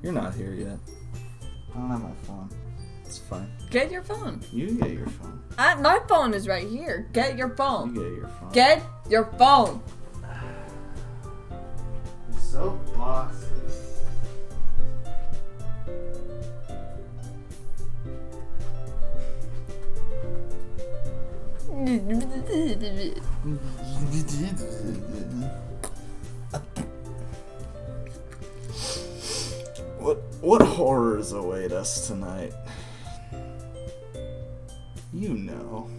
You're not here yet. I don't have my phone. It's fine. Get your phone. You get your phone. My phone is right here. Get your phone. You get your phone. Get your phone. You're so bossy. What horrors await us tonight? You know.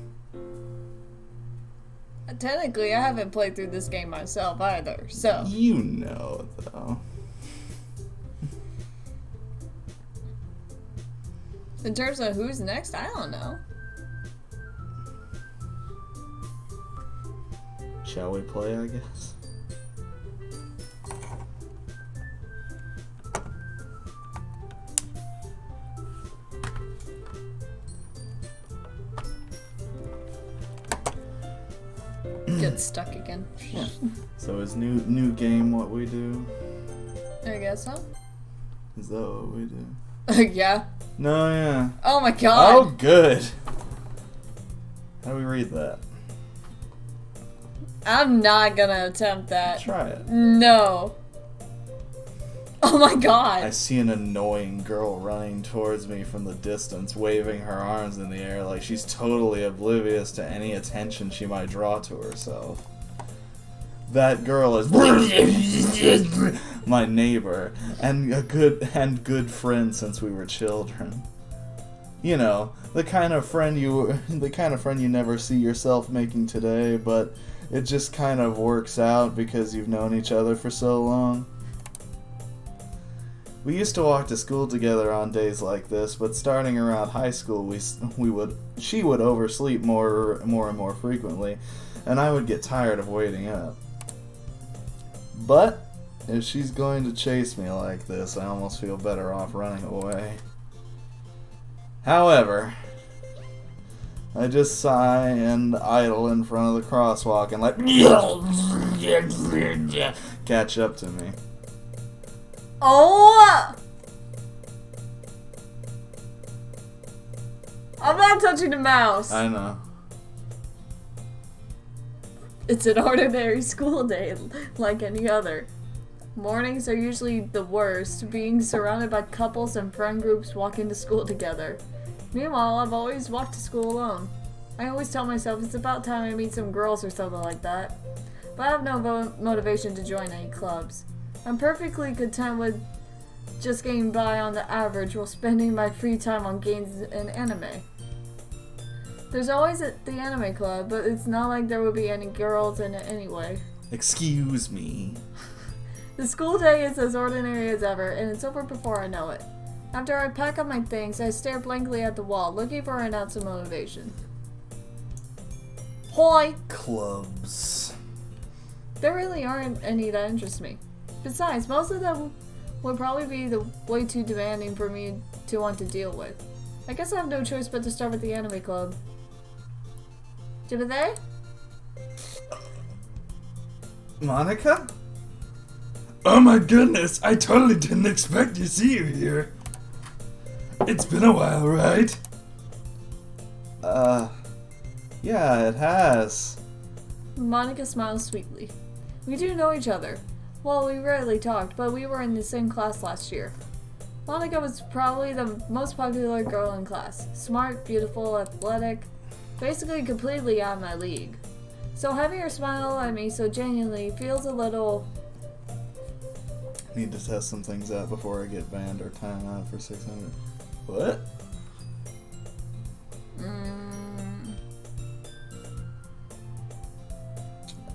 Technically, I haven't played through this game myself either, so. You know, though. In terms of who's next, I don't know. Shall we play, I guess? Get stuck again. Yeah. So is new game what we do? I guess so. Is that what we do? Yeah. No, yeah. Oh my god. Oh, good. How do we read that? I'm not gonna attempt that. Try it. No. Oh my god. I see an annoying girl running towards me from the distance, waving her arms in the air like she's totally oblivious to any attention she might draw to herself. That girl is my neighbor and a good friend since we were children. You know, the kind of friend you never see yourself making today, but it just kind of works out because you've known each other for so long. We used to walk to school together on days like this, but starting around high school, she would oversleep more and more frequently, and I would get tired of waiting up. But if she's going to chase me like this, I almost feel better off running away. However, I just sigh and idle in front of the crosswalk and let catch up to me. Oh! I'm not touching the mouse. I know. It's an ordinary school day, like any other. Mornings are usually the worst, being surrounded by couples and friend groups walking to school together. Meanwhile, I've always walked to school alone. I always tell myself it's about time I meet some girls or something like that. But I have no motivation to join any clubs. I'm perfectly content with just getting by on the average while spending my free time on games and anime. There's always the anime club, but it's not like there would be any girls in it anyway. Excuse me. The school day is as ordinary as ever, and it's over before I know it. After I pack up my things, I stare blankly at the wall, looking for an ounce of motivation. Hoi! Clubs. There really aren't any that interest me. Besides, most of them would probably be way too demanding for me to want to deal with. I guess I have no choice but to start with the anime club. Jibba Monica? Oh my goodness, I totally didn't expect to see you here. It's been a while, right? Yeah, it has. Monica smiles sweetly. We do know each other. Well, we rarely talked, but we were in the same class last year. Monica was probably the most popular girl in class. Smart, beautiful, athletic, basically completely out of my league. So having her smile at me so genuinely feels a little... Need to test some things out before I get banned or time out for 600. What?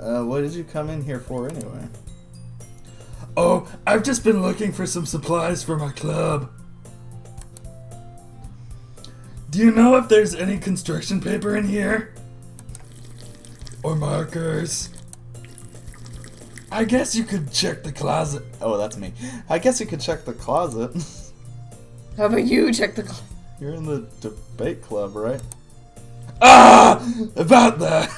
What did you come in here for anyway? Oh, I've just been looking for some supplies for my club. Do you know if there's any construction paper in here? Or markers? I guess you could check the closet. Oh, that's me. I guess you could check the closet. How about you check the closet? You're in the debate club, right? Ah! About that!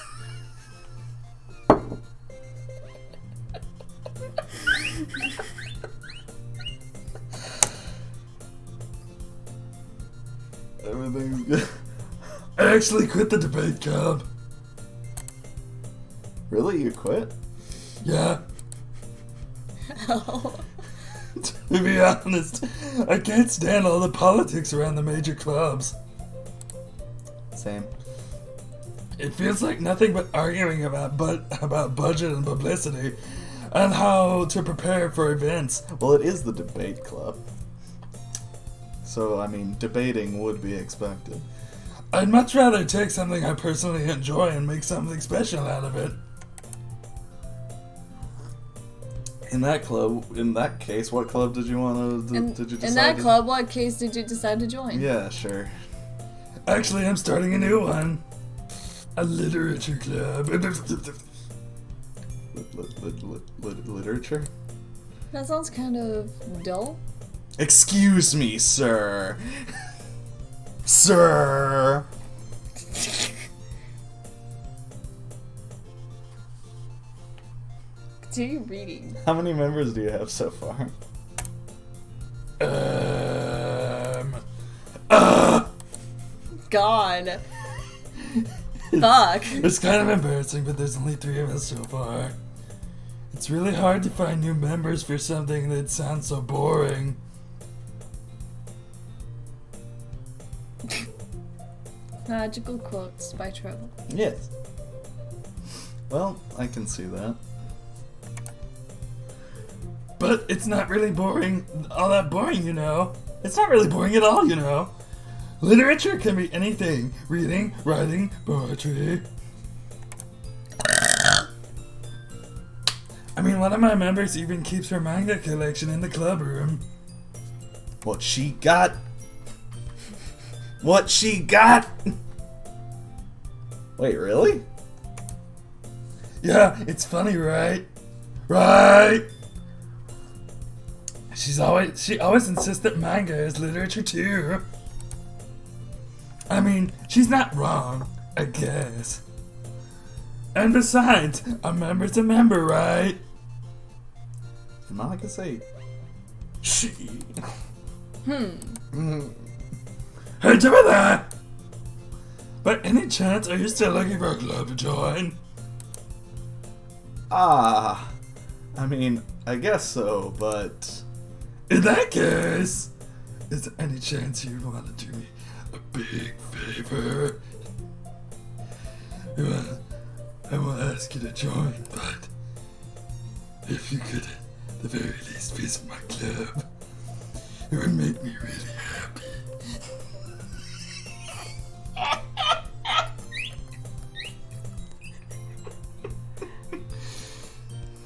Everything's good. I actually quit the debate club. Really? You quit? Yeah. Oh. To be honest, I can't stand all the politics around the major clubs. Same. It feels like nothing but arguing about budget and publicity and how to prepare for events. Well, it is the debate club. So, I mean, debating would be expected. I'd much rather take something I personally enjoy and make something special out of it. In that case, what club did you want to? Did you decide In that to- club, what case did you decide to join? Yeah, sure. Actually, I'm starting a new one. A literature club. Literature? That sounds kind of dull. Excuse me, sir. Sir. Continue reading. How many members do you have so far? God. Fuck. It's kind of embarrassing, but there's only 3 of us so far. It's really hard to find new members for something that sounds so boring. Magical quotes by Treble. Yes. Well, I can see that. But it's not really boring, all that boring, you know. It's not really boring at all, you know. Literature can be anything. Reading, writing, poetry. I mean, one of my members even keeps her manga collection in the club room. What she got? What she got? Wait, really? Yeah, it's funny, right? Right? She always insists that manga is literature too. I mean, she's not wrong, I guess. And besides, a member's a member, right? Did Monica say she? Heard about that? By any chance, are you still looking for a club to join? I mean, I guess so, but In that case, is there any chance you'd want to do me a big favor? I won't ask you to join, but if you could at the very least visit my club, it would make me really happy.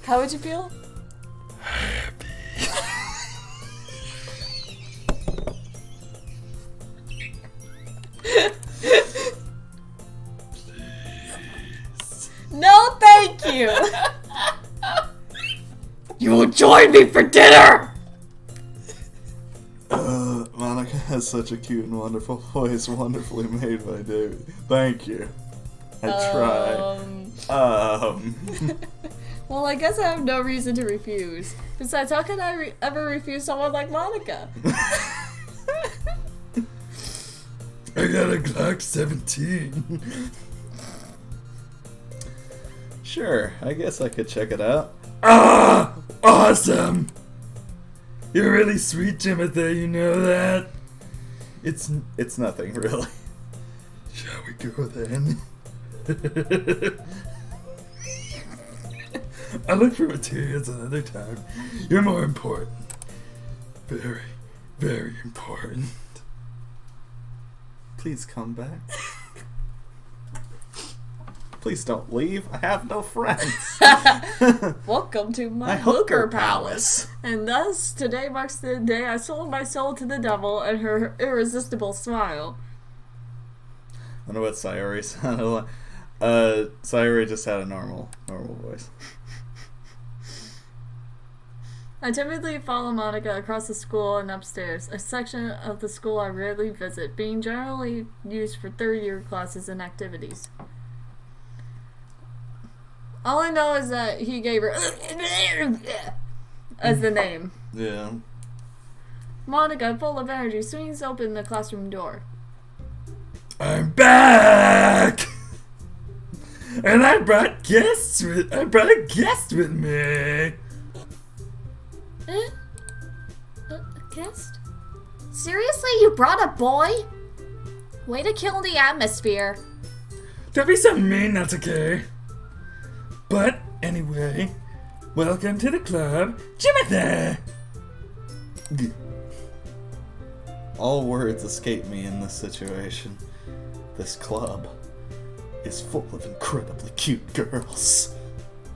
How would you feel? No, thank you. You will join me for dinner. Monica has such a cute and wonderful voice, wonderfully made by Davey. Thank you. I try. Well, I guess I have no reason to refuse. Besides, how can I ever refuse someone like Monica? I got a Glock 17. Sure, I guess I could check it out. Ah! Awesome! You're really sweet, Timothy, you know that? It's nothing, really. Shall we go then? I'll look for materials another time. You're more important. Very, very important. Please come back. Please don't leave. I have no friends. Welcome to my hooker hooker palace. And thus, today marks the day I sold my soul to the devil and her irresistible smile. I wonder what Sayori sounded like. Sayori just had a normal voice. I timidly follow Monica across the school and upstairs, a section of the school I rarely visit, being generally used for third-year classes and activities. All I know is that he gave her as the name. Yeah. Monica, full of energy, swings open the classroom door. I'm back! And I brought a guest with me. A guest? Seriously, you brought a boy? Way to kill the atmosphere. Don't be so mean, that's okay. But anyway, welcome to the club, Jimothy. All words escape me in this situation. This club is full of incredibly cute girls.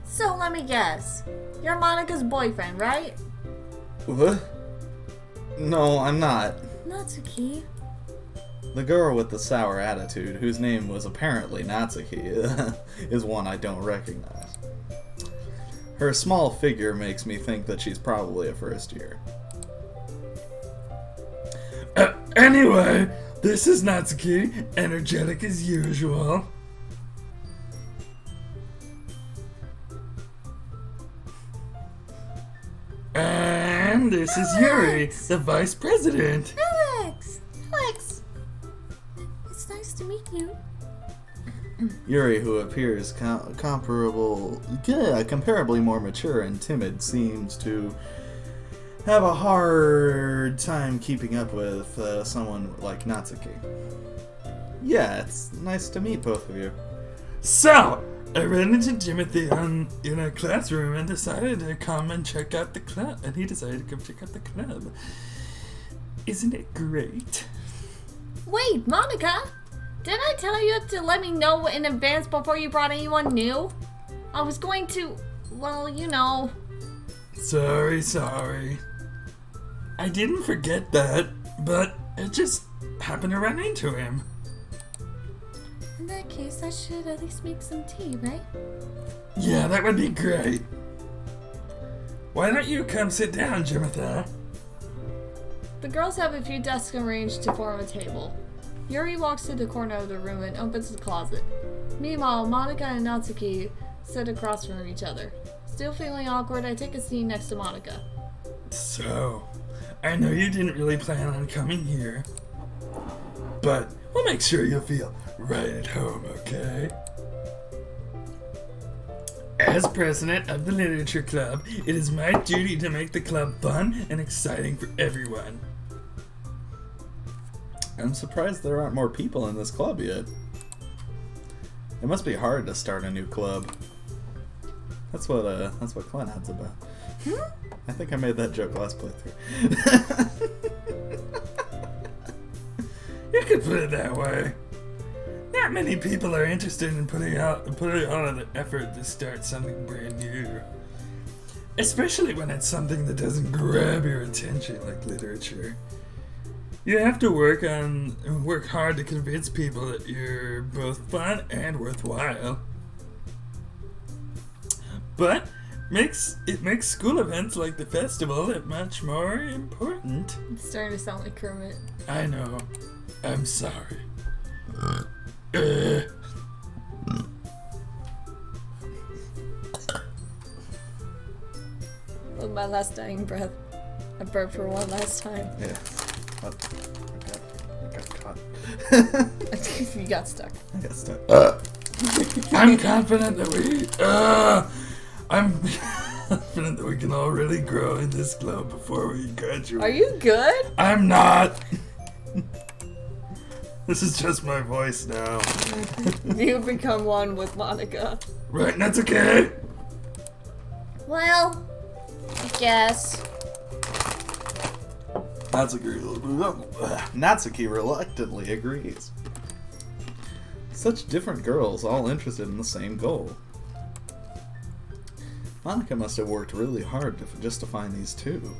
So let me guess. You're Monica's boyfriend, right? What? No, I'm not. Natsuki. The girl with the sour attitude, whose name was apparently Natsuki, is one I don't recognize. Her small figure makes me think that she's probably a first year. Anyway, this is Natsuki, energetic as usual. And this is Yuri, the vice president. Alex! It's nice to meet you. Yuri, who appears comparably more mature and timid, seems to have a hard time keeping up with someone like Natsuki. Yeah, it's nice to meet both of you. So, I ran into Timothy in a classroom and decided to come and check out the club. And he decided to come check out the club. Isn't it great? Wait, Monica! Didn't I tell you to let me know in advance before you brought anyone new? I was going to, well, you know. Sorry. I didn't forget that, but I just happened to run into him. In that case, I should at least make some tea, right? Yeah, that would be great. Why don't you come sit down, Jimothy? The girls have a few desks arranged to form a table. Yuri walks to the corner of the room and opens the closet. Meanwhile, Monica and Natsuki sit across from each other. Still feeling awkward, I take a seat next to Monica. So, I know you didn't really plan on coming here, but we'll make sure you'll feel right at home, okay? As president of the Literature Club, it is my duty to make the club fun and exciting for everyone. I'm surprised there aren't more people in this club yet. It must be hard to start a new club. That's what Clanad's about. I think I made that joke last playthrough. You could put it that way. Not many people are interested in putting all of the effort to start something brand new. Especially when it's something that doesn't grab your attention like literature. You have to work hard to convince people that you're both fun and worthwhile. But it makes school events like the festival that much more important. It's starting to sound like Kermit. I know. I'm sorry. With my last dying breath, I burped for one last time. Yeah. I got caught. You got stuck. I got stuck. I'm confident that we can all really grow in this club before we graduate. Are you good? I'm not. This is just my voice now. You've become one with Monica. Right, that's okay. Well, I guess. Natsuki reluctantly agrees. Such different girls, all interested in the same goal. Monica must have worked really hard just to find these two.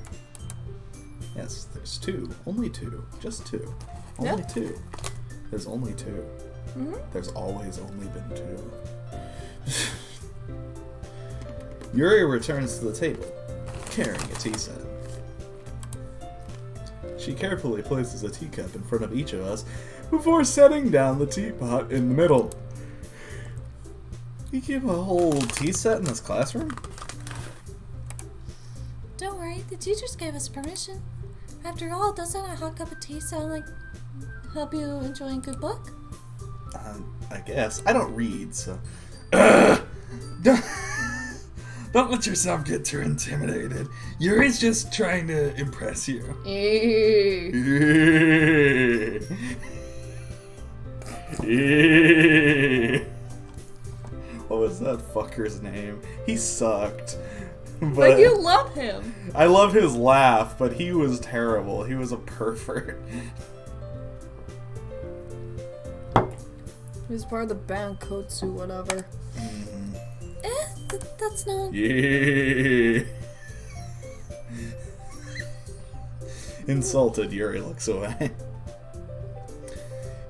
Yes, there's two. Only two. Just two. Only two. There's only two. Mm-hmm. There's always only been two. Yuri returns to the table, carrying a tea set. She carefully places a teacup in front of each of us before setting down the teapot in the middle. You keep a whole tea set in this classroom? Don't worry, the teachers gave us permission. After all, doesn't a hot cup of tea sound like help you enjoy a good book? I guess. I don't read, so... Don't let yourself get too intimidated. Yuri's just trying to impress you. What was that fucker's name? He sucked. But you love him. I love his laugh, but he was terrible. He was a pervert. He was part of the band Kotsu, whatever. That's not... Yeah. Insulted, Yuri looks away.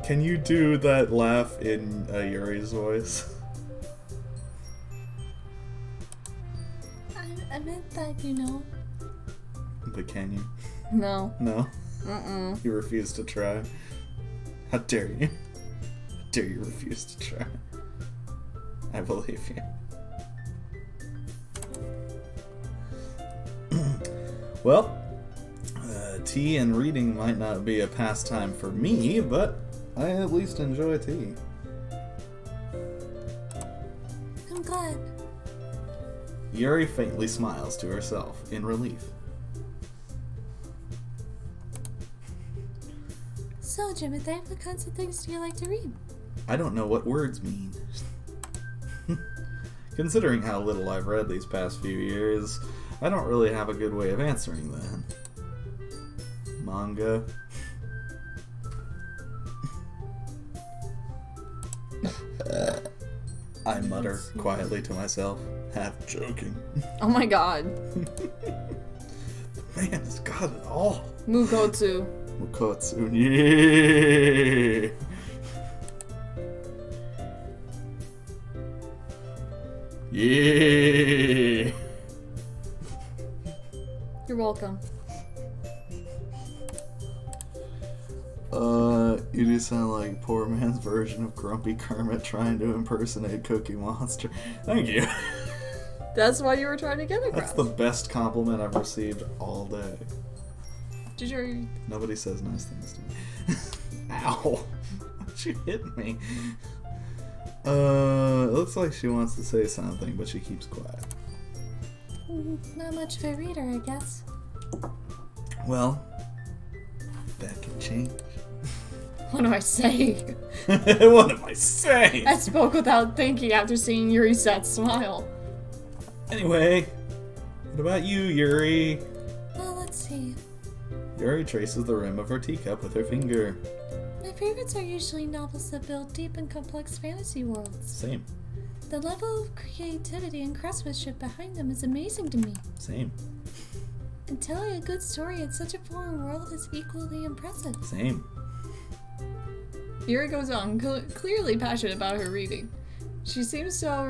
Can you do that laugh in Yuri's voice? I meant that, you know. But can you? No. No? Mm-mm. You refuse to try? How dare you? How dare you refuse to try? I believe you. Well, tea and reading might not be a pastime for me, but I at least enjoy tea. I'm glad. Yuri faintly smiles to herself in relief. So, Jimothy, what kinds of things do you like to read? I don't know what words mean. Considering how little I've read these past few years, I don't really have a good way of answering that. Manga. I mutter quietly to myself, half joking. Oh my god. The man has got it all. Mukotsu. Mukotsu. Yeah. Yeah. You're welcome. You do sound like poor man's version of Grumpy Kermit trying to impersonate Cookie Monster. Thank you. That's what you were trying to get across. That's the best compliment I've received all day. Did you... Nobody says nice things to me. Ow. She hit me. It looks like she wants to say something, but she keeps quiet. Not much of a reader, I guess. Well, that can change. What do I say? What am I saying? I spoke without thinking after seeing Yuri's sad smile. Anyway, what about you, Yuri? Well, let's see. Yuri traces the rim of her teacup with her finger. My favorites are usually novels that build deep and complex fantasy worlds. Same. The level of creativity and craftsmanship behind them is amazing to me. Same. And telling a good story in such a foreign world is equally impressive. Same. Yuri goes on, clearly passionate about her reading. She seems so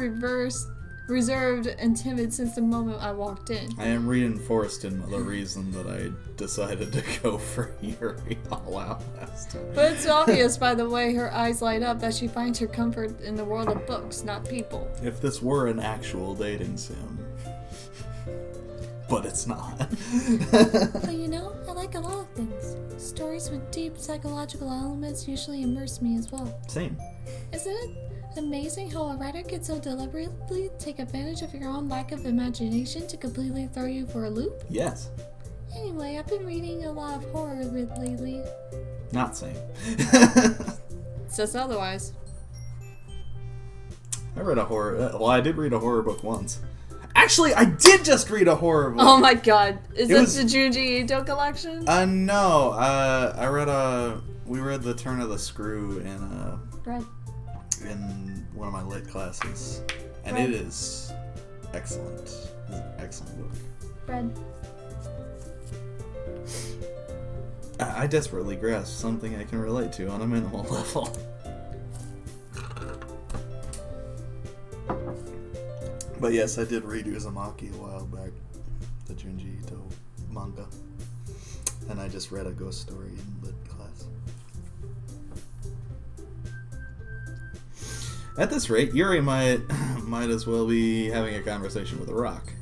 reserved and timid since the moment I walked in. I am reinforced in the reason that I decided to go for Yuri all out last time. But it's obvious by the way her eyes light up that she finds her comfort in the world of books, not people. If this were an actual dating sim. But it's not. But you know, I like a lot of things. Stories with deep psychological elements usually immerse me as well. Same. Isn't it amazing how a writer can so deliberately take advantage of your own lack of imagination to completely throw you for a loop? Yes. Anyway, I've been reading a lot of horror lately. Not same. Says otherwise. I read a horror... well, I did read a horror book once. Actually, I did just read a horror book. Oh my god. Is It that was- the Junji Ito collection? No. I read we read The Turn of the Screw Bread. in one of my lit classes. And Right. it is excellent. It's an excellent book. Bread. I desperately grasp something I can relate to on a minimal level. But yes, I did read Uzumaki a while back, the Junji Ito manga. And I just read a ghost story in lit class. At this rate, Yuri might as well be having a conversation with a rock.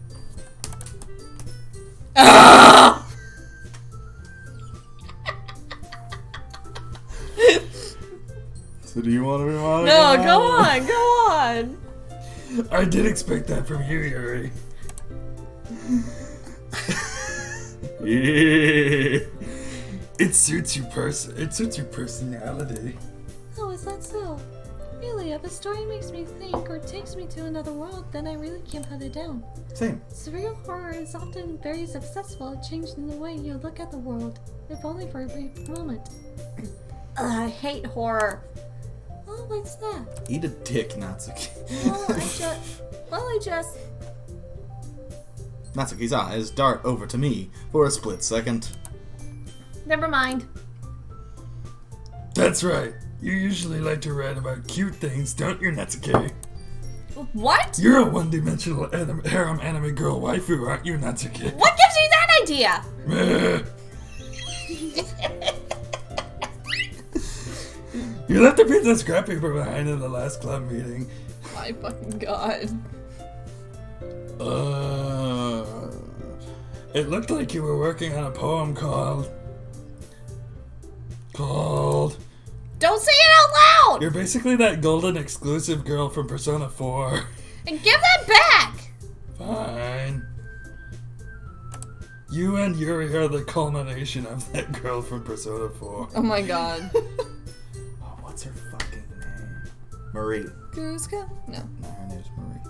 So do you want to be Monica? No, go on. I did expect that from you, Yuri. Yeah. It suits your personality. Oh, is that so? Really, if a story makes me think or takes me to another world, then I really can't put it down. Same. Surreal horror is often very successful at changing the way you look at the world, if only for a brief moment. I hate horror. Oh, what's that? Eat a dick, Natsuki. I just... Natsuki's eyes dart over to me for a split second. Never mind. That's right. You usually like to write about cute things, don't you, Natsuki? What? You're a one-dimensional harem anime girl waifu, aren't you, Natsuki? What gives you that idea? Meh. You left a piece of scrap paper behind in the last club meeting. My fucking god. It looked like you were working on a poem called... Don't say it out loud! You're basically that golden exclusive girl from Persona 4. And give that back! Fine. You and Yuri are the culmination of that girl from Persona 4. Oh my god. Oh, what's her fucking name? Marie. Kuruska? No. No, her name's Marie.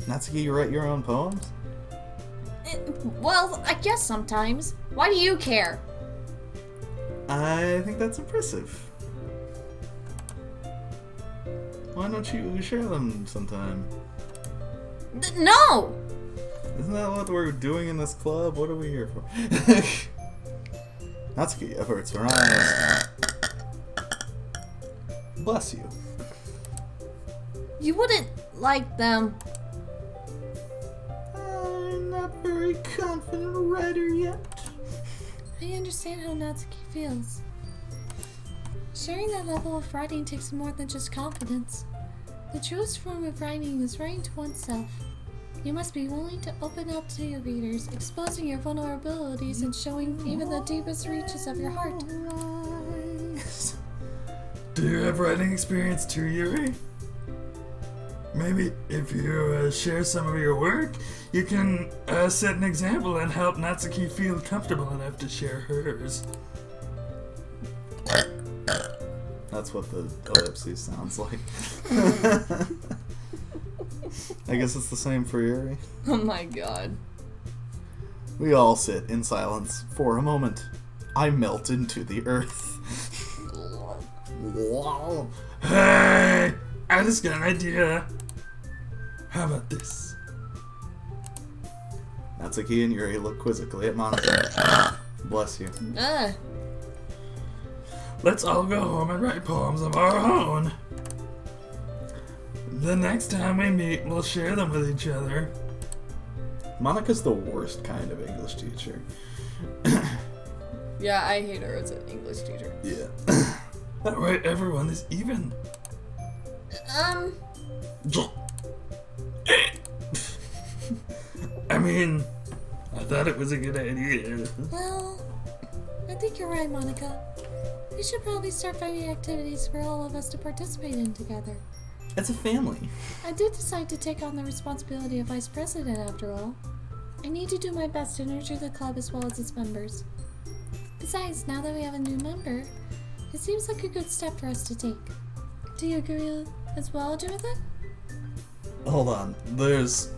Natsuki, you write your own poems? Well, I guess sometimes. Why do you care? I think that's impressive. Why don't you share them sometime? No! Isn't that what we're doing in this club? What are we here for? Natsuki averts her eyes. Bless you. You wouldn't like them. I'm not very confident writer yet. I understand how Natsuki feels. Sharing that level of writing takes more than just confidence. The truest form of writing is writing to oneself. You must be willing to open up to your readers, exposing your vulnerabilities and showing even the deepest reaches of your heart. Do you have writing experience too, Yuri? Maybe if you share some of your work, you can set an example and help Natsuki feel comfortable enough to share hers. That's what the ellipses sounds like. I guess it's the same for Yuri. Oh my god. We all sit in silence for a moment. I melt into the earth. Hey! I just got an idea. How about this? Natsuki and Yuri look quizzically at Monica. Bless you. Let's all go home and write poems of our own. The next time we meet, we'll share them with each other. Monica's the worst kind of English teacher. Yeah, I hate her as an English teacher. Yeah. That way everyone is even. I mean, I thought it was a good idea. Well, I think you're right, Monica. We should probably start finding activities for all of us to participate in together. It's a family. I did decide to take on the responsibility of vice president after all. I need to do my best to nurture the club as well as its members. Besides, now that we have a new member, it seems like a good step for us to take. Do you agree as well, Jonathan? Hold on. There's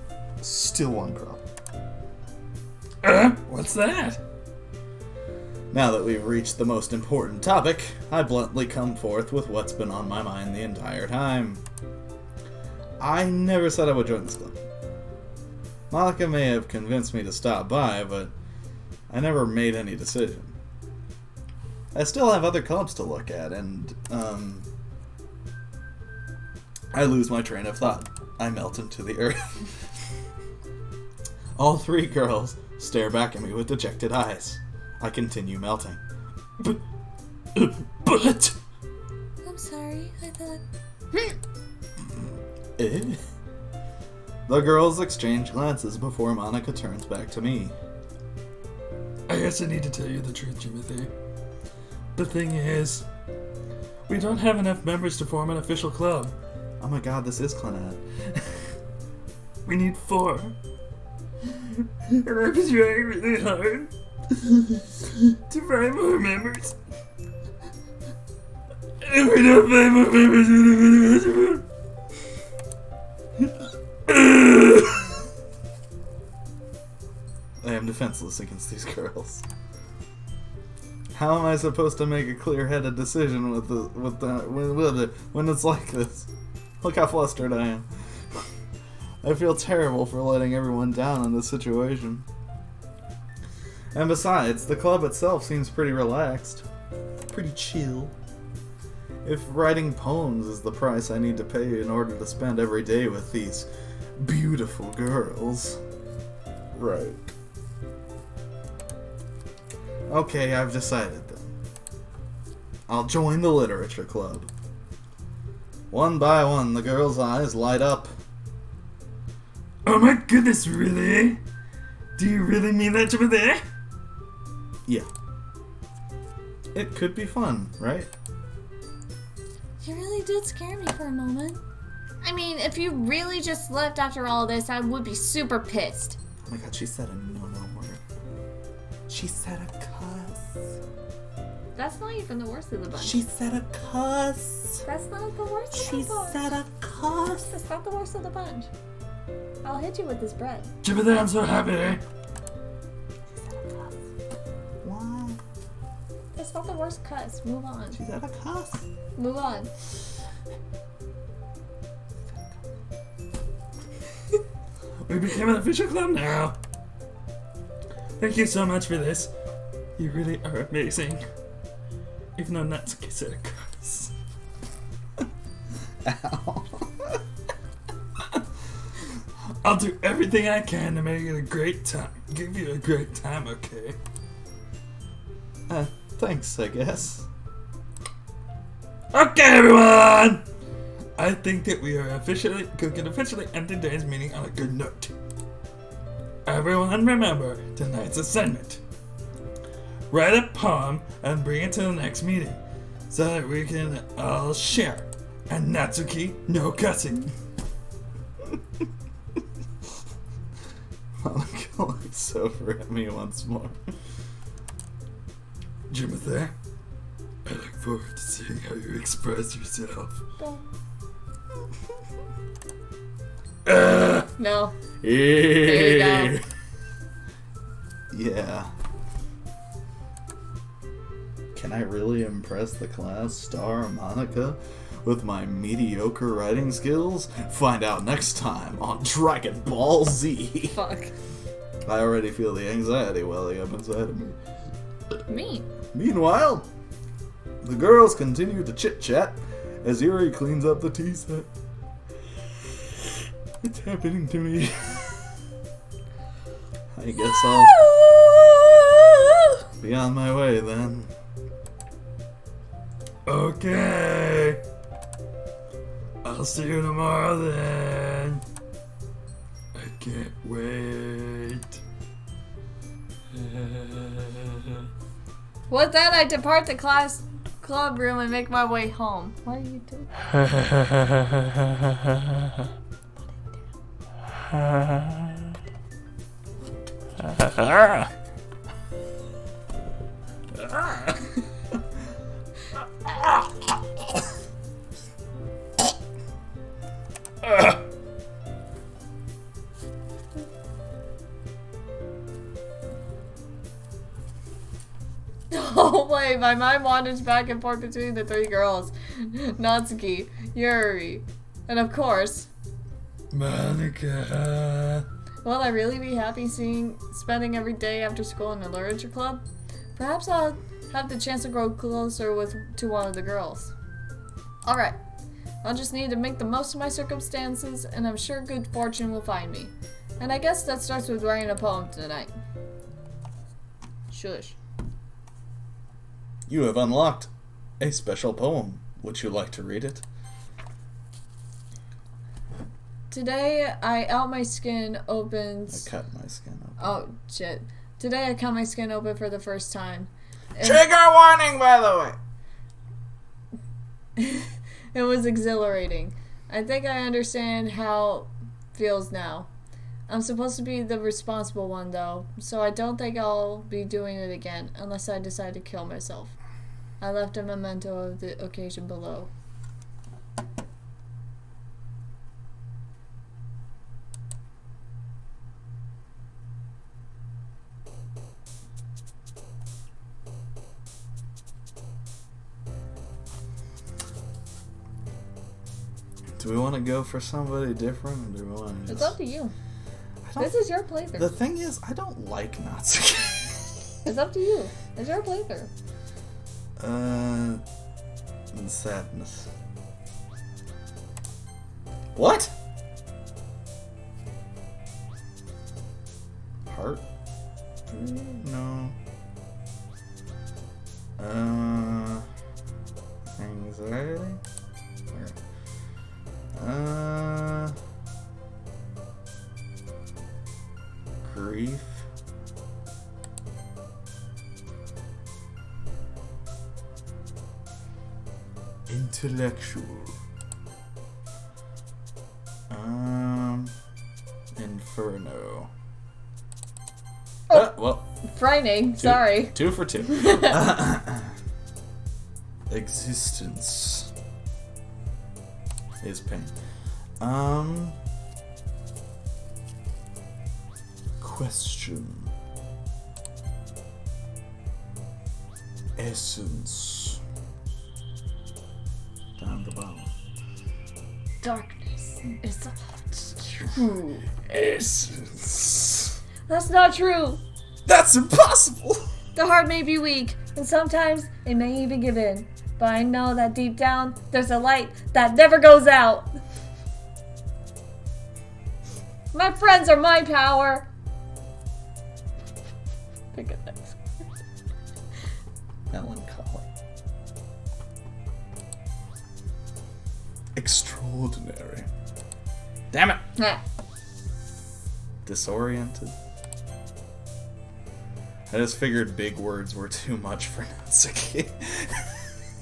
still one problem. What's that? Now that we've reached the most important topic, I bluntly come forth with what's been on my mind the entire time. I never said I would join this club. Monica may have convinced me to stop by, but I never made any decision. I still have other clubs to look at, and, I lose my train of thought. I melt into the earth. All three girls stare back at me with dejected eyes. I continue melting. But... I'm sorry, I thought... Eh? The girls exchange glances before Monica turns back to me. I guess I need to tell you the truth, Timothy. The thing is, we don't have enough members to form an official club. Oh my god, this is Clannad. We need 4. And I'm trying really hard to find more members. If we don't find more members, I am defenseless against these girls. How am I supposed to make a clear-headed decision when it's like this? Look how flustered I am. I feel terrible for letting everyone down in this situation. And besides, the club itself seems pretty relaxed. Pretty chill. If writing poems is the price I need to pay in order to spend every day with these beautiful girls. Right. Okay, I've decided then. I'll join the literature club. One by one, the girls' eyes light up. oh my goodness, really? Do you really mean that, Timothy? Yeah. It could be fun, right? You really did scare me for a moment. I mean, if you really just left after all this, I would be super pissed. Oh my god, she said a no-no word. She said a cuss. That's not even the worst of the bunch. She said a cuss. That's not the worst of She the bunch. said a cuss. That's not the worst of the bunch. I'll hit you with this bread. Timothy, I'm so happy. She said a cuss. What? That's not the worst cuss. Move on. She said a cuss. Move on. We became an official club now. Thank you so much for this. You really are amazing. Even though Natsuki said a curse. Ow. I'll do everything I can to make it a great time. Give you a great time, okay? Thanks, I guess. Okay, everyone! I think that we can officially end today's meeting on a good note. Everyone remember tonight's assignment. Write a poem and bring it to the next meeting so that we can all share. And Natsuki, no cussing. Monica looks over at me once more. Timothy, I look forward to seeing how you express yourself. No. There you go. Yeah. Can I really impress the class star Monica with my mediocre writing skills? Find out next time on Dragon Ball Z. Fuck. I already feel the anxiety welling up inside of me. Me. Meanwhile, the girls continue to chit-chat as Yuri cleans up the tea set. It's happening to me. I guess I'll be on my way then. Okay. I'll see you tomorrow then. I can't wait. With that, I depart the club room and make my way home. What are you doing? Oh wait, my mind wanders back and forth between the 3 girls. Natsuki, Yuri, and of course... Monica. Will I really be happy spending every day after school in the literature club? Perhaps I'll have the chance to grow closer to one of the girls. Alright, I'll just need to make the most of my circumstances, and I'm sure good fortune will find me. And I guess that starts with writing a poem tonight. Shush. You have unlocked a special poem. Would you like to read it? Today, I cut my skin open. I cut my skin open. Oh, shit. Today, I cut my skin open for the first time. Trigger warning, by the way. It was exhilarating. I think I understand how it feels now. I'm supposed to be the responsible one, though, so I don't think I'll be doing it again unless I decide to kill myself. I left a memento of the occasion below. Do we want to go for somebody different, or do we want to It's just... up to you. I don't- This is your playthrough. The thing is, I don't like Natsuki. It's up to you. It's your playthrough. And sadness. What? Heart? No. Anxiety? Grief? Intellectual. Inferno. Well, Frightening. Sorry. 2 for 2. Existence is pain. Question. Essence. Down the bottom. Darkness is true. Essence. That's not true. That's impossible. The heart may be weak, and sometimes it may even give in. But I know that deep down, there's a light that never goes out. My friends are my power. Pick a next. Melancholy. Extraordinary. Damn it. Nah. Disoriented. I just figured big words were too much for Natsuki.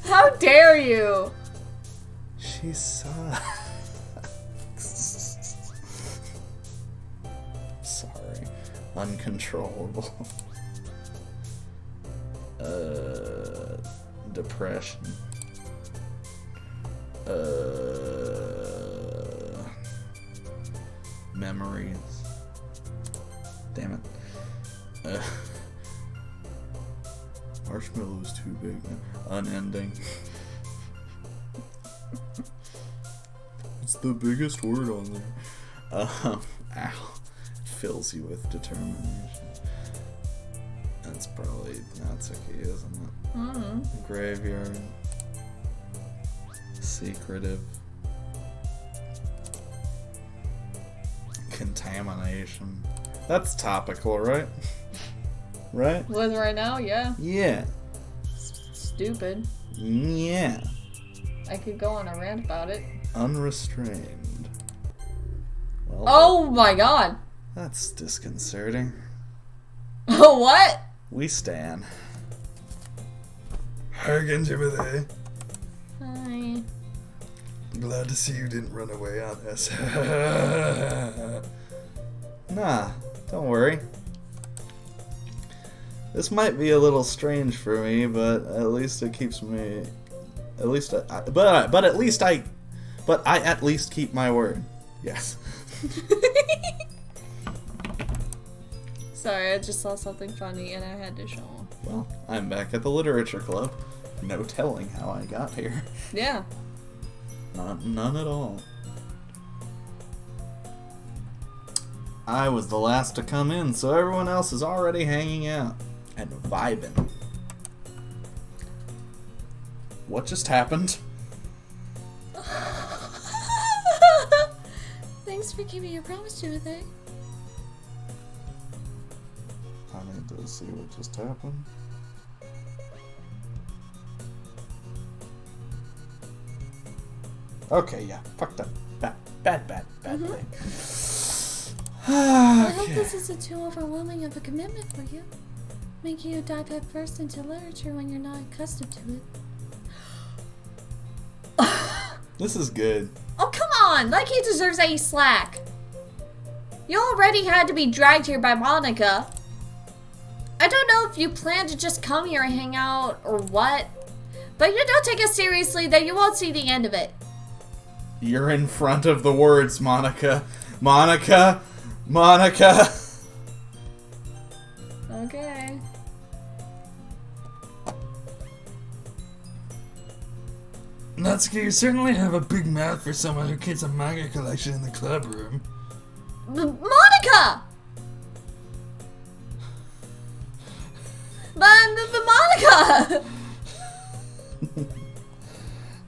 How dare you? She sucks. Sorry. Uncontrollable. Depression. Memories. Damn it. Marshmallow's too big. Unending. It's the biggest word on there. Ow. It fills you with determination. That's probably Natsuki, isn't it? Mm-hmm. Graveyard. Secretive. Contamination. That's topical, right? Right? With right now, yeah. Yeah. Stupid. Yeah. I could go on a rant about it. Unrestrained. Well, Oh my god. that's disconcerting. Oh, what? We stan. Hargan Jimothy. Hi. Glad to see you didn't run away on us. Nah, don't worry. This might be a little strange for me, but at least it keeps me. At least, but I at least keep my word. Yes. Sorry, I just saw something funny and I had to show him. Well, I'm back at the literature club. No telling how I got here. Yeah. None at all. I was the last to come in, so everyone else is already hanging out and vibing. What just happened? Thanks for keeping your promise, Timothy. I need to see what just happened. Okay, yeah. Fuck that. Bad thing. I hope this isn't too overwhelming of a commitment for you. making you dive head first into literature when you're not accustomed to it. This is good. Oh, come on! Like he deserves any slack. You already had to be dragged here by Monica. I don't know if you plan to just come here and hang out or what, but if you don't take us seriously, then you won't see the end of it. You're in front of the words, Monica. Monica! Monica! Okay. Natsuki, you certainly have a big mouth for someone who keeps a manga collection in the club room. Monica! The Monica!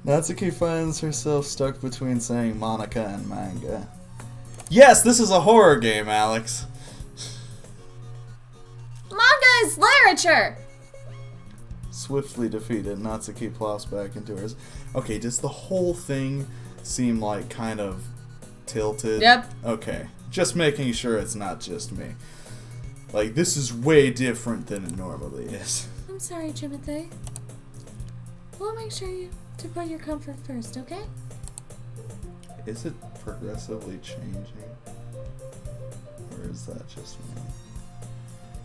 Natsuki finds herself stuck between saying Monica and manga. Yes, this is a horror game, Alex. Manga is literature! Swiftly defeated, Natsuki plops back into hers. Okay, does the whole thing seem like kind of tilted? Yep. Okay, just making sure it's not just me. Like, this is way different than it normally is. I'm sorry, Timothy. We'll make sure to put your comfort first, okay? Is it progressively changing? Or is that just me?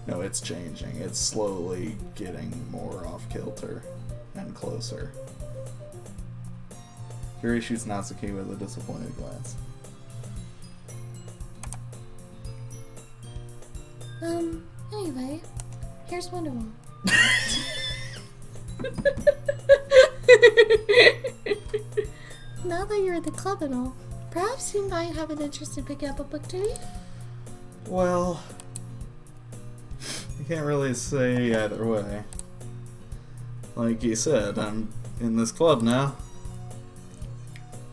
No, it's changing. It's slowly getting more off kilter and closer. Yuri shoots Natsuki with a disappointed glance. Anyway, here's Wonderwall. Now that you're at the club and all, perhaps you might have an interest in picking up a book to read? Well, I can't really say either way. Like you said, I'm in this club now.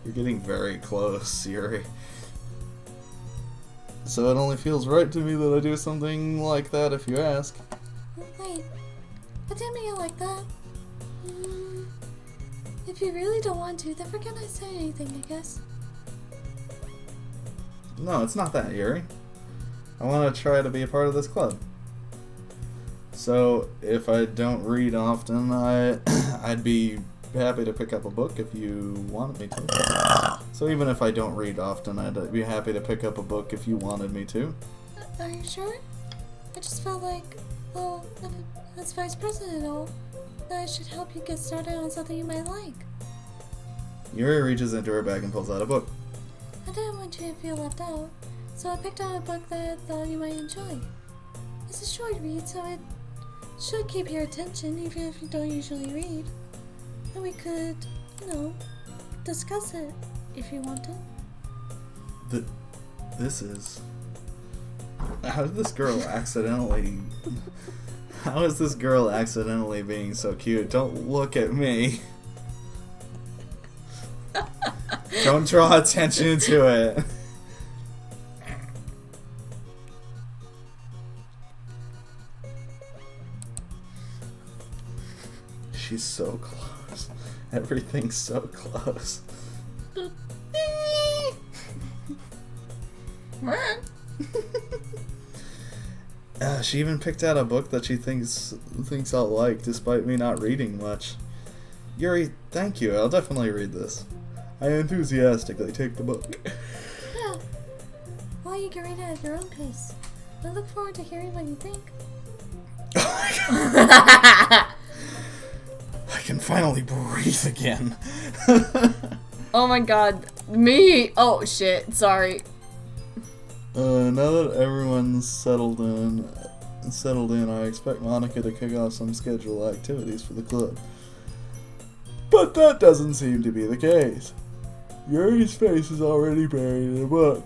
You're getting very close, Yuri. So it only feels right to me that I do something like that if you ask. Wait, I didn't mean it like that. If you really don't want to, then forget I say anything, I guess. No, it's not that, Yuri. I want to try to be a part of this club. So, if I don't read often, I'd be happy to pick up a book if you wanted me to. So even if I don't read often, I'd be happy to pick up a book if you wanted me to. Are you sure? I just felt like, well, as vice president and all, that I should help you get started on something you might like. Yuri reaches into her bag and pulls out a book. I didn't want you to feel left out, so I picked out a book that I thought you might enjoy. It's a short read, so it should keep your attention even if you don't usually read. And we could, discuss it if you wanted. This is... How did this girl accidentally... How is this girl accidentally being so cute? Don't look at me. Don't draw attention to it. She's so close. Everything's so close. She even picked out a book that she thinks I'll like, despite me not reading much. Yuri, thank you. I'll definitely read this. I enthusiastically take the book. Yeah. Well, you can read it at your own pace. I look forward to hearing what you think. I can finally breathe again. Oh my god. Me! Oh shit, sorry. Now that everyone's settled in, I expect Monica to kick off some scheduled activities for the club. But that doesn't seem to be the case. Yuri's face is already buried in a book.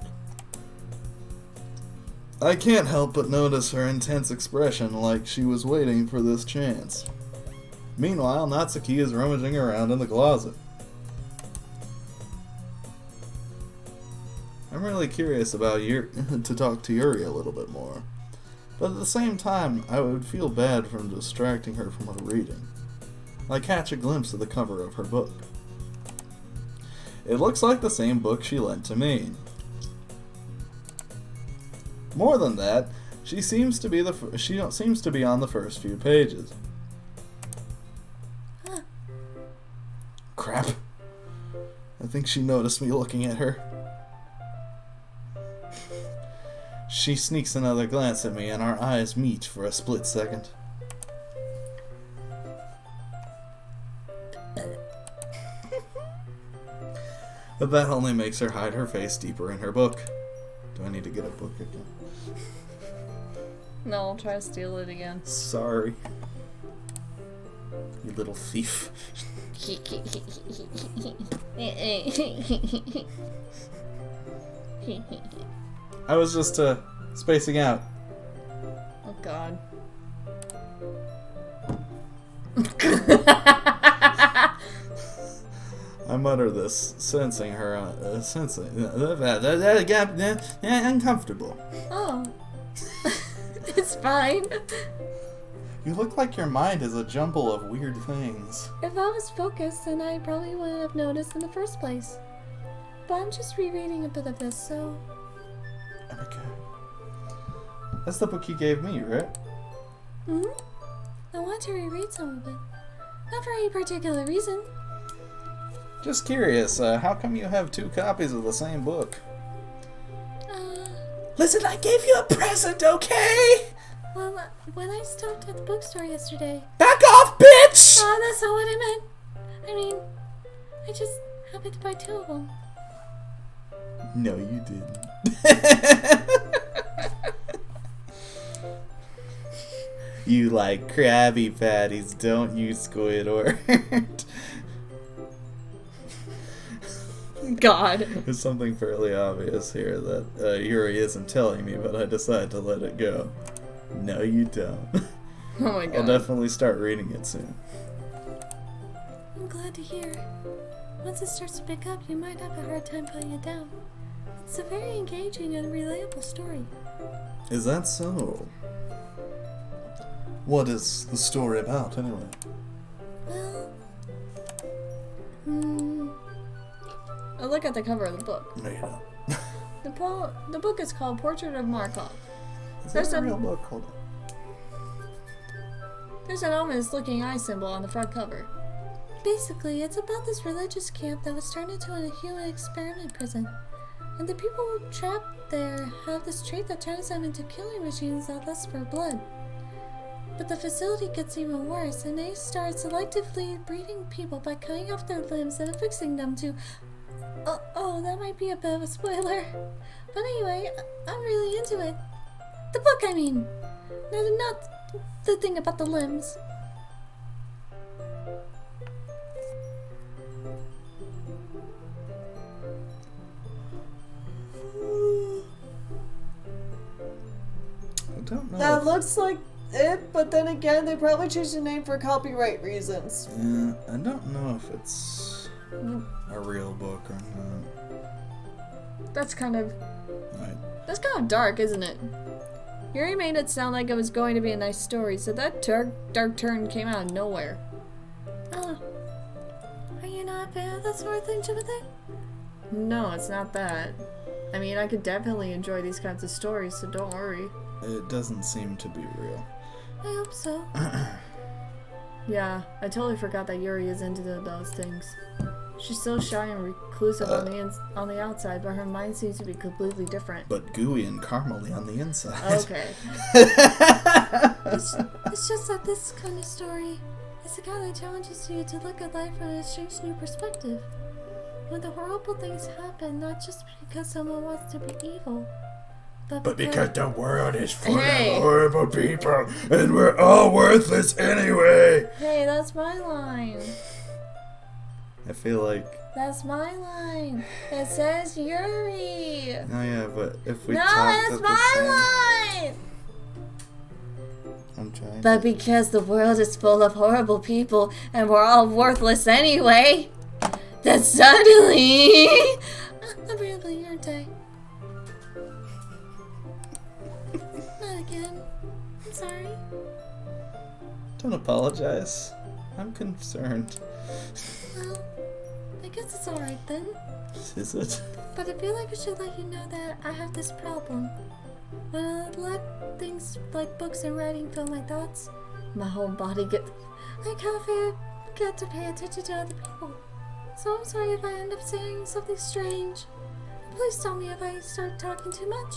I can't help but notice her intense expression, like she was waiting for this chance. Meanwhile, Natsuki is rummaging around in the closet. I'm really curious about to talk to Yuri a little bit more. But at the same time, I would feel bad from distracting her from her reading. I catch a glimpse of the cover of her book. It looks like the same book she lent to me. More than that, She seems to be seems to be on the first few pages. Huh. Crap. I think she noticed me looking at her. She sneaks another glance at me and our eyes meet for a split second. But that only makes her hide her face deeper in her book. Do I need to get a book again? No, I'll try to steal it again. Sorry. You little thief. I was just spacing out. Oh god. I mutter this, sensing her, uncomfortable. Oh. It's fine. You look like your mind is a jumble of weird things. If I was focused, then I probably wouldn't have noticed in the first place. But I'm just rereading a bit of this, so... Okay. That's the book you gave me, right? I want to reread some of it. Not for any particular reason. Just curious, how come you have 2 copies of the same book? Listen, I gave you a present, okay? Well, when I stopped at the bookstore yesterday... Back off, bitch! Oh, that's not what I meant. I mean, I just happened to buy 2 of them. No, you didn't. You like Krabby Patties, don't you, Squidward? God. There's something fairly obvious here that Yuri isn't telling me, but I decide to let it go. No, you don't. Oh my god. I'll definitely start reading it soon. I'm glad to hear. Once it starts to pick up, you might have a hard time putting it down. It's a very engaging and relatable story. Is that so? What is the story about, anyway? Well... I look at the cover of the book. No, you don't. The book is called Portrait of Markov. Is There's that a a- real book? Hold on. There's an ominous looking eye symbol on the front cover. Basically, it's about this religious camp that was turned into a human experiment prison. And the people trapped there have this trait that turns them into killing machines that lust for blood. But the facility gets even worse, and they start selectively breeding people by cutting off their limbs and affixing them to... Oh, that might be a bit of a spoiler. But anyway, I'm really into it. The book, I mean. Not the thing about the limbs. I don't know. That looks like it, but then again, they probably changed the name for copyright reasons. Yeah, I don't know if it's a real book or not. That's kind of dark, isn't it? Yuri made it sound like it was going to be a nice story, so that dark turn came out of nowhere. Oh. Are you not a fan of that sort of thing, Timothy? No, it's not that. I mean, I could definitely enjoy these kinds of stories, so don't worry. It doesn't seem to be real. I hope so. Yeah, I totally forgot that Yuri is into those things. She's so shy and reclusive on the outside, but her mind seems to be completely different. But gooey and caramely on the inside. Okay. It's just that this kind of story is the kind that challenges you to look at life from a strange new perspective. When the horrible things happen, not just because someone wants to be evil, But because the world is full Hey. of horrible people, and we're all worthless anyway. Hey, that's my line. I feel like... That's my line. It says Yuri. Oh yeah, but if we No, talked that's at the my same... line. I'm trying. But because the world is full of horrible people and we're all worthless anyway, then suddenly... I'm rambling, aren't I? Not again. I'm sorry. Don't apologize. I'm concerned. Well, I guess it's alright then. Is it? But I feel like I should let you know that I have this problem. When I let things like books and writing fill my thoughts, My whole body gets. I can't forget to pay attention to other people. So I'm sorry if I end up saying something strange. Please tell me if I start talking too much.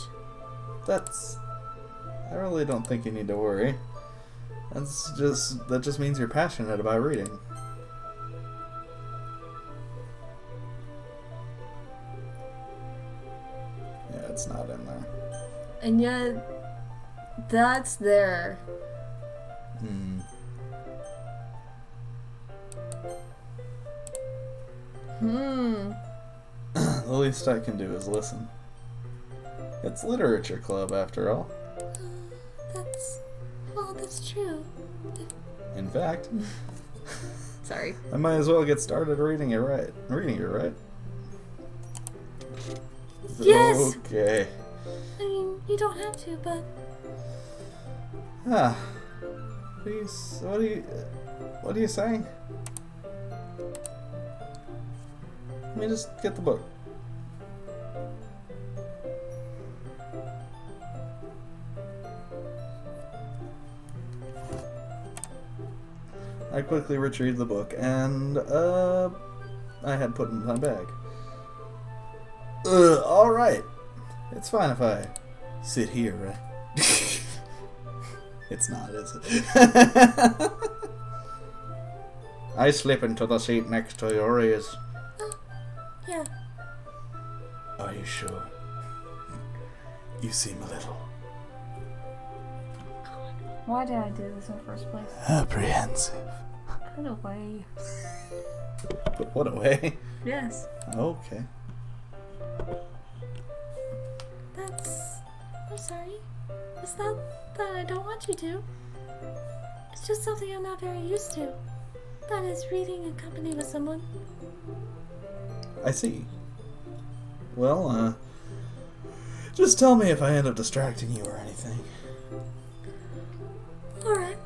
I really don't think you need to worry. That just means you're passionate about reading. Yeah, it's not in there. And yet, that's there. The least I can do is listen. It's literature club, after all. That's true. In fact, Sorry. I might as well get started reading it right. Yes! Okay. I mean, you don't have to, but What are you saying? Let me just get the book. I quickly retrieved the book, and, I had put it in my bag. Alright. It's fine if I sit here, right? It's not, is it? I slip into the seat next to yours. yeah. Are you sure? You seem a little Why did I do this in the first place? apprehensive. Put away. Put what away? Yes. Okay. I'm sorry. It's not that I don't want you to. It's just something I'm not very used to. That is reading in company with someone. I see. Well, just tell me if I end up distracting you or anything. Alright.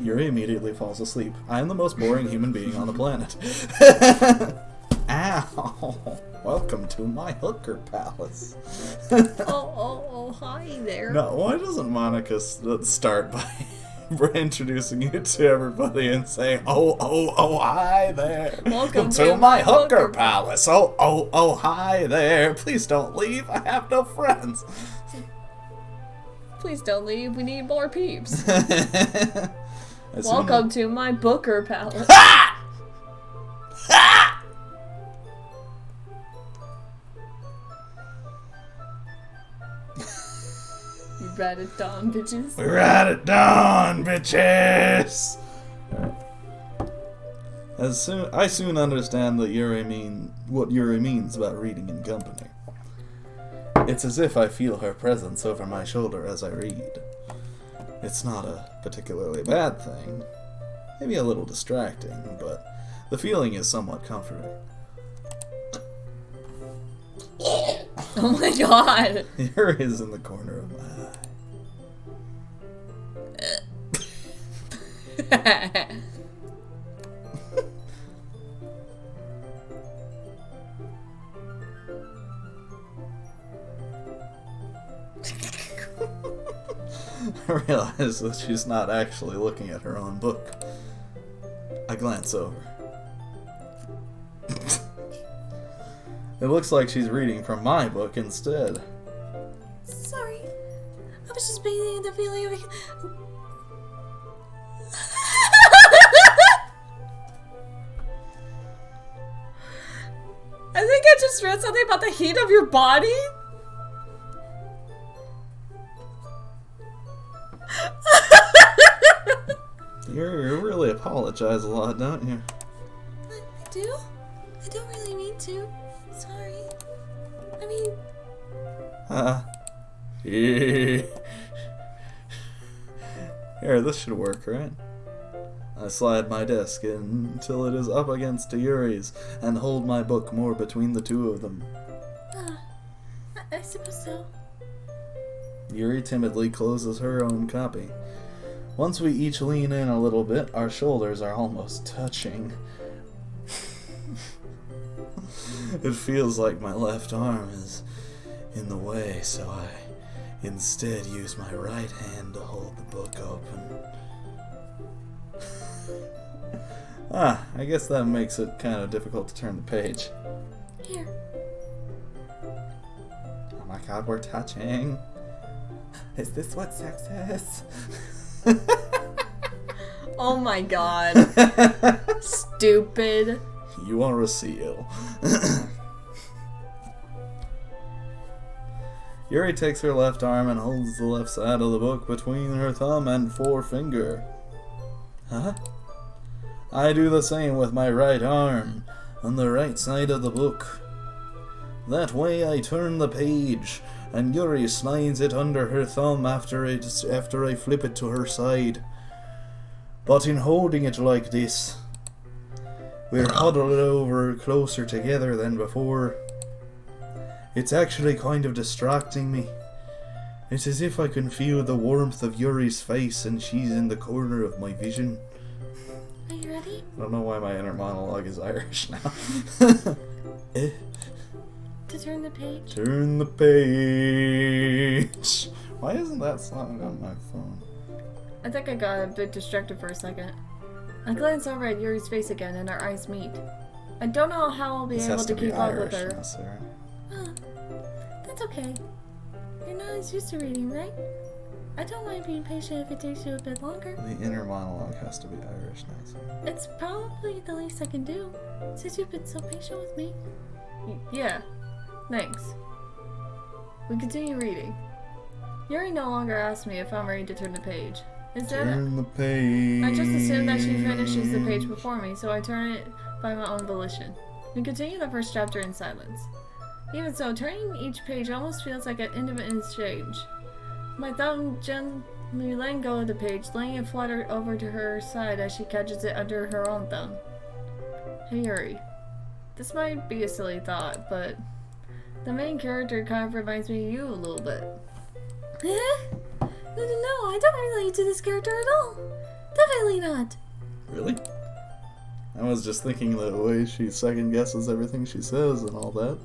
Yuri immediately falls asleep. I am the most boring human being on the planet. Ow! Welcome to my hooker palace. Oh, hi there. No, why doesn't Monica start by introducing you to everybody and saying, oh, hi there. Welcome to my hooker palace. Oh, hi there. Please don't leave. I have no friends. Please don't leave. We need more peeps. As soon Welcome to my Booker Palace. We're at it dawn, bitches. We're at it dawn, bitches! I soon understand that what Yuri means about reading in company. It's as if I feel her presence over my shoulder as I read. It's not a particularly bad thing. Maybe a little distracting, but the feeling is somewhat comforting. Oh my god. Yuri is in the corner of my eye. I realize that she's not actually looking at her own book. I glance over. It looks like she's reading from my book instead. Sorry. I was just bathing in the feeling of I think I just read something about the heat of your body. You really apologize a lot, don't you? I do? I don't really mean to. Sorry. I mean... Here, this should work, right? I slide my desk until it is up against Yuri's and hold my book more between the two of them. I suppose so. Yuri timidly closes her own copy. Once we each lean in a little bit, our shoulders are almost touching. It feels like my left arm is in the way, so I instead use my right hand to hold the book open. I guess that makes it kind of difficult to turn the page. Here. Oh my god, we're touching. Is this what sex is? Oh my god. Stupid. You are a seal. Yuri takes her left arm and holds the left side of the book between her thumb and forefinger. Huh? I do the same with my right arm on the right side of the book. That way I turn the page, and Yuri slides it under her thumb after I flip it to her side. But in holding it like this, we're huddled over closer together than before. It's actually kind of distracting me. It's as if I can feel the warmth of Yuri's face and she's in the corner of my vision. Are you ready? I don't know why my inner monologue is Irish now. To turn the page? Turn the page. Why isn't that song on my phone? I think I got a bit distracted for a second. I glance over at Yuri's face again and our eyes meet. I don't know how I'll be This able has to to be keep up with Irish her. now, Sarah. Huh. That's okay. You're not as used to reading, right? I don't mind being patient if it takes you a bit longer. The inner monologue has to be Irish now, Sarah. It's probably the least I can do, since you've been so patient with me. Yeah. Thanks. We continue reading. Yuri no longer asks me if I'm ready to turn the page. Instead, Turn the page. I just assume that she finishes the page before me, so I turn it by my own volition. We continue the first chapter in silence. Even so, turning each page almost feels like an intimate exchange. My thumb gently letting go of the page, laying it flutter over to her side as she catches it under her own thumb. Hey Yuri. This might be a silly thought, but the main character kind of reminds me of you a little bit. No, I don't relate to this character at all. Definitely not. Really? I was just thinking the way she second guesses everything she says and all that.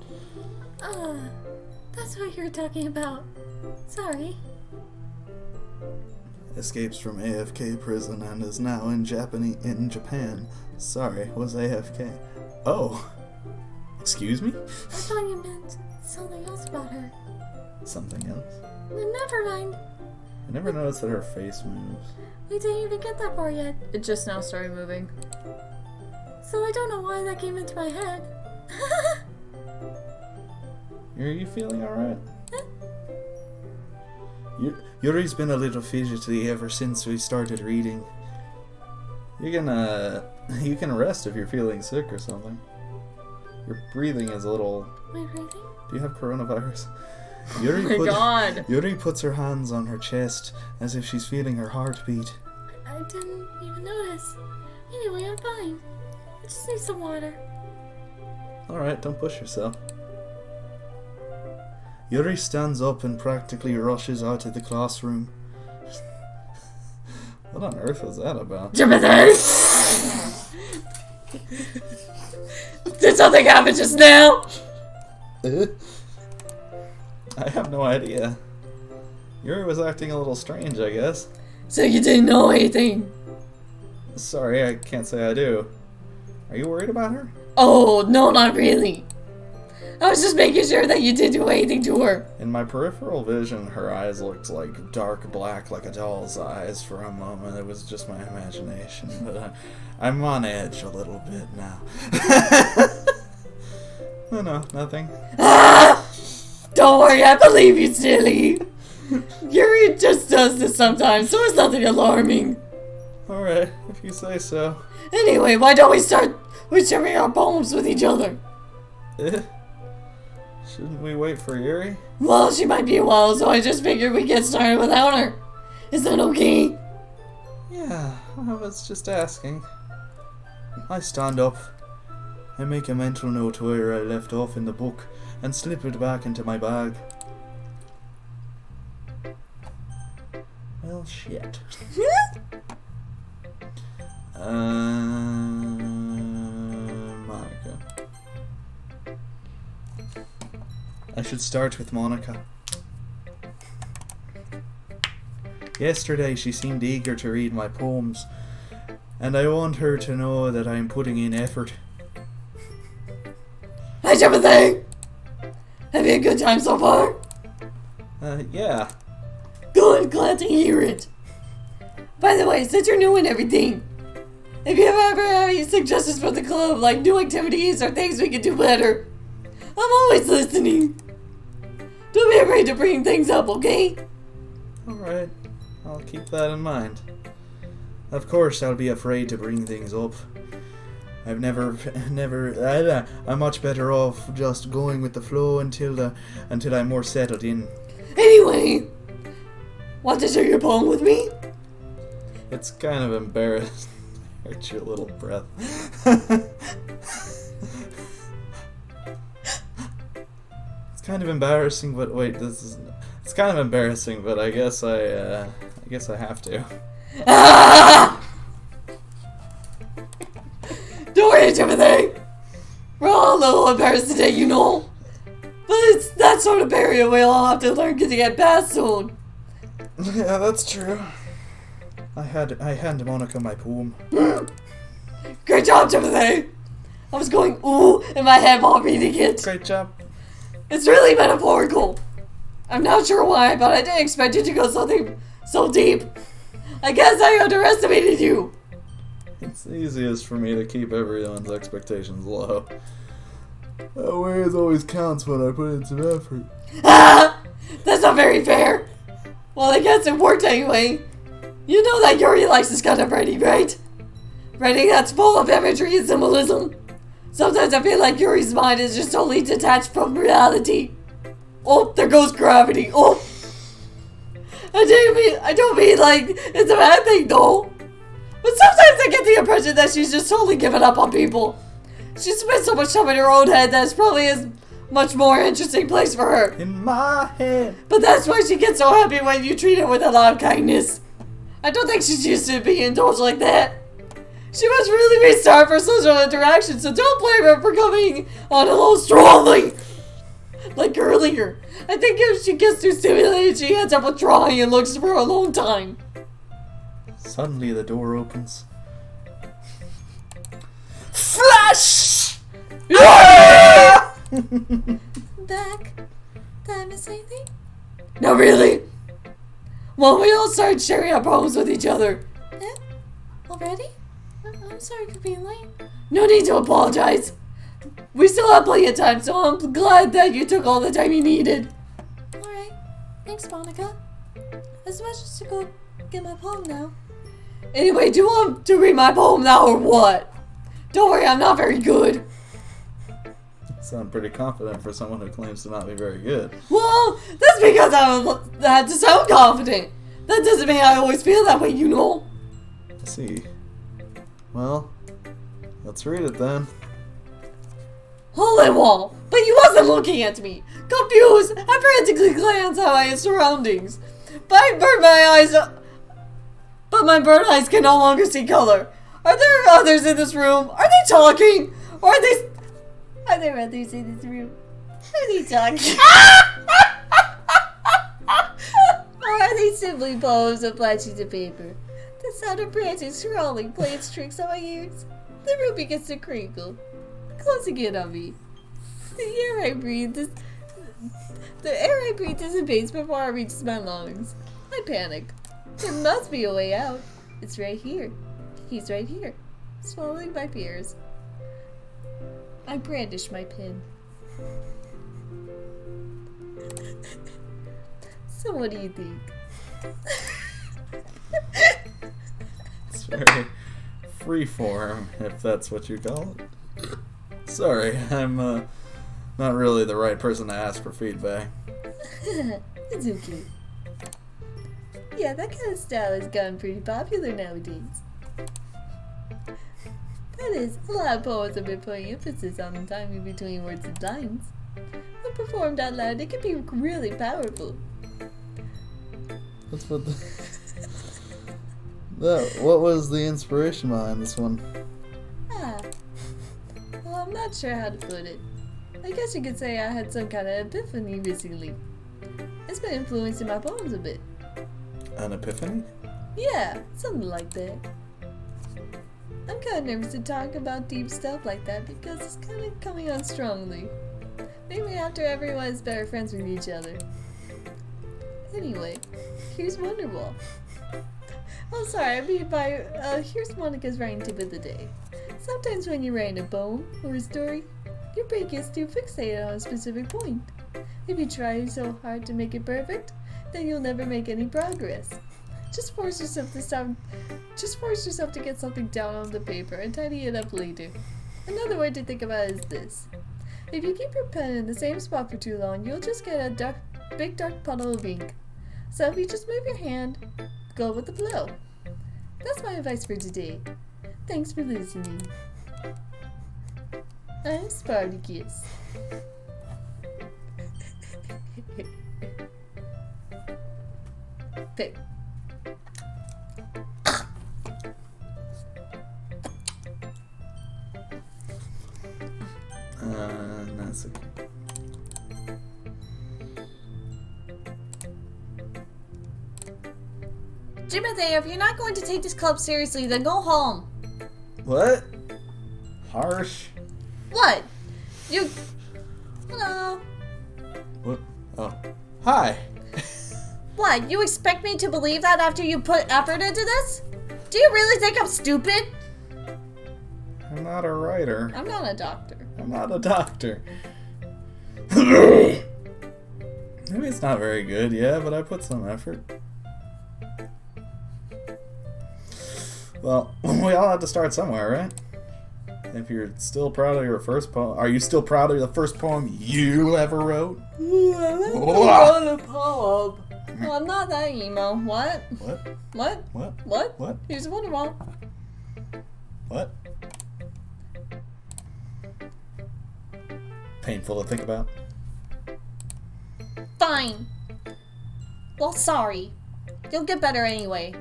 That's what you're talking about. Sorry. Escapes from AFK prison and is now in Japan. Sorry, was AFK. Oh. Excuse me? I thought you meant something else about her. Something else? Never mind. I never noticed that her face moves. We didn't even get that far yet. It just now started moving. So I don't know why that came into my head. Are you feeling alright? Yuri's been a little fidgety ever since we started reading. You can rest if you're feeling sick or something. Your breathing is a little... My breathing? Do you have coronavirus? Oh my god! Yuri puts her hands on her chest as if she's feeling her heartbeat. I didn't even notice. Anyway, I'm fine. I just need some water. Alright, don't push yourself. Yuri stands up and practically rushes out of the classroom. What on earth was that about? Did something happen just now? I have no idea. Yuri was acting a little strange, I guess. So you didn't know anything? Sorry, I can't say I do. Are you worried about her? Oh, no, not really. I was just making sure that you didn't do anything to her. In my peripheral vision, her eyes looked like dark black, like a doll's eyes for a moment. It was just my imagination, but I'm on edge a little bit now. No, nothing. Ah! Don't worry, I believe you, silly. Yuri just does this sometimes, so it's nothing alarming. Alright, if you say so. Anyway, why don't we start sharing our poems with each other? Shouldn't we wait for Yuri? Well, she might be a while, so I just figured we'd get started without her. Is that okay? Yeah, I was just asking. I stand up. I make a mental note where I left off in the book and slip it back into my bag. Well, shit. Monica. I should start with Monica. Yesterday she seemed eager to read my poems, and I want her to know that I am putting in effort. How's everything? Have you had a good time so far? Yeah. Good, glad to hear it. By the way, since you're new and everything, if you ever have any suggestions for the club, like new activities or things we could do better, I'm always listening. Don't be afraid to bring things up, okay? Alright, I'll keep that in mind. Of course I'll be afraid to bring things up. I'm much better off just going with the flow until I'm more settled in. Anyway, want to share your poem with me? It's kind of embarrassing. Hurt your little breath. It's kind of embarrassing, but wait, it's kind of embarrassing, but I guess I have to. Don't worry, Timothy. We're all a little embarrassed today, you know. But it's that sort of barrier we'll all have to learn to get past soon. Yeah, that's true. I hand Monica my poem. Great job, Timothy. I was going ooh in my head while reading it. Great job. It's really metaphorical. I'm not sure why, but I didn't expect it to go something so deep. I guess I underestimated you. It's easiest for me to keep everyone's expectations low. That way it always counts when I put in some effort. Ah! That's not very fair. Well, I guess it worked anyway. You know that Yuri likes this kind of writing, right? Writing that's full of imagery and symbolism. Sometimes I feel like Yuri's mind is just totally detached from reality. Oh, there goes gravity. Oh! I don't mean like it's a bad thing though. But sometimes I get the impression that she's just totally given up on people. She spends so much time in her own head that it's probably a much more interesting place for her. In my head. But that's why she gets so happy when you treat her with a lot of kindness. I don't think she's used to being indulged like that. She must really be starved for social interaction, so don't blame her for coming on a little strongly. Like earlier. I think if she gets too stimulated, she ends up withdrawing and looks for a long time. Suddenly the door opens. Flash! Back. Did I miss anything? Not really. Well, we all started sharing our poems with each other. Eh? Already? I'm sorry for being late. No need to apologize. We still have plenty of time, so I'm glad that you took all the time you needed. Alright. Thanks, Monica. I suppose just to go get my poem now. Anyway, do you want to read my poem now or what? Don't worry, I'm not very good. You sound pretty confident for someone who claims to not be very good. Well, that's because I had to sound confident. That doesn't mean I always feel that way, you know. I see. Well, let's read it then. Holy wall! But you wasn't looking at me. Confused, I frantically glanced at my surroundings. But my bird eyes can no longer see color. Are there others in this room? Are they talking? Or are there others in this room? Are they talking? Or are they simply poems of flat sheets of paper? The sound of branches scrolling plays tricks on my ears. The room begins to crinkle, closing in on me. The air I breathe dissipates before it reaches my lungs. I panic. There must be a way out. It's right here. He's right here, swallowing my fears. I brandish my pen. So what do you think? It's very freeform, if that's what you call it. Sorry, I'm not really the right person to ask for feedback. It's okay. Yeah, that kind of style has gotten pretty popular nowadays. That is, a lot of poets have been putting emphasis on the timing between words and lines. When performed out loud, it can be really powerful. That's what what was the inspiration behind this one? Well, I'm not sure how to put it. I guess you could say I had some kind of epiphany recently. It's been influencing my poems a bit. An epiphany? Yeah, something like that. I'm kind of nervous to talk about deep stuff like that because it's kind of coming on strongly. Maybe after everyone's better friends with each other. Anyway, here's Wonderwall. Oh, sorry, I mean by, here's Monica's writing tip of the day. Sometimes when you're writing a poem or a story, your brain gets too fixated on a specific point. If you try so hard to make it perfect, then you'll never make any progress. Just force yourself to get something down on the paper and tidy it up later. Another way to think about it is this. If you keep your pen in the same spot for too long, you'll just get a big dark puddle of ink. So if you just move your hand, go with the flow. That's my advice for today. Thanks for listening. I'm Spartacus. Pick. That's okay. Timothy, if you're not going to take this club seriously, then go home. What? Harsh? What? You... Hello? What? Oh. Hi. What, you expect me to believe that after you put effort into this? Do you really think I'm stupid? I'm not a writer. I'm not a doctor. I'm not a doctor. Maybe it's not very good, yeah, but I put some effort. Well, we all have to start somewhere, right? If you're still proud of your first poem, are you still proud of the first poem you ever wrote? A poem. Well, I'm not that emo. What? What? What? What? What? What? Here's Wonderwall. What? Painful to think about. Fine. Well, sorry. You'll get better anyway.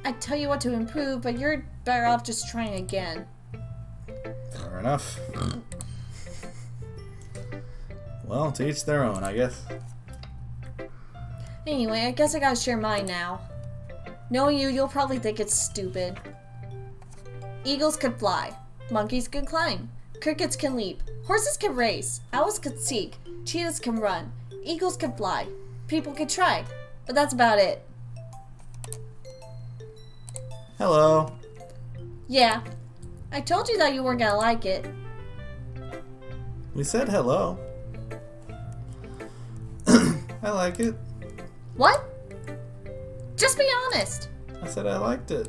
I tell you what to improve, but you're better off just trying again. Fair enough. Well, to each their own, I guess. Anyway, I guess I gotta share mine now. Knowing you, you'll probably think it's stupid. Eagles can fly. Monkeys can climb. Crickets can leap. Horses can race. Owls can seek. Cheetahs can run. Eagles can fly. People can try. But that's about it. Hello. Yeah. I told you that you weren't gonna like it. We said hello. I like it. What? Just be honest. I said I liked it.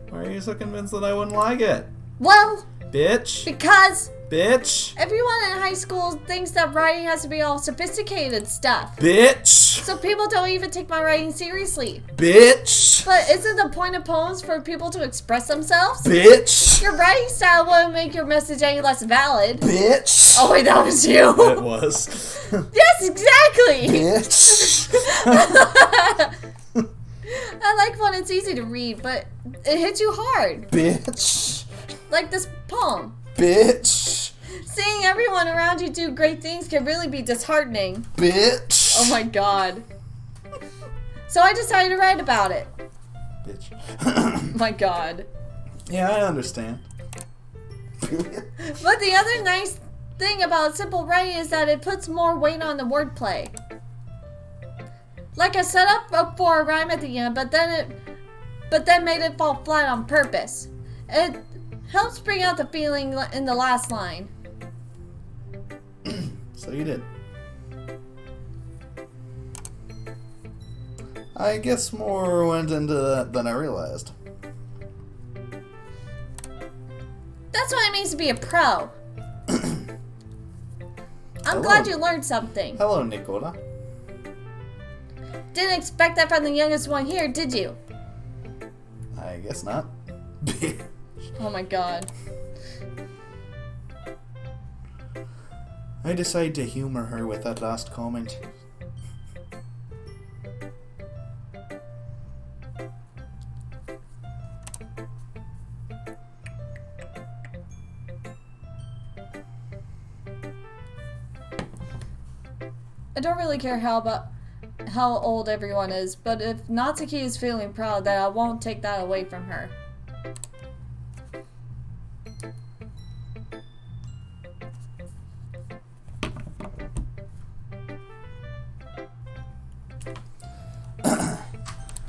Why are you so convinced that I wouldn't like it? Well, Bitch. because Bitch. everyone in high school thinks that writing has to be all sophisticated stuff. Bitch. So people don't even take my writing seriously. Bitch. But isn't the point of poems for people to express themselves? Bitch. Your writing style wouldn't make your message any less valid. Bitch. Oh wait, that was you. It was. Yes, exactly. Bitch. I like when it's easy to read, but it hits you hard. Bitch. Like this poem. Bitch. Seeing everyone around you do great things can really be disheartening. Bitch. Oh my god. So I decided to write about it. Bitch. My god. Yeah, I understand. But the other nice thing about simple writing is that it puts more weight on the wordplay. Like I set up for a rhyme at the end, but then made it fall flat on purpose. It helps bring out the feeling in the last line. So you did. I guess more went into that than I realized. That's what it means to be a pro. I'm glad you learned something. Hello, Nicola. Didn't expect that from the youngest one here, did you? I guess not. Oh my god. I decided to humor her with that last comment. don't really care how old everyone is, but if Natsuki is feeling proud, then I won't take that away from her.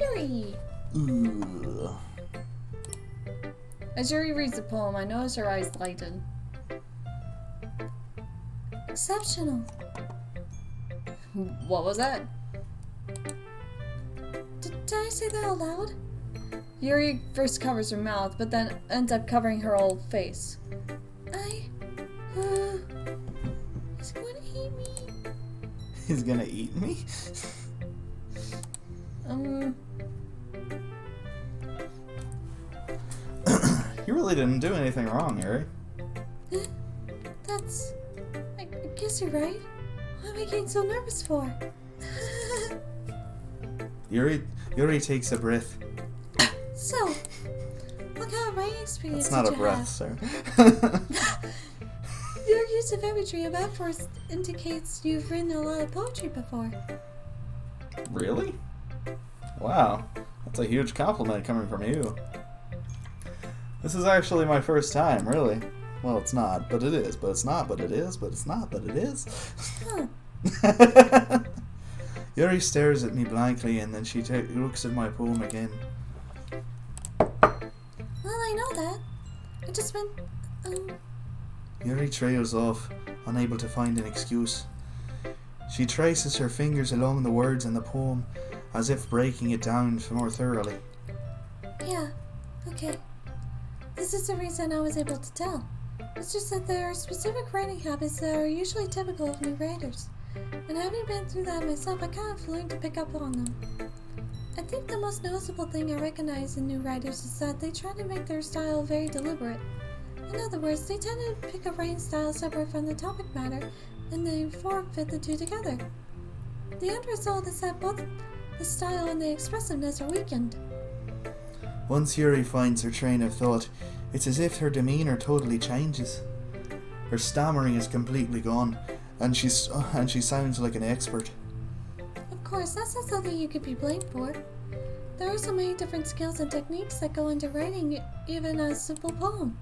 Yuri! Ooh. As Yuri reads the poem, I notice her eyes lighten. Exceptional. What was that? Did I say that out loud? Yuri first covers her mouth, but then ends up covering her whole face. He's going to eat me. He's gonna eat me? You really didn't do anything wrong, Harry. I guess you're right. What am I getting so nervous for? Yuri takes a breath. So, what kind of writing experience That's not did a you breath, have? sir. Your use of imagery of metaphors indicates you've written a lot of poetry before. Really? Wow. That's a huge compliment coming from you. This is actually my first time, really. Well, it's not, but it is. But it's not, but it is. But it's not, but it is. Huh. Yuri stares at me blankly and then she looks at my poem again. Well, I know that. I just meant, Yuri trails off, unable to find an excuse. She traces her fingers along the words in the poem, as if breaking it down more thoroughly. yeah, okay. This is the reason I was able to tell. It's just that there are specific writing habits that are usually typical of new writers. And having been through that myself, I kind of learned to pick up on them. I think the most noticeable thing I recognize in new writers is that they try to make their style very deliberate. In other words, they tend to pick a writing style separate from the topic matter, and then form fit the two together. The end result is that both the style and the expressiveness are weakened. Once Yuri finds her train of thought, it's as if her demeanor totally changes. Her stammering is completely gone, and she sounds like an expert. Of course, that's not something you could be blamed for. There are so many different skills and techniques that go into writing even a simple poem.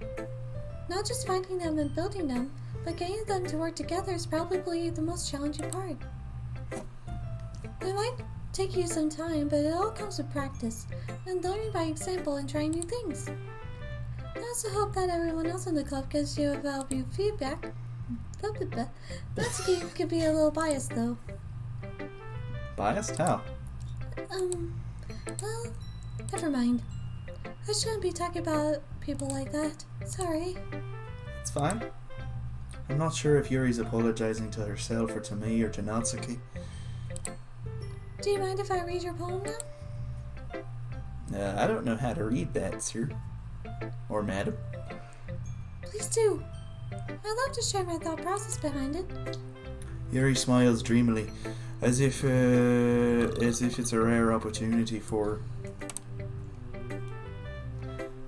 Not just finding them and building them, but getting them to work together is probably the most challenging part. It might take you some time, but it all comes with practice, and learning by example and trying new things. I also hope that everyone else in the club gives you valuable feedback. Natsuki could be a little biased though. Biased? How? Well, never mind. I shouldn't be talking about people like that. Sorry. It's fine. I'm not sure if Yuri's apologizing to herself or to me or to Natsuki. Do you mind if I read your poem now? I don't know how to read that, sir. Or madam. Please do. I'd love to share my thought process behind it. Yuri smiles dreamily, as if it's a rare opportunity for her.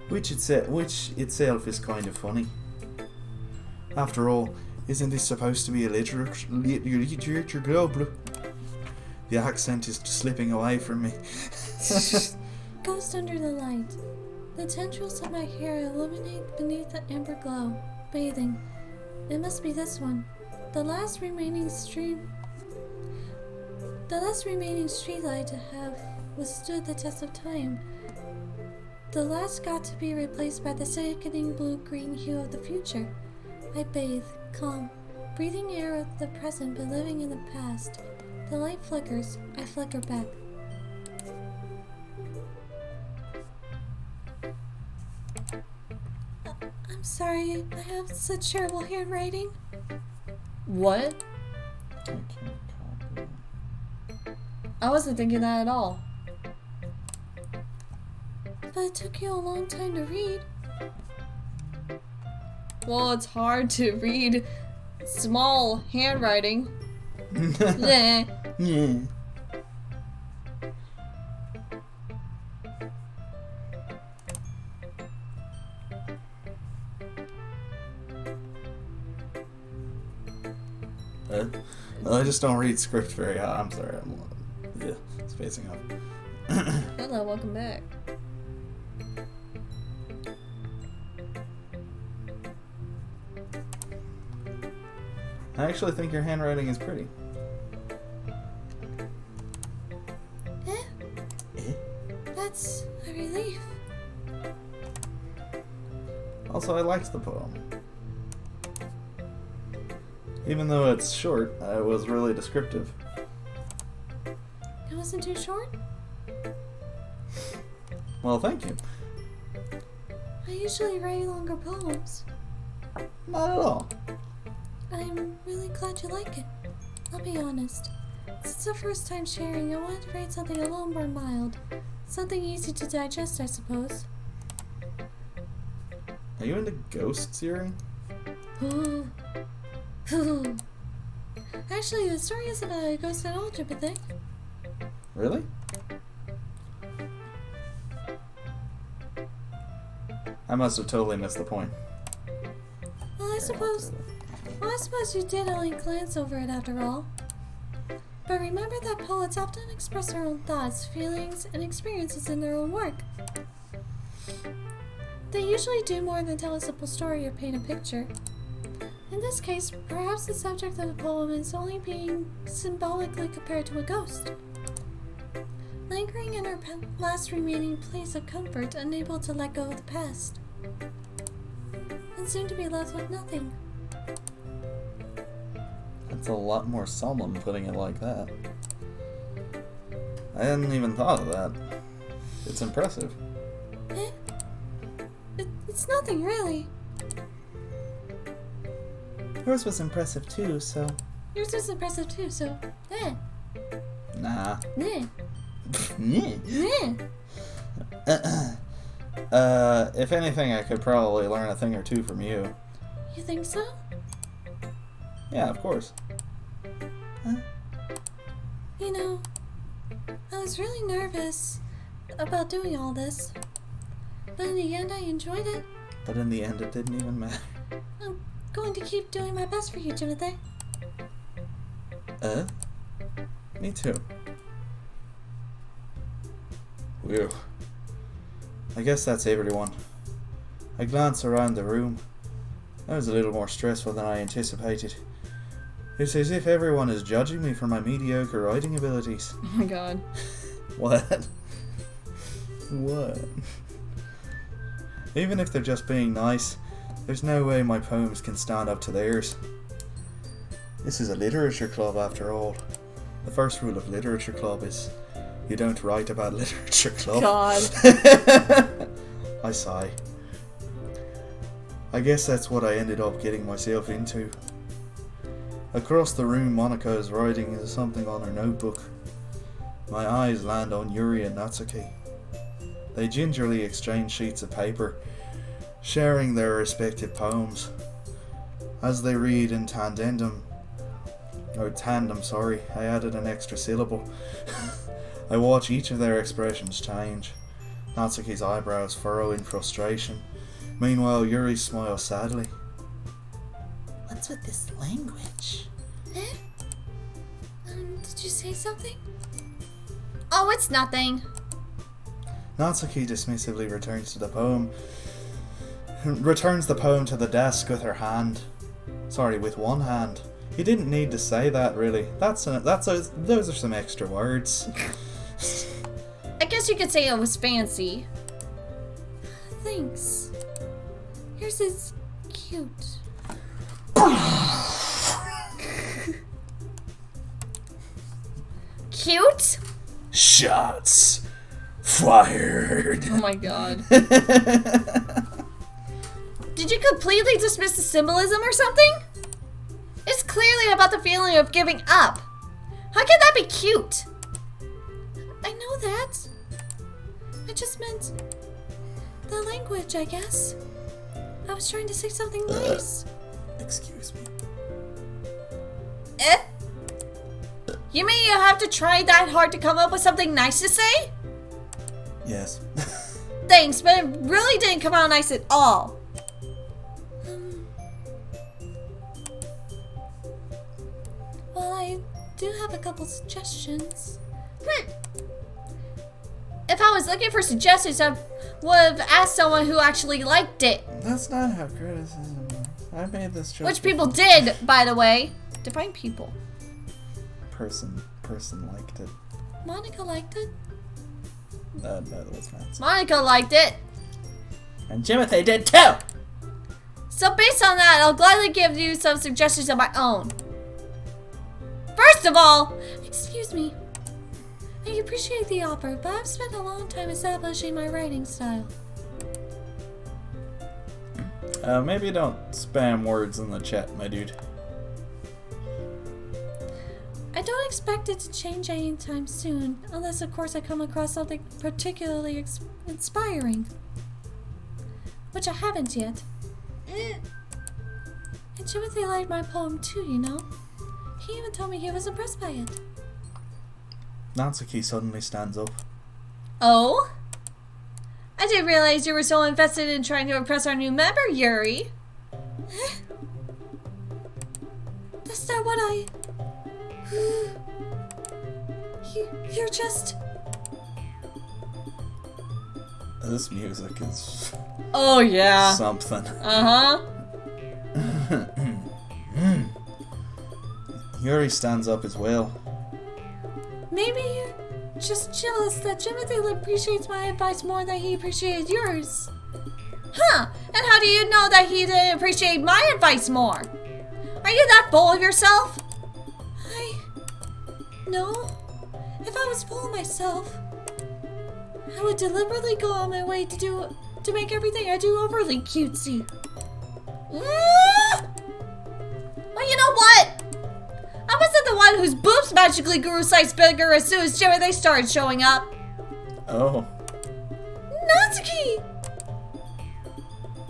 Which itself is kind of funny. After all, isn't this supposed to be a literature club? The accent is slipping away from me. Ghost under the light. The tendrils of my hair illuminate beneath the amber glow. Bathing. It must be this one. The last remaining streetlight to have withstood the test of time. The last got to be replaced by the sickening blue-green hue of the future. I bathe, calm, breathing air of the present but living in the past. The light flickers, I flicker back. I'm sorry, I have such terrible handwriting. What? I can't copy. I wasn't thinking that at all. But it took you a long time to read. Well, it's hard to read small handwriting. Bleh. Yeah. Well, I just don't read script very high. I'm sorry. I'm spacing out. Hello, welcome back. I actually think your handwriting is pretty. That's a relief. Also, I liked the poem. Even though it's short, it was really descriptive. It wasn't too short? Well, thank you. I usually write longer poems. Not at all. I'm really glad you like it. I'll be honest. Since it's the first time sharing, I wanted to write something a little more mild. Something easy to digest, I suppose. Are you into ghosts, Yuri? Ooh. Actually, the story isn't a ghost at all, Timothy. Really? I must have totally missed the point. Well, I suppose you did only glance over it after all. But remember that poets often express their own thoughts, feelings, and experiences in their own work. They usually do more than tell a simple story or paint a picture. In this case, perhaps the subject of the poem is only being symbolically compared to a ghost. Lingering in her last remaining place of comfort, unable to let go of the past. And soon to be left with nothing. That's a lot more solemn putting it like that. I hadn't even thought of that. It's impressive. It's nothing, really. Yours was impressive too, so... Yours was impressive too, so... Nah. Nah. Yeah. If anything, I could probably learn a thing or two from you. You think so? Yeah, of course. You know, I was really nervous about doing all this. But in the end, I enjoyed it. But in the end, it didn't even matter. I'm going to keep doing my best for you, Timothy. Me too. Whew. I guess that's everyone. I glanced around the room. That was a little more stressful than I anticipated. It's as if everyone is judging me for my mediocre writing abilities. Oh my god. What? What? Even if they're just being nice, there's no way my poems can stand up to theirs. This is a literature club after all. The first rule of literature club is you don't write about literature club. God. I sigh. I guess that's what I ended up getting myself into. Across the room, Monica is writing something on her notebook. My eyes land on Yuri and Natsuki. They gingerly exchange sheets of paper, sharing their respective poems. As they read in tandem, I added an extra syllable. I watch each of their expressions change. Natsuki's eyebrows furrow in frustration. Meanwhile, Yuri smiles sadly. What's with this language? Did you say something? Oh, it's nothing. Natsuki dismissively returns the poem to the desk with one hand. He didn't need to say that, really. Those are some extra words. I guess you could say it was fancy. Thanks. Yours is cute. Cute? Shots fired. Oh my god. Did you completely dismiss the symbolism or something? It's clearly about the feeling of giving up. How can that be cute? I know that. I just meant the language, I guess. I was trying to say something nice. Excuse me. You mean you have to try that hard to come up with something nice to say? Yes. Thanks, but it really didn't come out nice at all. Well, Well, I do have a couple suggestions. If I was looking for suggestions, I would have asked someone who actually liked it. That's not how criticism works. I made this choice. Which people did, by the way. Define people. Person liked it. Monica liked it. No, that was Matt's. Monica liked it. And Jimothy did too! So based on that, I'll gladly give you some suggestions of my own. First of all, Excuse me. I appreciate the offer, but I've spent a long time establishing my writing style. Maybe don't spam words in the chat, my dude. I don't expect it to change anytime soon, unless of course I come across something particularly inspiring. Which I haven't yet. And Timothy liked my poem too, you know? He even told me he was impressed by it. Natsuki suddenly stands up. oh? I didn't realize you were so invested in trying to impress our new member, Yuri. That's not what I... You're just... This music is Oh, yeah. something. Uh-huh. Yuri stands up as well. Maybe you're just jealous that Timothy appreciates my advice more than he appreciates yours. Huh, and how do you know that he didn't appreciate my advice more? Are you that full of yourself? No. If I was full of myself, I would deliberately go on my way to make everything I do overly cutesy. Well, you know what? I wasn't the one whose boobs magically grew size bigger as soon as they started showing up. Oh. Natsuki!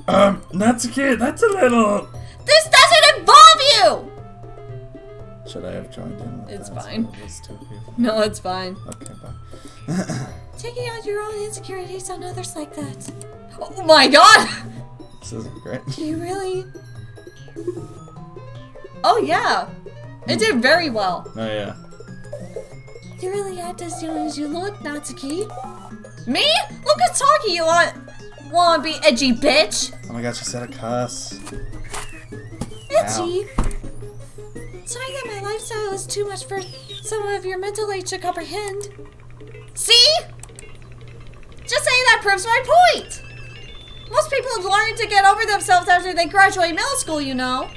Natsuki, that's a little... This doesn't involve you! Should I have joined in with It's that? fine. So it was two people. No, it's fine. Okay, bye. Taking out your own insecurities on others like that. Oh my god! This isn't great. You really... Oh, yeah. It did very well. Oh, yeah. You really act as young as you look, Natsuki. Me? Look who's talking, you wanna be edgy bitch? Oh my god, she said a cuss. Itchy. Sorry that my lifestyle is too much for some of your mental age to comprehend. See? Just saying that proves my point. Most people learn to get over themselves after they graduate middle school, you know.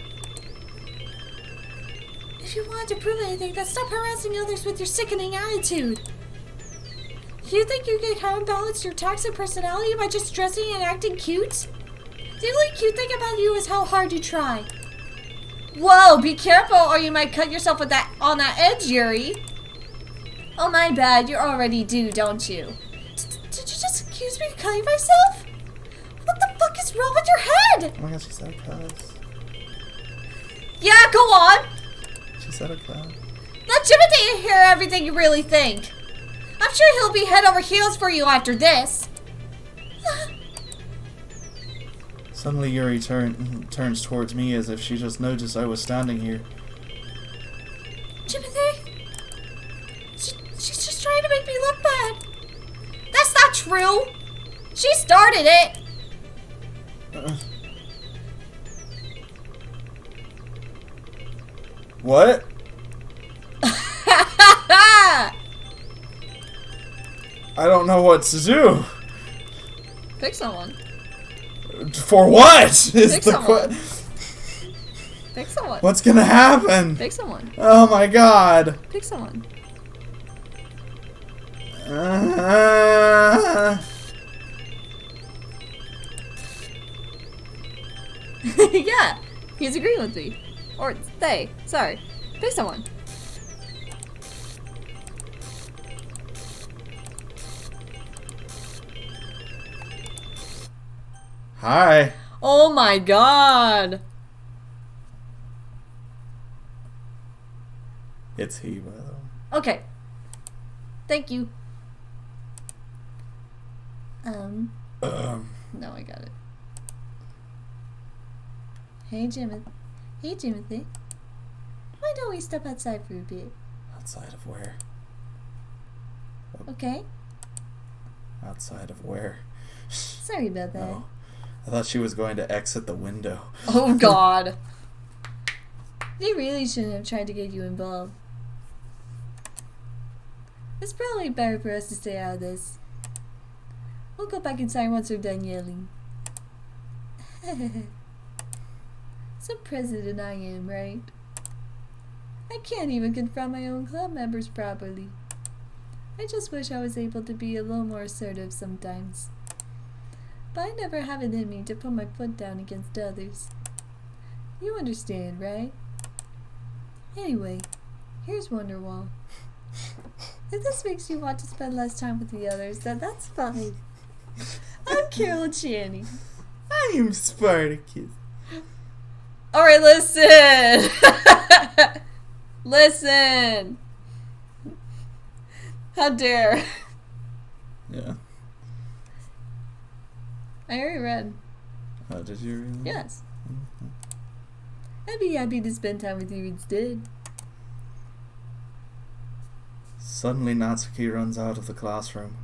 If you wanted to prove anything, then stop harassing others with your sickening attitude. You think you can counterbalance your toxic personality by just dressing and acting cute? The only cute thing about you is how hard you try. Whoa, be careful or you might cut yourself with that on that edge, Yuri. Oh, my bad. You already do, don't you? Did you just accuse me of cutting myself? What the fuck is wrong with your head? Oh my god, she said a cuss. Yeah, go on. She said a cuss. Let Timothy hear everything you really think. I'm sure he'll be head over heels for you after this. Suddenly Yuri turns towards me as if she just noticed I was standing here. Timothy? She's just trying to make me look bad. That's not true. She started it. What? I don't know what to do. Pick someone. For what? Is Pick the someone. Pick someone. What's gonna happen? Pick someone. Oh my god. Pick someone. Yeah, he's agreeing with me. Or they. Sorry. Pick someone. Hi. Oh my god. It's he, by the way. Okay. Thank you. No, I got it. Hey, Jimothy. Hey, Jimothy. Why don't we step outside for a bit? Outside of where? Okay? Outside of where? Sorry about that. Oh, I thought she was going to exit the window. Oh God. They really shouldn't have tried to get you involved. It's probably better for us to stay out of this. We'll go back inside once we're done yelling. Some president I am, right? I can't even confront my own club members properly. I just wish I was able to be a little more assertive sometimes. But I never have it in me to put my foot down against others. You understand, right? Anyway, here's Wonderwall. If this makes you want to spend less time with the others, then that's fine. I'm Carol Channing. I am Spartacus. Alright, listen! Listen! How dare. Yeah. I already read. Oh, did you really? Yes. Mhm. I'd be happy to spend time with you instead. Suddenly, Natsuki runs out of the classroom.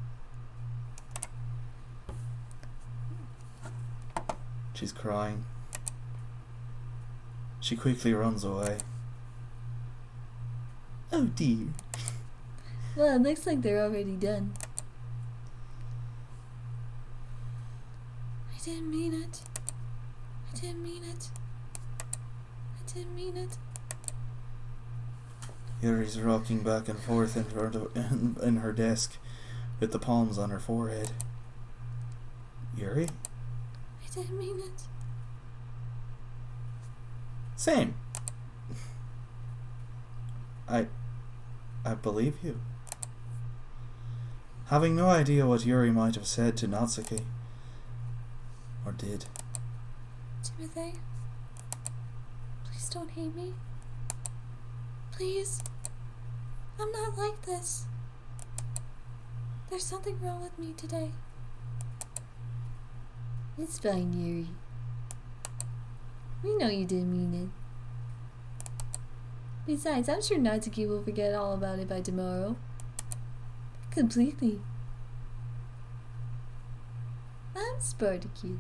She's crying. She quickly runs away. Oh dear. Well, it looks like they're already done. I didn't mean it. I didn't mean it. I didn't mean it. Yuri's rocking back and forth in her desk with the palms on her forehead. Yuri? I didn't mean it. Same. I believe you. Having no idea what Yuri might have said to Natsuki. Or did. Timothy, please don't hate me. Please. I'm not like this. There's something wrong with me today. It's fine, Yuri. We know you didn't mean it. Besides, I'm sure Natsuki will forget all about it by tomorrow. Completely. I'm Spartacus.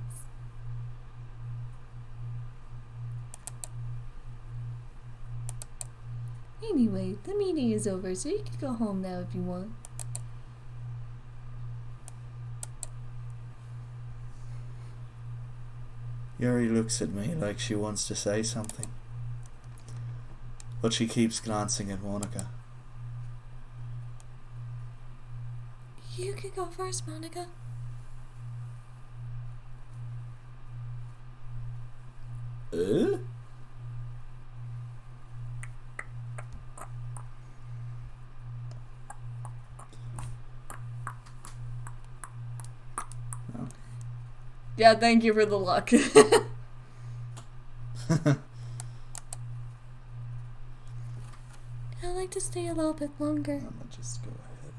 Anyway, the meeting is over, so you can go home now if you want. Yuri looks at me like she wants to say something. But she keeps glancing at Monica. You can go first, Monica. No. Yeah, thank you for the luck. I'd like to stay a little bit longer. I'm gonna just go ahead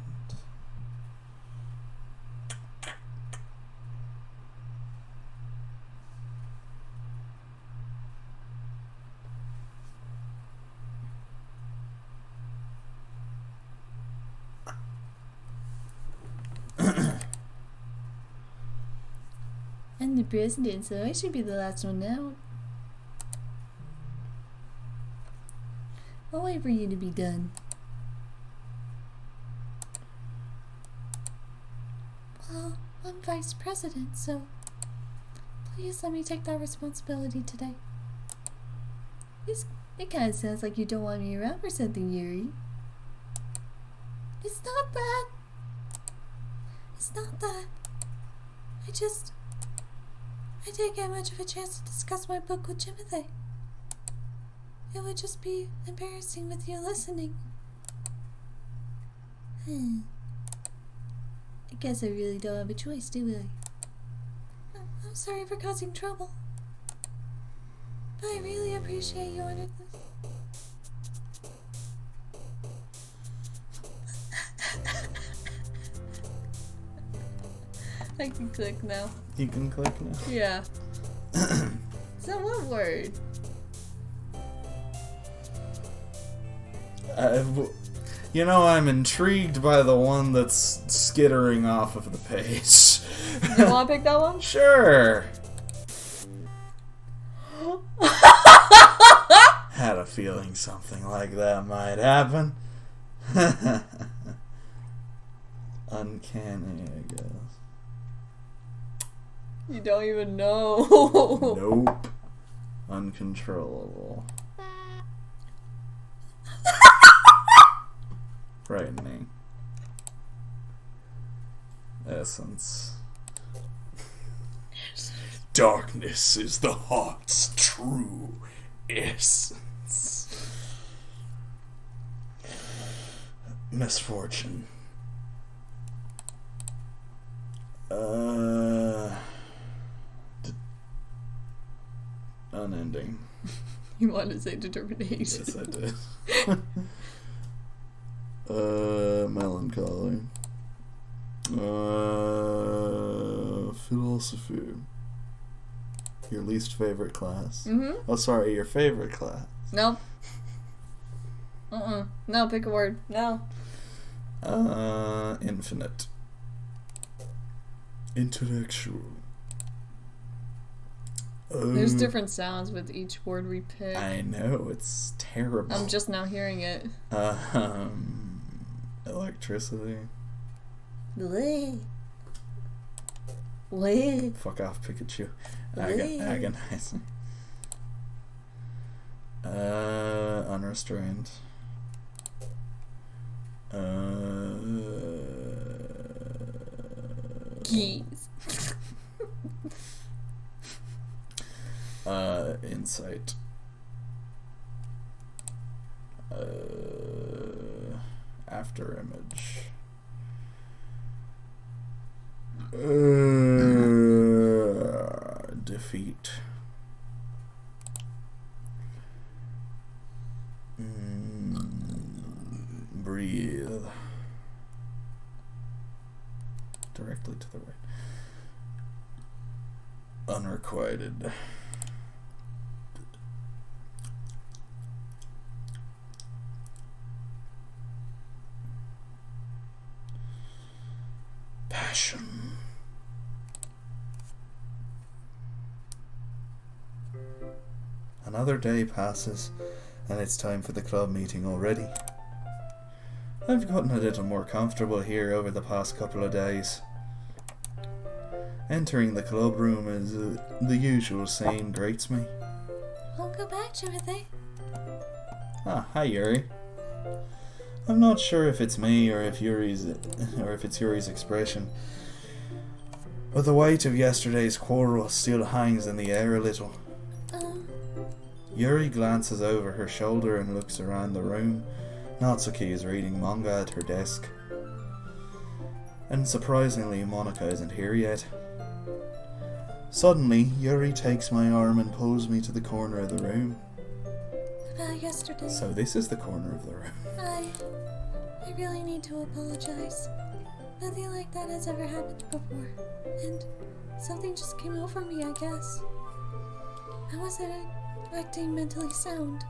and... I'm the president, so I should be the last one out. I'll wait for you to be done. Well, I'm vice president, so please let me take that responsibility today. It kind of sounds like you don't want me around for something, Yuri. It's not that. It's not that. I didn't get much of a chance to discuss my book with Timothy. It would just be embarrassing with you listening. I guess I really don't have a choice, do I? I'm sorry for causing trouble. But I really appreciate you under this. I can click now. You can click now. Yeah. So what word? You know, I'm intrigued by the one that's skittering off of the page. You want to pick that one? Sure. Had a feeling something like that might happen. Uncanny, I guess. You don't even know. Nope. Uncontrollable. Frightening. Essence. Darkness is the heart's true essence. Misfortune. Unending. You wanted to say determination. Yes, I did. Melancholy. Philosophy. Your least favorite class. Mm-hmm. Oh, sorry, your favorite class. No. No, pick a word. No. Infinite. Intellectual. There's different sounds with each word we pick. I know, it's terrible. I'm just now hearing it. Electricity. Lee. Fuck off, Pikachu. Lee. Agonizing. Unrestrained. Keys. Insight. After image. Defeat. Breathe. Directly to the right. Unrequited. Passion. Another day passes, and it's time for the club meeting already. I've gotten a little more comfortable here over the past couple of days. Entering the club room as the usual scene greets me. Welcome back, Timothy. Ah, hi Yuri. I'm not sure if it's me or if it's Yuri's expression, but the weight of yesterday's quarrel still hangs in the air a little. Yuri glances over her shoulder and looks around the room. Natsuki is reading manga at her desk. And surprisingly, Monica isn't here yet. Suddenly, Yuri takes my arm and pulls me to the corner of the room. About yesterday. So this is the corner of the room. I really need to apologize. Nothing like that has ever happened before. And something just came over me, I guess. I wasn't acting mentally sound.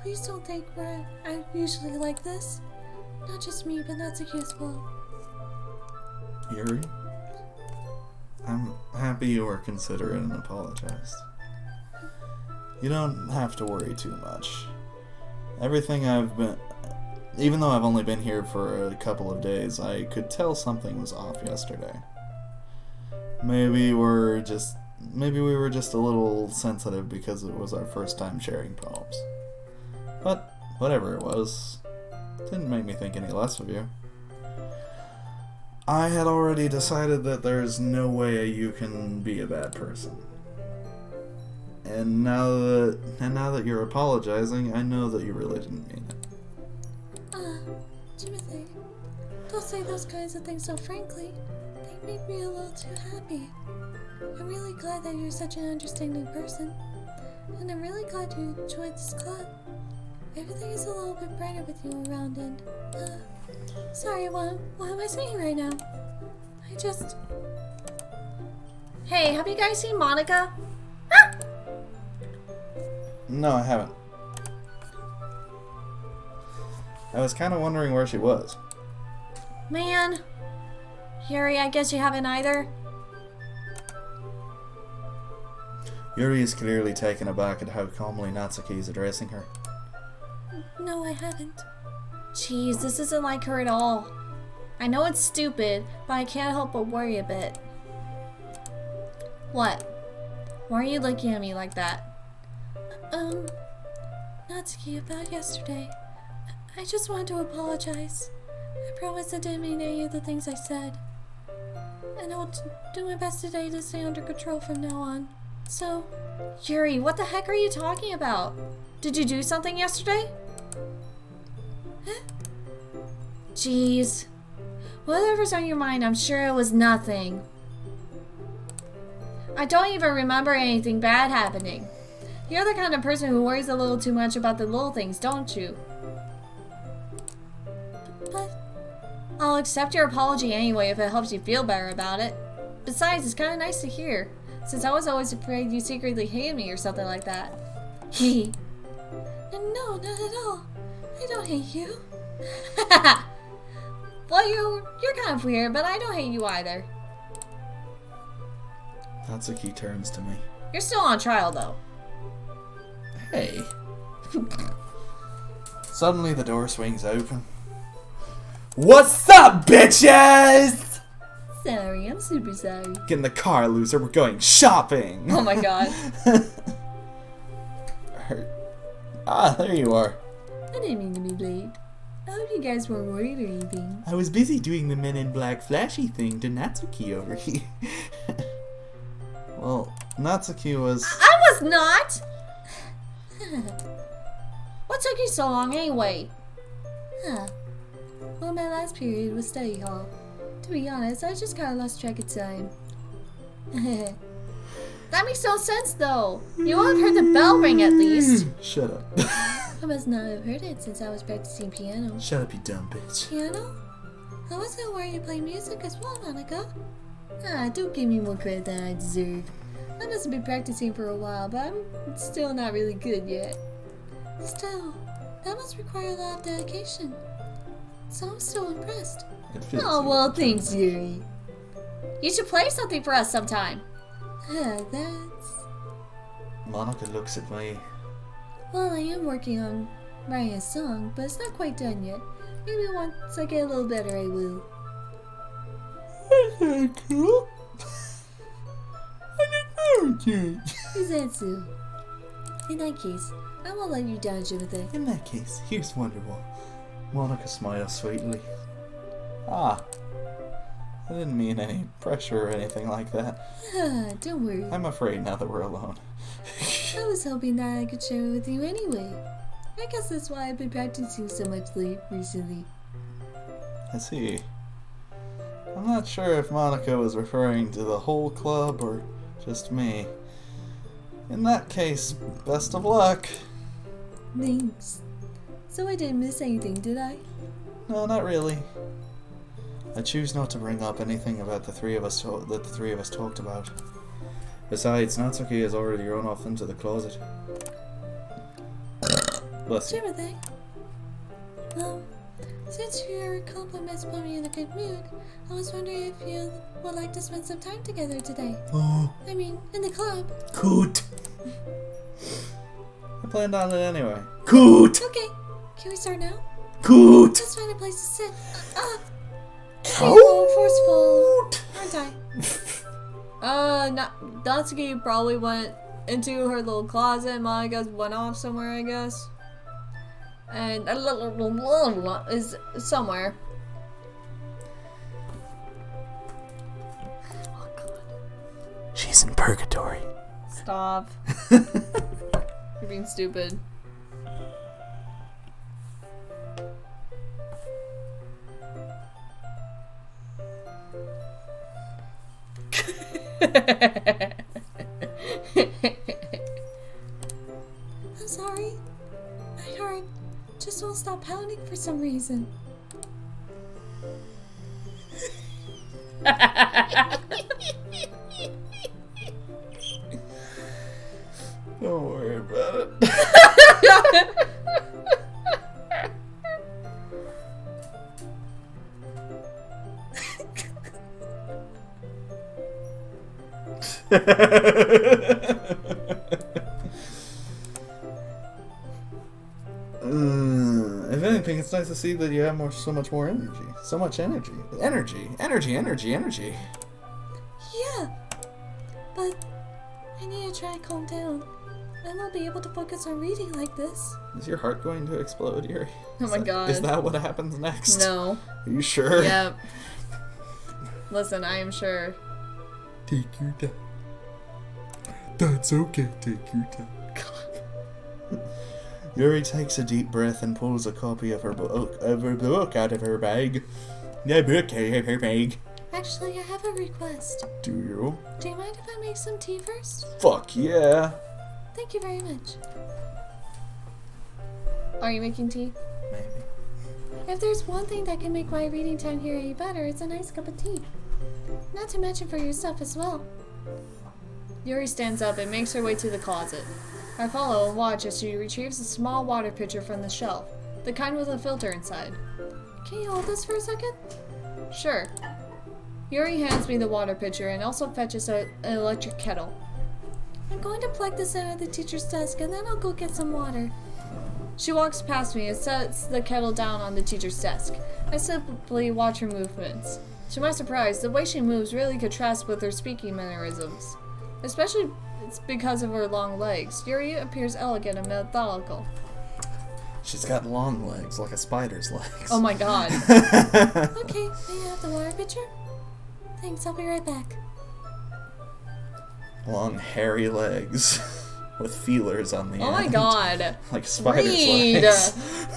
Please don't think I'm usually like this. Not just me, but Natsuki as well. Yuri? I'm happy you were considerate and apologized. You don't have to worry too much. Even though I've only been here for a couple of days, I could tell something was off yesterday. Maybe we were just a little sensitive because it was our first time sharing poems. But whatever it was, didn't make me think any less of you. I had already decided that there's no way you can be a bad person. And now that you're apologizing, I know that you really didn't mean it. Timothy, don't say those kinds of things so frankly. They make me a little too happy. I'm really glad that you're such an understanding person. And I'm really glad you joined this club. Everything is a little bit brighter with you around and, sorry, what am I saying right now? Hey, have you guys seen Monica? No, I haven't. I was kind of wondering where she was. Man. Yuri, I guess you haven't either. Yuri is clearly taken aback at how calmly Natsuki is addressing her. No, I haven't. Jeez, this isn't like her at all. I know it's stupid, but I can't help but worry a bit. What? Why are you looking at me like that? Natsuki, about yesterday. I just wanted to apologize. I promise I didn't mean any of the things I said. And I'll do my best today to stay under control from now on. So... Yuri, what the heck are you talking about? Did you do something yesterday? Huh? Jeez. Whatever's on your mind, I'm sure it was nothing. I don't even remember anything bad happening. You're the kind of person who worries a little too much about the little things, don't you? But... I'll accept your apology anyway if it helps you feel better about it. Besides, it's kind of nice to hear, since I was always afraid you secretly hated me or something like that. Hee. No, not at all. I don't hate you. Well, you're kind of weird, but I don't hate you either. Natsuki turns to me. You're still on trial, though. Hey. Suddenly the door swings open. What's up, bitches? Sorry, I'm super sorry. Get in the car, loser. We're going shopping. Oh my god. There you are. I didn't mean to be late. I hope you guys weren't worried or anything. I was busy doing the Men in Black flashy thing to Natsuki over here. Well, Natsuki was... I was not! What took you so long anyway? Huh. Well, my last period was study hall. To be honest, I just kind of lost track of time. That makes no sense though. You would have heard the bell ring at least. Shut up. I must not have heard it since I was practicing piano. Shut up, you dumb bitch. Piano? I wasn't where you play music as well, Monica. Don't give me more credit than I deserve. I must have been practicing for a while, but I'm still not really good yet. Still, that must require a lot of dedication. So I'm still impressed. Oh, well, thanks, Yuri. You should play something for us sometime. That's... Monica looks at me. Well, I am working on writing a song, but it's not quite done yet. Maybe once I get a little better, I will. That's cool. I didn't know you. Is that so? In that case, I won't let you down, Jimothy. In that case, here's Wonderwall. Monica smiles sweetly. I didn't mean any pressure or anything like that. Don't worry. I'm afraid now that we're alone. I was hoping that I could share it with you anyway. I guess that's why I've been practicing so much recently. I see. I'm not sure if Monica was referring to the whole club or just me. In that case, best of luck. Thanks. So I didn't miss anything, did I? No, not really. I choose not to bring up anything about the three of us that the three of us talked about. Besides, Natsuki has already run off into the closet. Bless you. Jimothy. Since your compliments put me in a good mood, I was wondering if you would like to spend some time together today. Oh, I mean, in the club. coot. I planned on it anyway. Coot! Okay, can we start now? Coot! Let's find a place to sit. Forceful, aren't I? Natsuki probably went into her little closet. Monica went off somewhere, I guess. And is somewhere. Oh god. She's in purgatory. Stop. You're being stupid. I'm sorry. My heart just won't stop pounding for some reason. Don't worry about it. If anything, it's nice to see that you have so much more energy. So much energy. Energy. Yeah, but I need to try to calm down. I won't be able to focus on reading like this. Is your heart going to explode, Yuri? Oh my god. Is that what happens next? No. Are you sure? Yep. Listen, I am sure. Take your time. That's okay, take your time. Yuri takes a deep breath and pulls a copy of her book out of her bag. The book out of her bag. Actually, I have a request. Do you? Do you mind if I make some tea first? Fuck yeah. Thank you very much. Are you making tea? Maybe. If there's one thing that can make my reading time here any better, it's a nice cup of tea. Not to mention for yourself as well. Yuri stands up and makes her way to the closet. I follow and watch as she retrieves a small water pitcher from the shelf, the kind with a filter inside. Can you hold this for a second? Sure. Yuri hands me the water pitcher and also fetches an electric kettle. I'm going to plug this out of the teacher's desk and then I'll go get some water. She walks past me and sets the kettle down on the teacher's desk. I simply watch her movements. To my surprise, the way she moves really contrasts with her speaking mannerisms. Especially it's because of her long legs. Yuri appears elegant and methodical. She's got long legs, like a spider's legs. Oh my god. Okay, may I have the water pitcher? Thanks, I'll be right back. Long, hairy legs with feelers on the end. Oh my god. Like spider's Read! legs.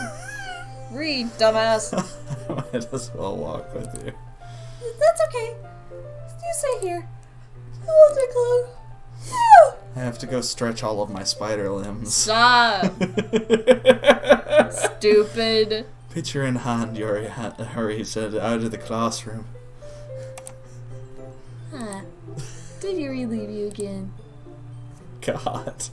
Read, dumbass. Might as well walk with you. That's okay. You stay here. I won't take long. I have to go stretch all of my spider limbs. Stop. Stupid. Picture in hand, Yuri said, out of the classroom. Huh. Did Yuri leave you again? God.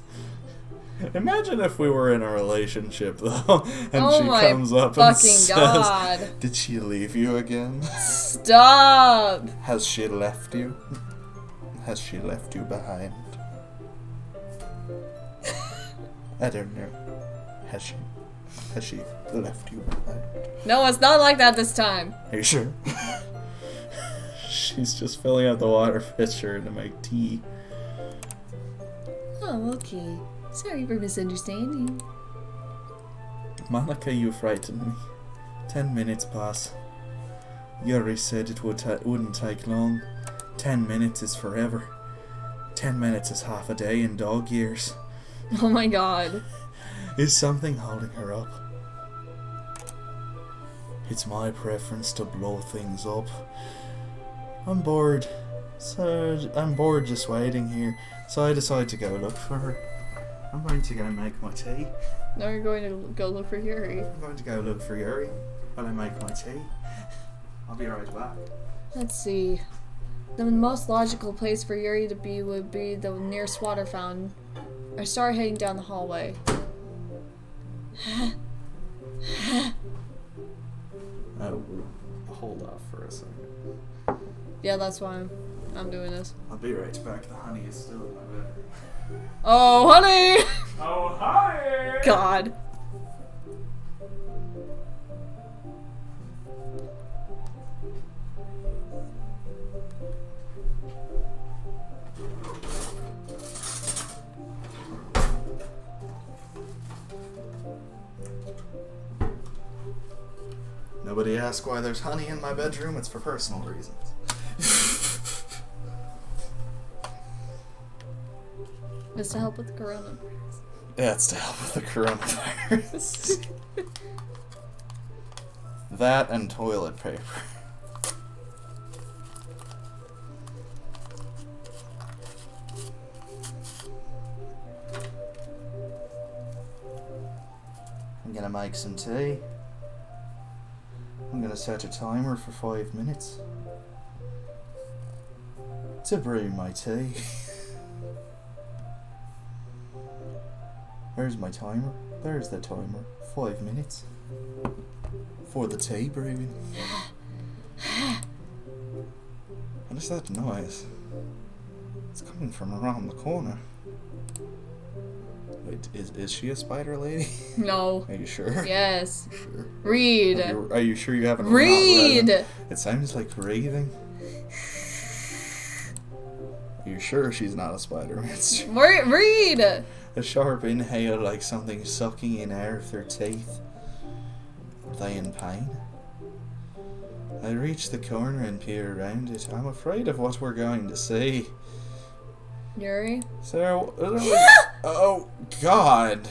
Imagine if we were in a relationship, though, and Oh she my comes up and fucking says, God. Did she leave you again? Stop. Has she left you? Has she left you behind? I don't know. Has she left you behind? No, it's not like that this time. Are you sure? She's just filling out the water pitcher to make tea. Oh, okay. Sorry for misunderstanding. Monica, you frightened me. 10 minutes pass. Yuri said it wouldn't take long. 10 minutes is forever. 10 minutes is half a day in dog years. Oh my god. Is something holding her up? It's my preference to blow things up. I'm bored. I'm bored just waiting here. So I decide to go look for her. I'm going to go make my tea. Now you're going to go look for Yuri. I'm going to go look for Yuri while I make my tea. I'll be right back. Let's see. The most logical place for Yuri to be would be the nearest water fountain. I start heading down the hallway. Oh, hold off for a second. Yeah, that's why I'm doing this. I'll be right back. The honey is still in my bed. Oh, honey! Oh, hi! God. Nobody asked why there's honey in my bedroom. It's for personal reasons. It's to help with the corona. Yeah, it's to help with the coronavirus. That and toilet paper. I'm gonna make some tea. I'm gonna set a timer for 5 minutes to brew my tea. Where's my timer? There's the timer. 5 minutes. For the tea brewing. What is that noise? It's coming from around the corner. Wait, is she a spider lady? No. Are you sure? Yes. Sure. Read. Are you sure you haven't Read. not read it? It sounds like breathing. Are you sure she's not a spider monster? Read. A sharp inhale like something sucking in air through teeth. Are they in pain? I reach the corner and peer around it. I'm afraid of what we're going to see. Yuri? Sarah, oh God!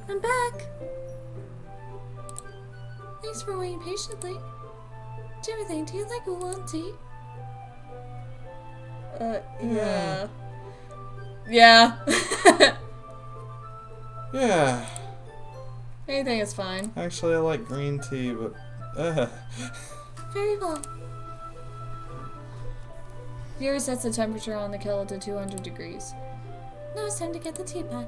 I'm back. Thanks for waiting patiently. Timothy, do you like oolong tea? Yeah. Yeah. Yeah. Anything is fine. Actually, I like green tea, but Very well. Yuri sets the temperature on the kettle to 200 degrees. Now it's time to get the teapot.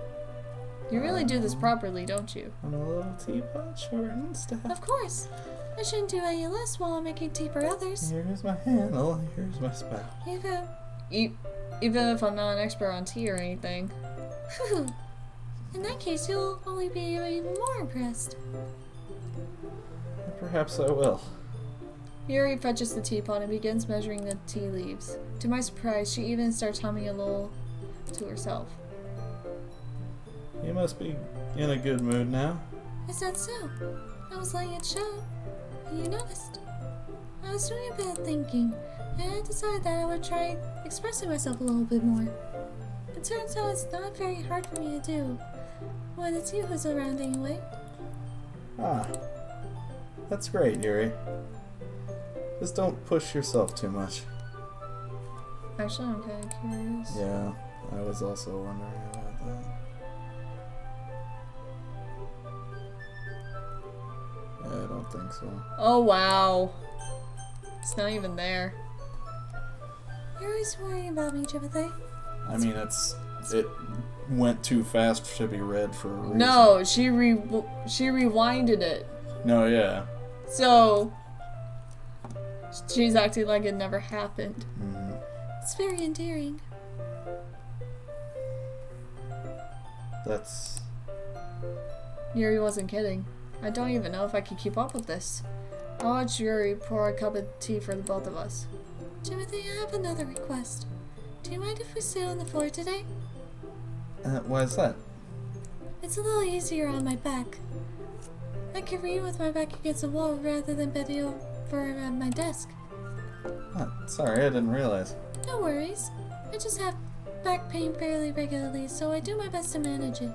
You really do this properly, don't you? on a little teapot, short and stuff. Of course. I shouldn't do any less while I'm making tea for others. Here's my handle, here's my spout. Even if I'm not an expert on tea or anything. Whew. In that case, you'll only be even more impressed. Perhaps I will. Yuri fetches the teapot and begins measuring the tea leaves. To my surprise, she even starts humming a little to herself. You must be in a good mood now. Is that so? I was letting it show, and you noticed. I was doing a bit of thinking, and I decided that I would try expressing myself a little bit more. It turns out it's not very hard for me to do, when it's you who's around anyway. Ah, that's great, Yuri. Just don't push yourself too much. Actually, I'm kind of curious. Yeah, I was also wondering about that. Yeah, I don't think so. Oh, wow. It's not even there. You're always worrying about me, Timothy. I mean, it went too fast to be read for a reason. No, she rewinded it. No, yeah. So, she's acting like it never happened. Mm-hmm. It's very endearing. That's... Yuri wasn't kidding. I don't even know if I can keep up with this. I'll watch Yuri pour a cup of tea for the both of us. Timothy, I have another request. Do you mind if we sit on the floor today? why is that? It's a little easier on my back. I can read with my back against the wall rather than bending over at my desk. Oh, sorry, I didn't realize. No worries. I just have back pain fairly regularly, so I do my best to manage it.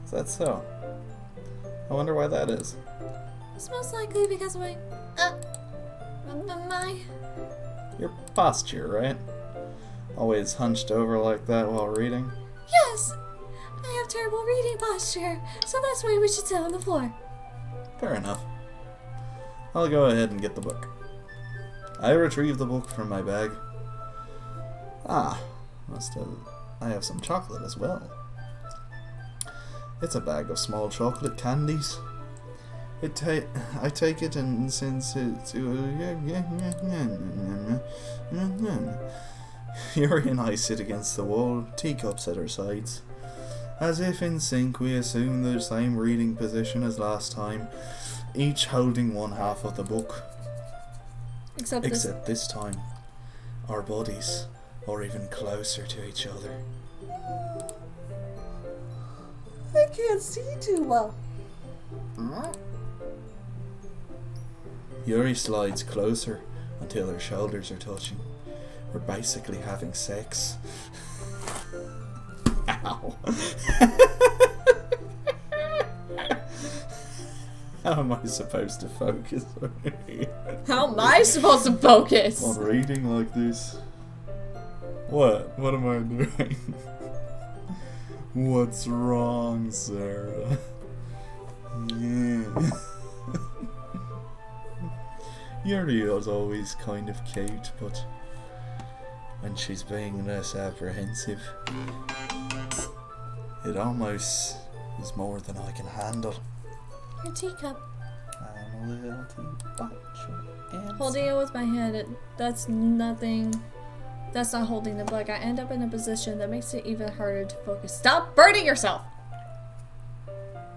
Is that so? I wonder why that is. It's most likely because of my Your posture, right? Always hunched over like that while reading? Yes! I have terrible reading posture, so that's why we should sit on the floor. Fair enough. I'll go ahead and get the book. I retrieve the book from my bag. Ah, I have some chocolate as well. It's a bag of small chocolate candies. I take it, and since it's... Yuri and I sit against the wall, teacups at our sides. As if in sync, we assume the same reading position as last time, each holding one half of the book. Except this time, our bodies are even closer to each other. I can't see too well. Yuri slides closer until her shoulders are touching. We're basically having sex. Ow. How am I supposed to focus on How am I supposed to focus? on reading like this? What? What am I doing? What's wrong, Sarah? Yeah. Yuri is always kind of cute, but when she's being less apprehensive, it almost is more than I can handle. Your teacup. I don't a little teapot short and Holding it with my hand, that's nothing. That's not holding the book. I end up in a position that makes it even harder to focus. Stop burning yourself!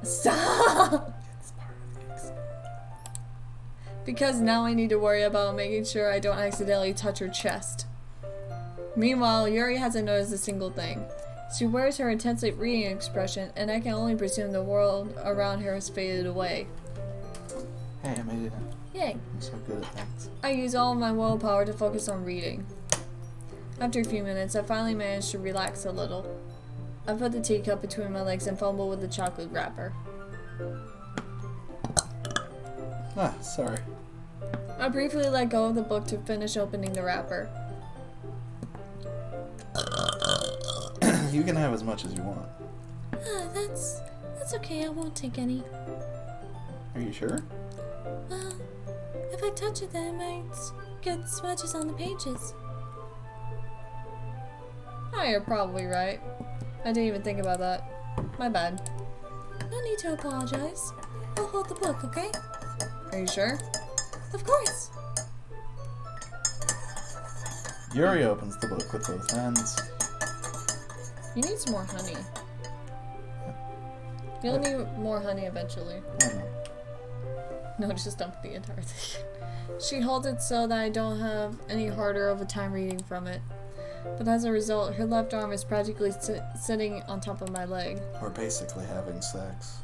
Stop! It's part of the experience. Because now I need to worry about making sure I don't accidentally touch her chest. Meanwhile, Yuri hasn't noticed a single thing. She wears her intensely reading expression, and I can only presume the world around her has faded away. Hey, I made it out. Yay! I'm so good at things. I use all of my willpower to focus on reading. After a few minutes, I finally managed to relax a little. I put the teacup between my legs and fumble with the chocolate wrapper. Ah, sorry. I briefly let go of the book to finish opening the wrapper. You can have as much as you want. That's okay. I won't take any. Are you sure? Well, if I touch it, then I might get smudges on the pages. Oh, you're probably right. I didn't even think about that. My bad. No need to apologize. I'll hold the book, okay? Are you sure? Of course. Yuri opens the book with both hands. You need some more honey. You'll need more honey eventually. I don't know. No, just dump the entire thing. She holds it so that I don't have any harder of a time reading from it. But as a result, her left arm is practically sitting on top of my leg. We're basically having sex.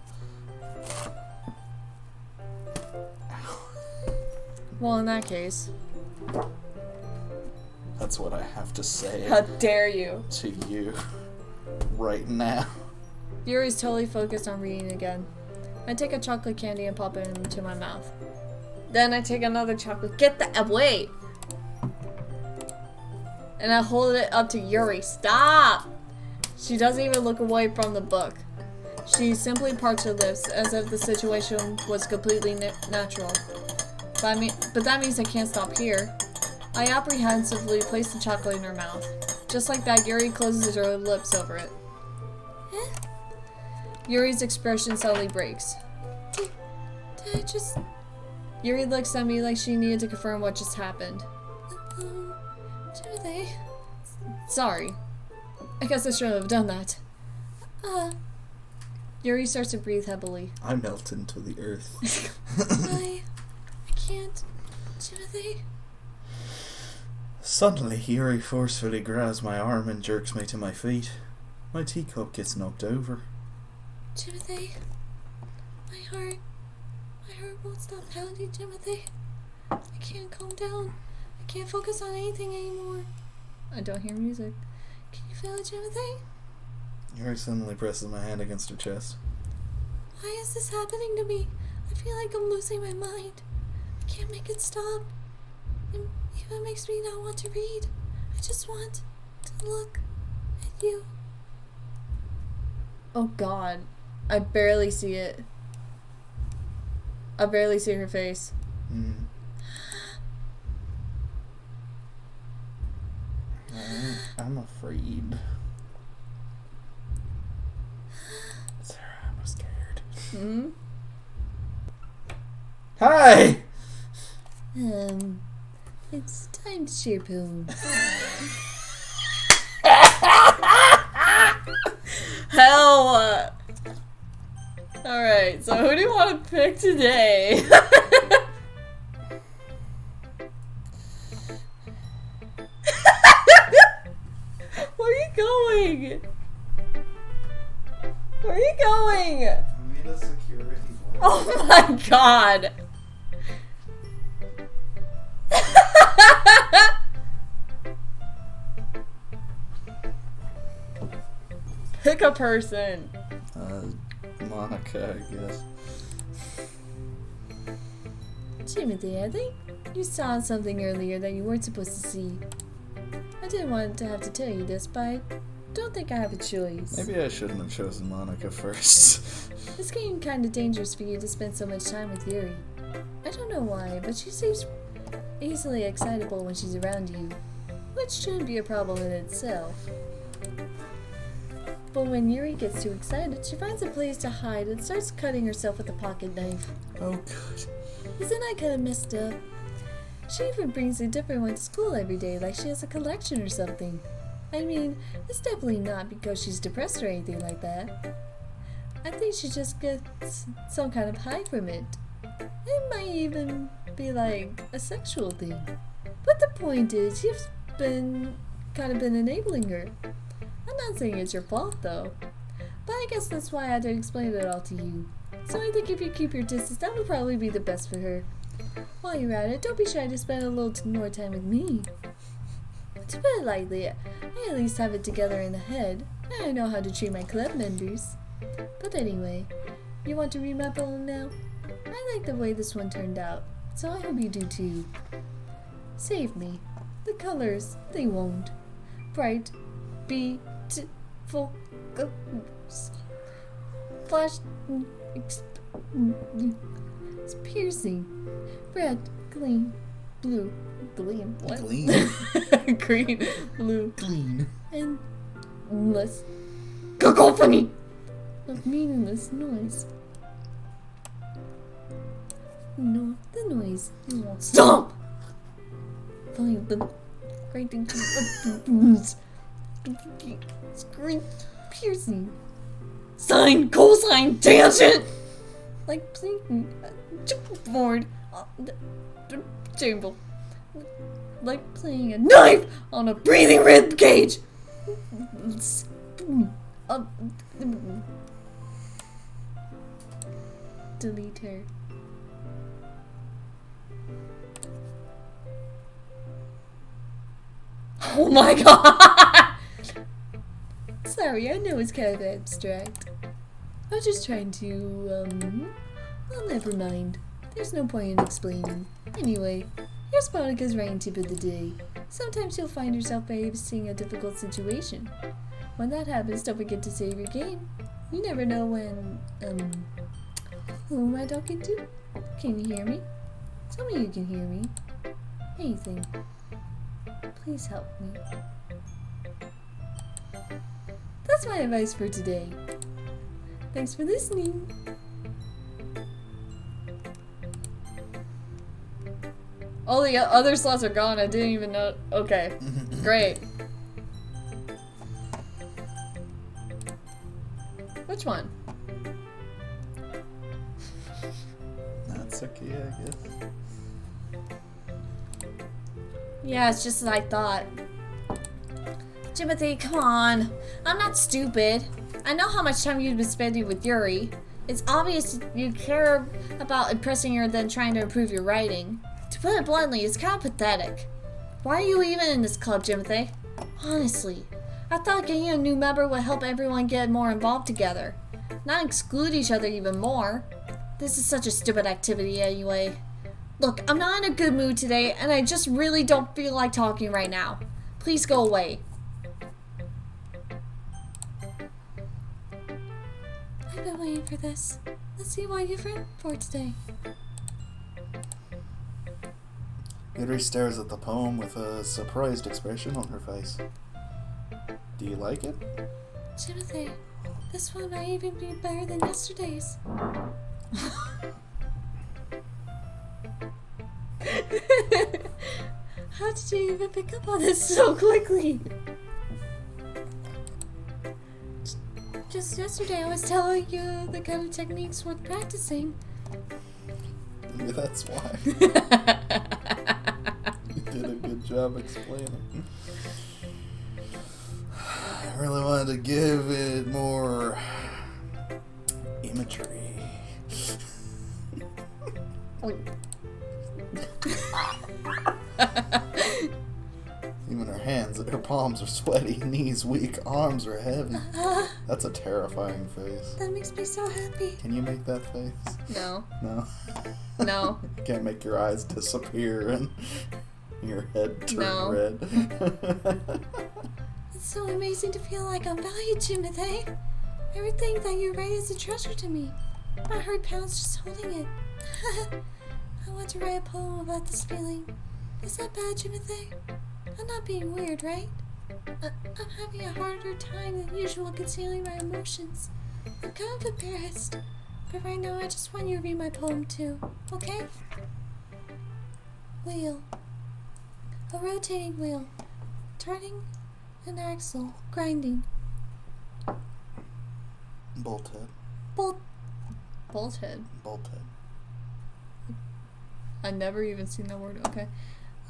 Well, in that case, That's what I have to say how dare you? to you right now. Yuri's totally focused on reading again. I take a chocolate candy and pop it into my mouth. Then I take another chocolate. Get that away! And I hold it up to Yuri. Stop! She doesn't even look away from the book. She simply parts her lips as if the situation was completely natural. But that means I can't stop here. I apprehensively place the chocolate in her mouth. Just like that, Yuri closes her lips over it. Yuri's expression suddenly breaks. Did I just... Yuri looks at me like she needed to confirm what just happened. Timothy? Sorry. I guess I shouldn't have done that. Yuri starts to breathe heavily. I melt into the earth. I can't. Timothy? Suddenly, Yuri forcefully grabs my arm and jerks me to my feet. My teacup gets knocked over. Timothy? My heart won't stop pounding, Timothy. I can't calm down. I can't focus on anything anymore. I don't hear music. Can you feel it, Timothy? Yuri suddenly presses my hand against her chest. Why is this happening to me? I feel like I'm losing my mind. I can't make it stop. It even makes me not want to read. I just want to look at you. Oh god. I barely see it. I barely see her face. I'm afraid. Sarah, I'm scared. Hmm? Hi! It's time to share poem. Hell! Alright, so who do you want to pick today? Where are you going? Where are you going? I made a security voice. Oh my god! Pick a person. Monica, I guess. Timothy, I think you saw something earlier that you weren't supposed to see. I didn't want to have to tell you this, but I don't think I have a choice. Maybe I shouldn't have chosen Monica first. It's getting kind of dangerous for you to spend so much time with Yuri. I don't know why, but she seems easily excitable when she's around you, which shouldn't be a problem in itself. But when Yuri gets too excited, she finds a place to hide and starts cutting herself with a pocket knife. Oh, good. Isn't that kind of messed up? She even brings a different one to school every day, like she has a collection or something. I mean, it's definitely not because she's depressed or anything like that. I think she just gets some kind of high from it. It might even be like a sexual thing. But the point is, you've been enabling her. I'm not saying it's your fault though. But I guess that's why I had to explain it all to you. So I think if you keep your distance, that would probably be the best for her. While you're at it, don't be shy to spend a little more time with me. To put it lightly, I at least have it together in the head, and I know how to treat my club members. But anyway, you want to read my poem now? I like the way this one turned out, so I hope you do too. Save me. The colors, they won't. Bright, beautiful colors. Flash, it's piercing. Red, green, blue, gleam, what? Gleam. Green, blue, Clean. and less Cacophony! of meaningless noise. No, the noise. You won't Stop! find the grating screen piercing Sine, cosine, tangent! like playing board on the table, like playing a Knife! on a Breathing rib cage! spoon. Delete her. Oh my god! Sorry, I know it's kind of abstract. I was just trying to, well, never mind. There's no point in explaining. Anyway, here's Monica's writing tip of the day. Sometimes you'll find yourself facing a difficult situation. When that happens, don't forget to save your game. You never know when, who am I talking to? Can you hear me? Tell me you can hear me. Anything. Please help me. That's my advice for today. Thanks for listening. All the other slots are gone. I didn't even know. Okay. Great. Which one? That's okay, I guess. Yeah, it's just as I thought. Timothy, come on. I'm not stupid. I know how much time you've been spending with Yuri. It's obvious you care about impressing her than trying to improve your writing. To put it bluntly, it's kind of pathetic. Why are you even in this club, Timothy? Honestly, I thought getting a new member would help everyone get more involved together, not exclude each other even more. This is such a stupid activity anyway. Look, I'm not in a good mood today, and I just really don't feel like talking right now. Please go away. I've been waiting for this. Let's see what you've written for today. Yuri stares at the poem with a surprised expression on her face. Do you like it? Timothy, this one might even be better than yesterday's. How did you even pick up on this so quickly? Just yesterday I was telling you the kind of techniques worth practicing. Maybe that's why. You did a good job explaining. I really wanted to give it more imagery. Even her hands, her palms are sweaty, knees weak, arms are heavy. That's a terrifying face. That makes me so happy. Can you make that face? No. No. No. You can't make your eyes disappear and your head turn No. red. It's so amazing to feel like I'm valued, Timothy. Everything that you write is a treasure to me. My heart pounds just holding it. I want to write a poem about this feeling. Is that bad, Timothy? I'm not being weird, right? I'm having a harder time than usual concealing my emotions. I'm kind of embarrassed. But right now, I just want you to read my poem too, okay? Wheel. A rotating wheel. Turning an axle. Grinding. Bolthead. Bolthead. Bolthead. I've never even seen that word. Okay.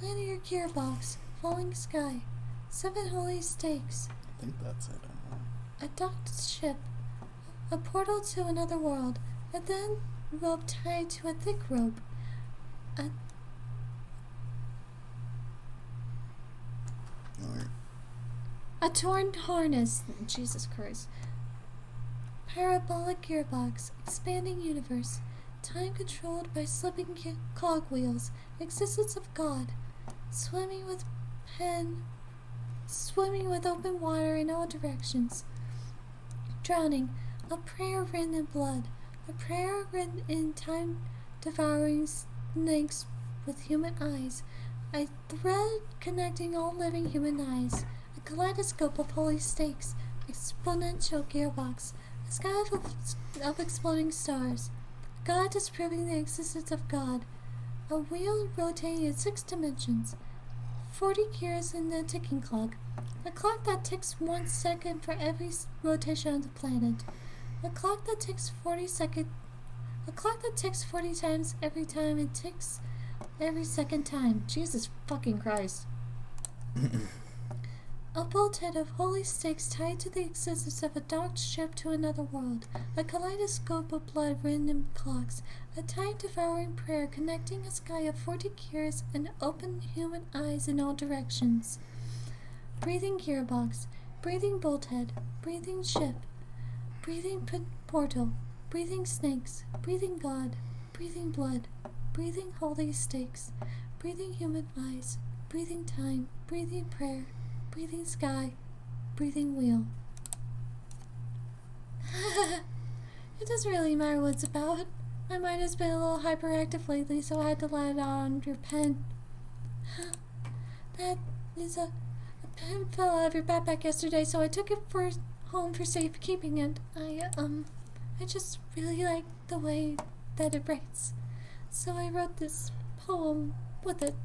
Linear gearbox. Falling sky. 7 holy stakes. I think that's it. I don't know. A docked ship. A portal to another world. A then rope tied to a thick rope. Alright. A torn harness. Jesus Christ. Parabolic gearbox. Expanding universe. Time controlled by slipping cogwheels. Existence of God. Swimming with open water in all directions. Drowning. A prayer written in blood. A prayer written in time-devouring snakes with human eyes. A thread connecting all living human eyes. A kaleidoscope of holy stakes. Exponential gearbox. A sky of exploding stars. God disproving the existence of God. A wheel rotating in 6 dimensions. 40 gears in a ticking clock. A clock that ticks 1 second for every rotation of the planet. A clock that ticks 40 times every time it ticks every second time. Jesus fucking Christ. A bolthead of holy stakes tied to the existence of a docked ship to another world. A kaleidoscope of blood written in clocks. A time-devouring prayer connecting a sky of 40 gears and open human eyes in all directions. Breathing gearbox. Breathing bolthead. Breathing ship. Breathing portal. Breathing snakes. Breathing God. Breathing blood. Breathing holy stakes. Breathing human eyes. Breathing time. Breathing prayer. Breathing sky. Breathing wheel. It doesn't really matter what it's about. My mind has been a little hyperactive lately, so I had to let it out on your pen. That is a pen fell out of your backpack yesterday, so I took it home for safekeeping, and I just really like the way that it writes. So I wrote this poem with it.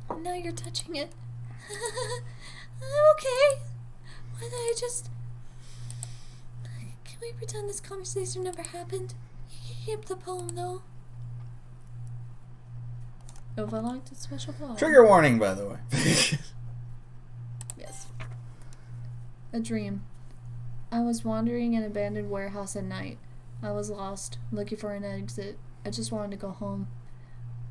And now you're touching it. I'm okay. Why did I just... Can we pretend this conversation never happened? You can keep the poem, though. If I liked a special poem. Trigger warning, by the way. Yes. A dream. I was wandering in an abandoned warehouse at night. I was lost, looking for an exit. I just wanted to go home.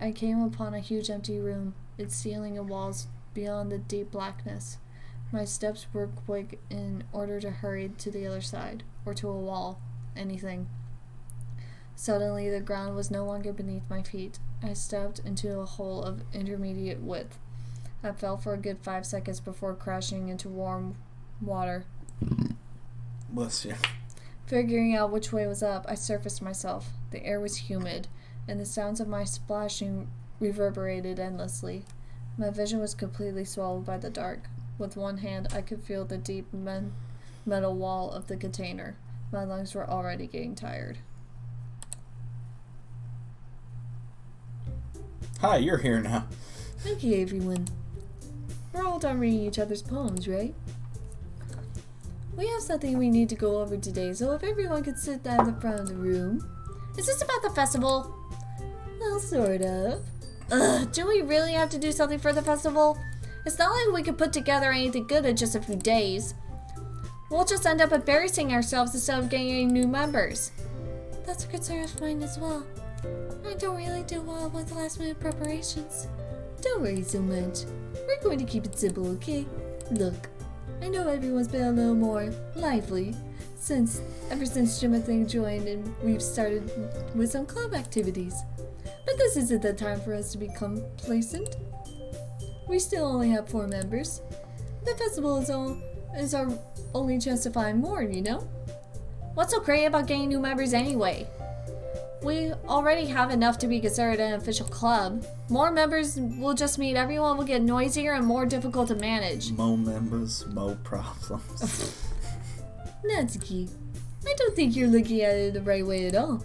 I came upon a huge empty room, its ceiling and walls beyond the deep blackness. My steps were quick in order to hurry to the other side, or to a wall, anything. Suddenly, the ground was no longer beneath my feet. I stepped into a hole of intermediate width. I fell for a good 5 seconds before crashing into warm water. Bless you. Figuring out which way was up, I surfaced myself. The air was humid, and the sounds of my splashing reverberated endlessly. My vision was completely swallowed by the dark. With one hand, I could feel the deep metal wall of the container. My lungs were already getting tired. Hi, you're here now. Okay, everyone. We're all done reading each other's poems, right? We have something we need to go over today, so if everyone could sit down at the front of the room. Is this about the festival? Well, sort of. Do we really have to do something for the festival? It's not like we could put together anything good in just a few days. We'll just end up embarrassing ourselves instead of getting any new members. That's a concern of mine as well. I don't really do well with last-minute preparations. Don't worry so much. We're going to keep it simple, okay? Look, I know everyone's been a little more lively ever since Timothy joined and we've started with some club activities. But this isn't the time for us to become complacent. We still only have 4 members. The festival is our only chance to find more, you know? What's so great about getting new members anyway? We already have enough to be considered an official club. More members will just mean everyone will get noisier and more difficult to manage. Mo members, mo problems. Natsuki, I don't think you're looking at it the right way at all.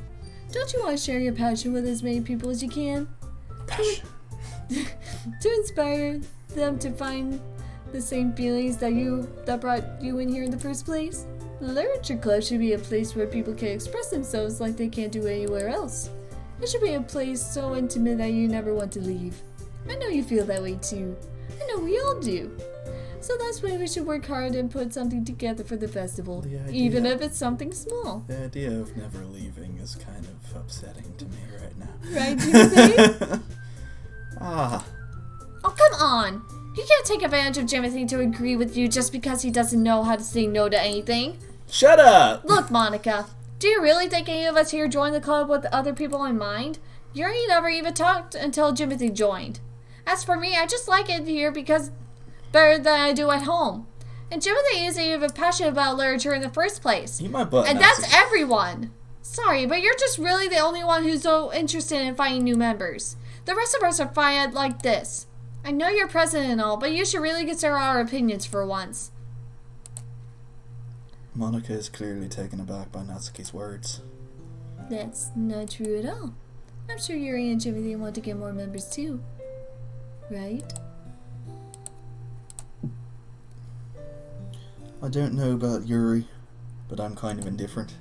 Don't you want to share your passion with as many people as you can? Passion. To inspire them to find the same feelings that brought you in here in the first place? The Literature Club should be a place where people can express themselves like they can't do anywhere else. It should be a place so intimate that you never want to leave. I know you feel that way too. I know we all do. So that's why we should work hard and put something together for the festival, even if it's something small. The idea of never leaving is kind of upsetting to me right now. Right, Timothy? Ah. Oh, come on! You can't take advantage of Timothy to agree with you just because he doesn't know how to say no to anything. Shut up! Look, Monica, do you really think any of us here joined the club with other people in mind? Yuri never even talked until Timothy joined. As for me, I just like it here because better than I do at home. And Timothy isn't even passionate about literature in the first place. Eat my butt. And that's everyone. Sorry, but you're just really the only one who's so interested in finding new members. The rest of us are fine like this. I know you're president and all, but you should really consider our opinions for once. Monica is clearly taken aback by Natsuki's words. That's not true at all. I'm sure Yuri and Timothy want to get more members too. Right? I don't know about Yuri, but I'm kind of indifferent.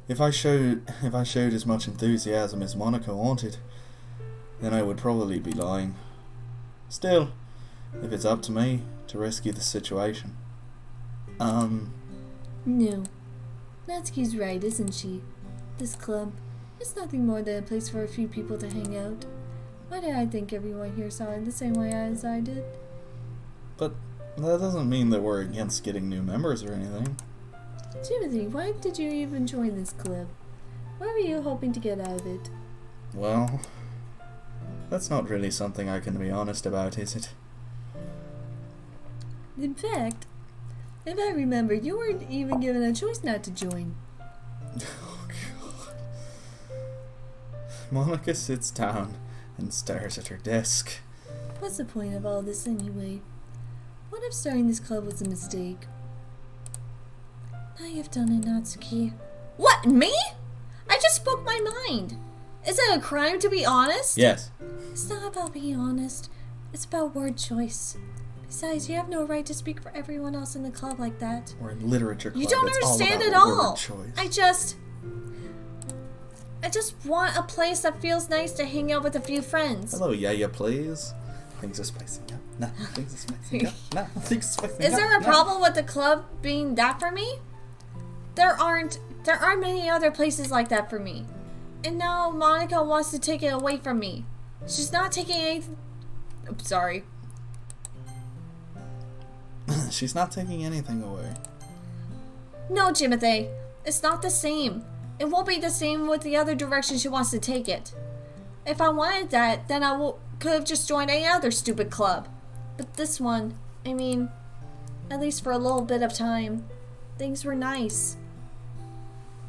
If I showed as much enthusiasm as Monica wanted, then I would probably be lying. Still, if it's up to me to rescue the situation. No. Natsuki's right, isn't she? This club is nothing more than a place for a few people to hang out. Why did I think everyone here saw it the same way as I did? But that doesn't mean that we're against getting new members or anything. Timothy, why did you even join this club? What were you hoping to get out of it? Well, that's not really something I can be honest about, is it? In fact, if I remember, you weren't even given a choice not to join. Oh, God. Monica sits down and stares at her desk. What's the point of all this anyway? What if starting this club was a mistake? Now you've done it, Natsuki. What, me? I just spoke my mind. Is it a crime to be honest? Yes. It's not about being honest. It's about word choice. Besides, you have no right to speak for everyone else in the club like that. We're in literature club. You don't It's understand all at about all. word choice. I just want a place that feels nice to hang out with a few friends. Hello, yeah, please. Things are spicing up. No, things are spicing up. No, things are spicing up. Is there a problem with the club being that for me? There aren't many other places like that for me. And now Monica wants to take it away from me. She's not taking anything. I'm sorry. She's not taking anything away. No, Timothy. It's not the same. It won't be the same with the other direction she wants to take it. If I wanted that, then could have just joined any other stupid club. But this one, I mean, at least for a little bit of time, things were nice.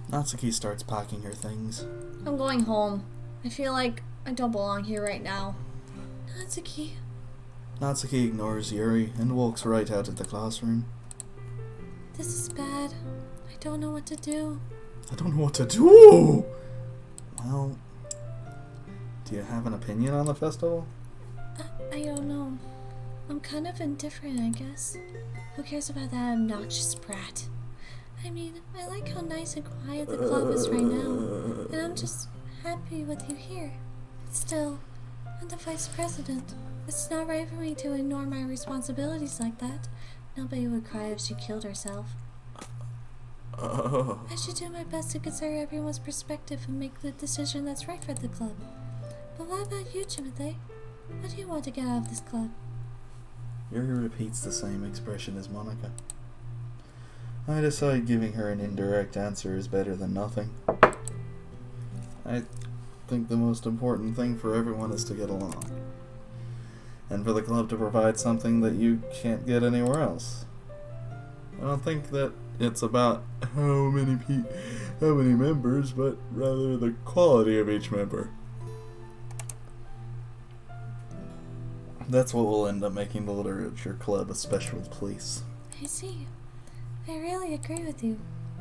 Natsuki starts packing her things. I'm going home. I feel like I don't belong here right now. Natsuki. Natsuki ignores Yuri and walks right out of the classroom. This is bad. I don't know what to do. I don't know what to do! Well, do you have an opinion on the festival? I don't know. I'm kind of indifferent, I guess. Who cares about that obnoxious brat? I mean, I like how nice and quiet the club is right now, and I'm just happy with you here. But still, I'm the vice president. It's not right for me to ignore my responsibilities like that. Nobody would cry if she killed herself. Oh. I should do my best to consider everyone's perspective and make the decision that's right for the club. But what about you, Timothy? What do you want to get out of this club? Yuri repeats the same expression as Monica. I decide giving her an indirect answer is better than nothing. I think the most important thing for everyone is to get along. And for the club to provide something that you can't get anywhere else. I don't think that it's about how many members, but rather the quality of each member. That's what will end up making the literature club a special place. I see. I really agree with you.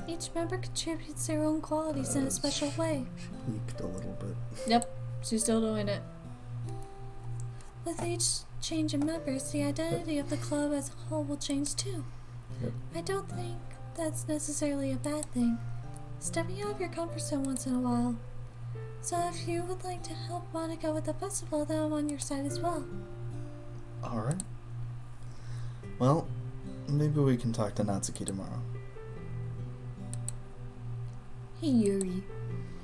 Each member contributes their own qualities in a special way. She leaked a little bit. Yep, she's still doing it. With each change in members, the identity of the club as a whole will change too. Yep. I don't think that's necessarily a bad thing. Stepping out of your comfort zone once in a while. So if you would like to help Monica with the festival, then I'm on your side as well. Alright. Well, maybe we can talk to Natsuki tomorrow. Hey Yuri.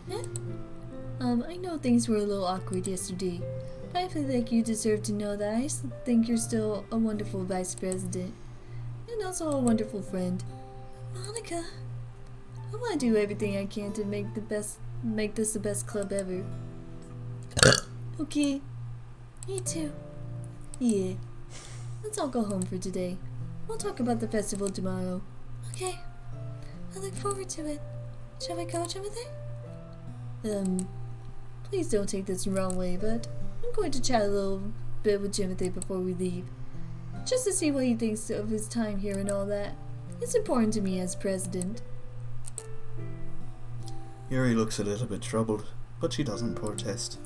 Yeah? I know things were a little awkward yesterday, but I feel like you deserve to know that I think you're still a wonderful vice president. And also a wonderful friend. Monica, I want to do everything I can to make this the best club ever. Okay. me too. Yeah. Let's all go home for today. We'll talk about the festival tomorrow. Okay. I look forward to it. Shall we go, Timothy? Please don't take this the wrong way, but I'm going to chat a little bit with Timothy before we leave. Just to see what he thinks of his time here and all that. It's important to me as president. Yuri looks a little bit troubled, but she doesn't protest.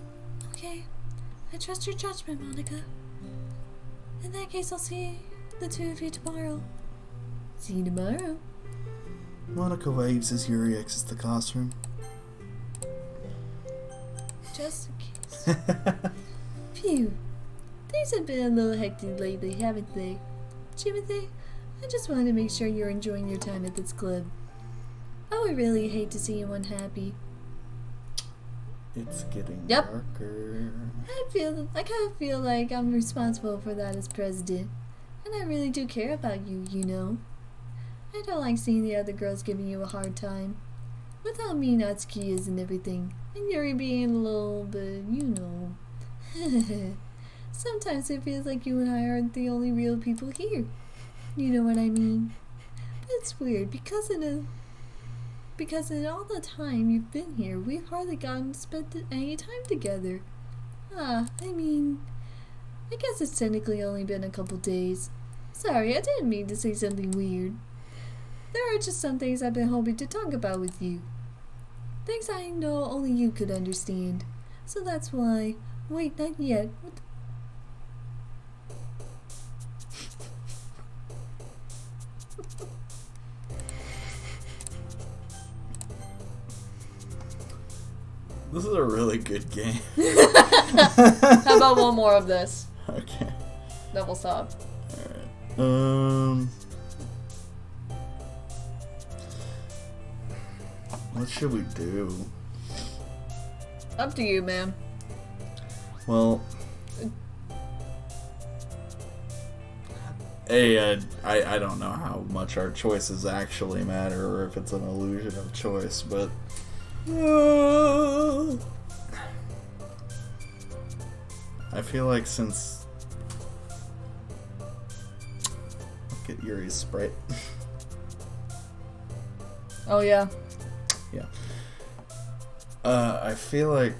Okay. I trust your judgment, Monica. In that case, I'll see the two of you tomorrow. See you tomorrow. Monica waves as Yuri exits the classroom. Just in case. Phew. Things have been a little hectic lately, haven't they? Timothy, I just wanted to make sure you're enjoying your time at this club. I would really hate to see you unhappy. It's getting Yep. darker. I kind of feel like I'm responsible for that as president. And I really do care about you, you know. I don't like seeing the other girls giving you a hard time. With how mean Natsuki is and everything. And Yuri being a little bit, you know. Sometimes it feels like you and I aren't the only real people here. You know what I mean? It's weird because in all the time you've been here, we've hardly gotten to spend any time together. I guess it's technically only been a couple days. Sorry, I didn't mean to say something weird. There are just some things I've been hoping to talk about with you. Things I know only you could understand. So that's why... Wait, not yet. This is a really good game. How about one more of this? Okay. Then we'll stop. Alright. What should we do? Up to you, ma'am. Well, I don't know how much our choices actually matter or if it's an illusion of choice, but I feel like since look at Yuri's sprite. Oh, yeah. Yeah. I feel like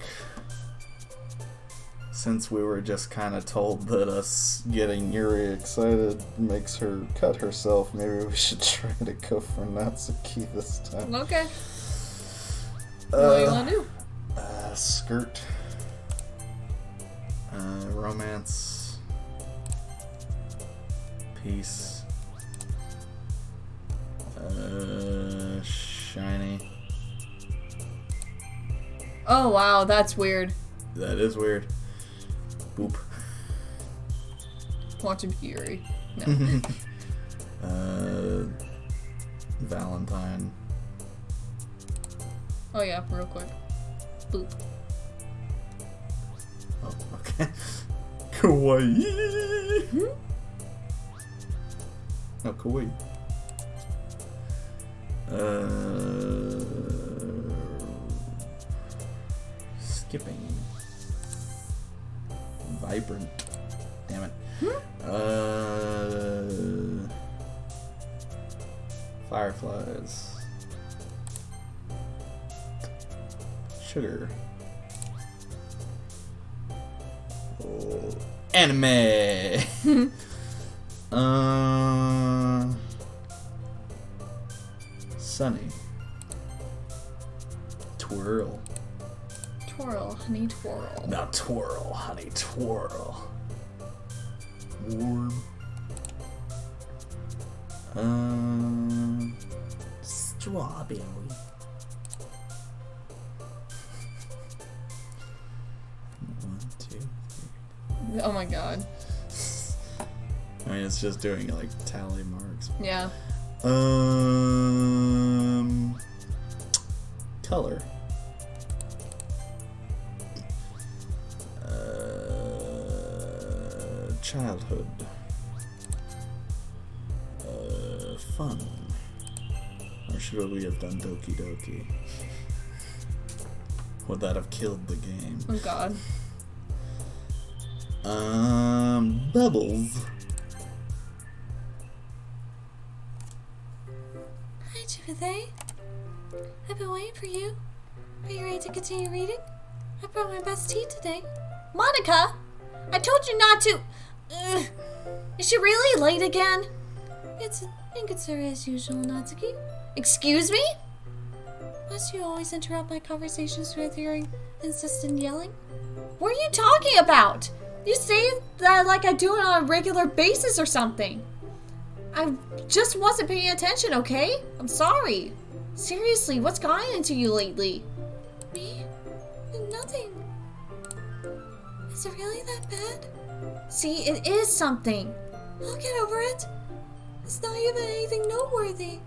since we were just kind of told that us getting Yuri excited makes her cut herself, maybe we should try to go for Natsuki this time. Okay. What do you want to do? Skirt. Romance. Peace. Shiny. Oh, wow, that's weird. That is weird. Boop. Watching Fury. No. Valentine. Oh, yeah, real quick. Boop. Oh, okay. Kawaii. No, kawaii. Skipping. Vibrant. Damn it. Fireflies. Sugar. Oh, anime. Sunny. twirl, honey, twirl. Warm. Strawberry. One, two, three. Oh my god. I mean, it's just doing like tally marks. Yeah. Color. Childhood. Fun. Or should we have done Doki Doki? Would that have killed the game? Oh god. Bubbles. Hi, Timothy. I've been waiting for you. Are you ready to continue reading? I brought my best tea today. Monica! I told you not to. Ugh. Is she really late again? It's inconsiderate as usual, Natsuki. Excuse me? Must you always interrupt my conversations with your insistent yelling? What are you talking about? You say that like I do it on a regular basis or something. I just wasn't paying attention, okay? I'm sorry. Seriously, what's gotten into you lately? Me? Nothing. Is it really that bad? See, it is something. I'll get over it. It's not even anything noteworthy.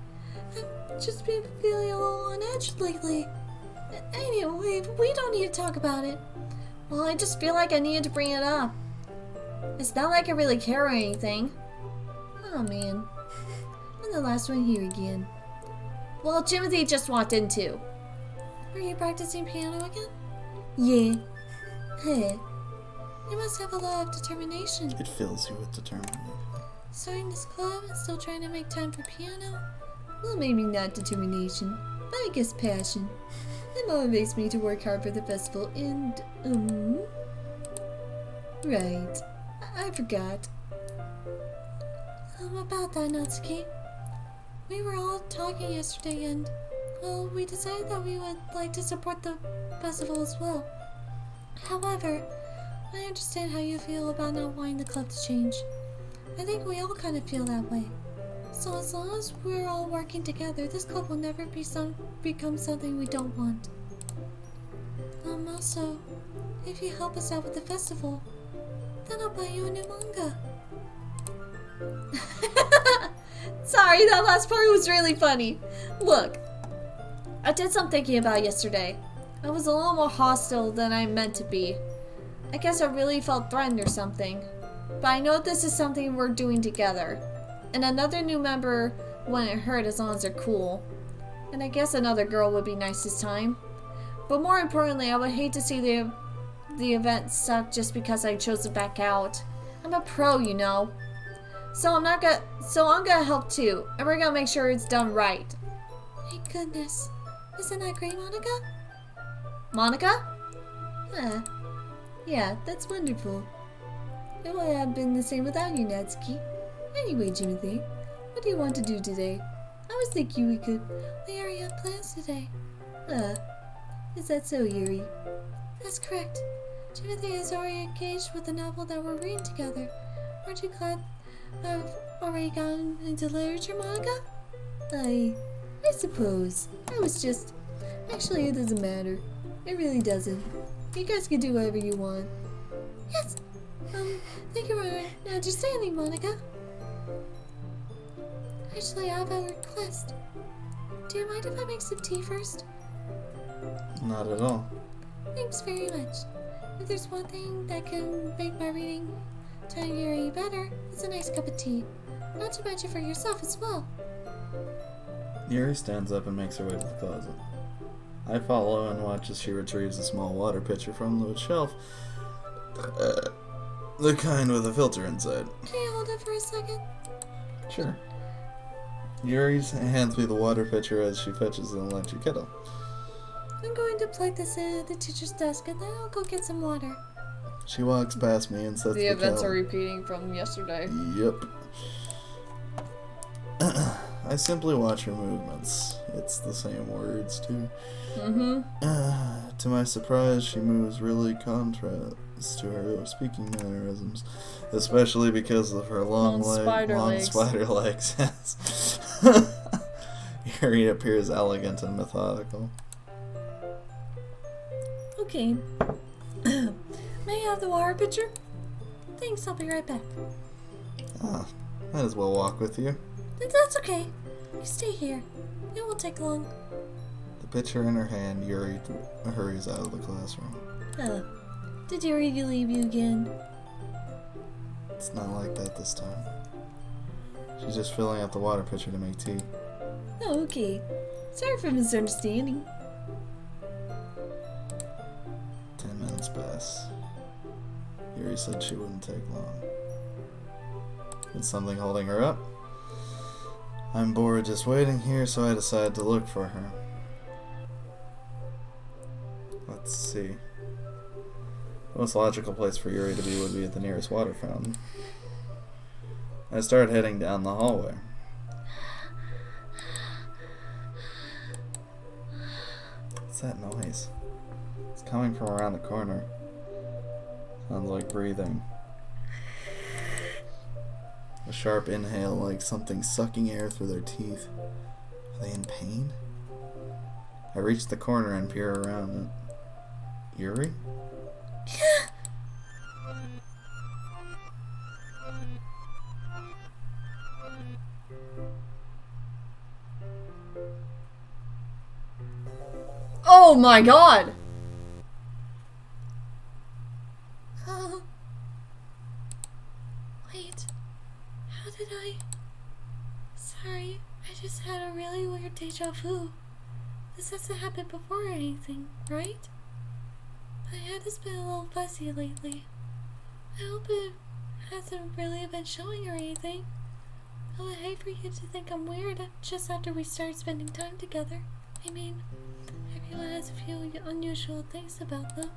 I've just been feeling a little on edge lately. Anyway, we don't need to talk about it. Well, I just feel like I needed to bring it up. It's not like I really care or anything. Oh man. I'm the last one here again. Well, Timothy just walked in too. Are you practicing piano again? Yeah. Hey. You must have a lot of determination. It fills you with determination. Starting this club and still trying to make time for piano? Well, maybe not determination, but I guess passion. It motivates me to work hard for the festival and, right. I forgot. About that, Natsuki. We were all talking yesterday and, well, we decided that we would like to support the festival as well. However, I understand how you feel about not wanting the club to change. I think we all kind of feel that way. So as long as we're all working together, this club will never become something we don't want. Also, if you help us out with the festival, then I'll buy you a new manga. Sorry, that last part was really funny. Look, I did some thinking about yesterday. I was a little more hostile than I meant to be. I guess I really felt threatened or something. But I know this is something we're doing together. And another new member wouldn't hurt as long as they're cool. And I guess another girl would be nice this time. But more importantly, I would hate to see the event suck just because I chose to back out. I'm a pro, you know. So I'm gonna help too, and we're gonna make sure it's done right. Thank goodness. Isn't that great, Monica? Monica? Yeah, that's wonderful. It would have been the same without you, Natsuki. Anyway, Timothy, what do you want to do today? I was thinking we could... We already have plans today. Is that so, Yuri? That's correct. Timothy is already engaged with the novel that we're reading together. Aren't you glad I've already gotten into literature, Monica? I suppose. I was just... Actually, it doesn't matter. It really doesn't. You guys can do whatever you want. Yes. Thank you for understanding, Monica. Actually, I have a request. Do you mind if I make some tea first? Not at all. Thanks very much. If there's one thing that can make my reading time any better, it's a nice cup of tea. Not to mention for yourself as well. Yuri stands up and makes her way to the closet. I follow and watch as she retrieves a small water pitcher from the shelf. The kind with a filter inside. Can you hold it for a second? Sure. Yuri hands me the water pitcher as she fetches an electric kettle. I'm going to plug this in at the teacher's desk and then I'll go get some water. She walks past me and sets the events kettle. are repeating from yesterday. Yep. I simply watch her movements. It's the same words, too. To my surprise, she moves really contrast to her speaking mannerisms, especially because of her long spider legs. Yuri appears elegant and methodical. Okay. May I have the water pitcher? Thanks, I'll be right back. Might as well walk with you. That's okay. You stay here. It won't take long. The pitcher in her hand, Yuri hurries out of the classroom. Did Yuri leave you again? It's not like that this time. She's just filling up the water pitcher to make tea. Oh, okay. Sorry for misunderstanding. 10 minutes pass. Yuri said she wouldn't take long. Is something holding her up? I'm bored just waiting here, so I decided to look for her. Let's see. The most logical place for Yuri to be would be at the nearest water fountain. I started heading down the hallway. What's that noise? It's coming from around the corner. Sounds like breathing. A sharp inhale, like something sucking air through their teeth. Are they in pain? I reach the corner and peer around it. Yuri? Oh my god! Wait. How did I... Sorry, I just had a really weird deja vu. This hasn't happened before or anything, right? My head has been a little fuzzy lately. I hope it hasn't really been showing or anything. I would hate for you to think I'm weird just after we start spending time together. I mean, everyone has a few unusual things about them.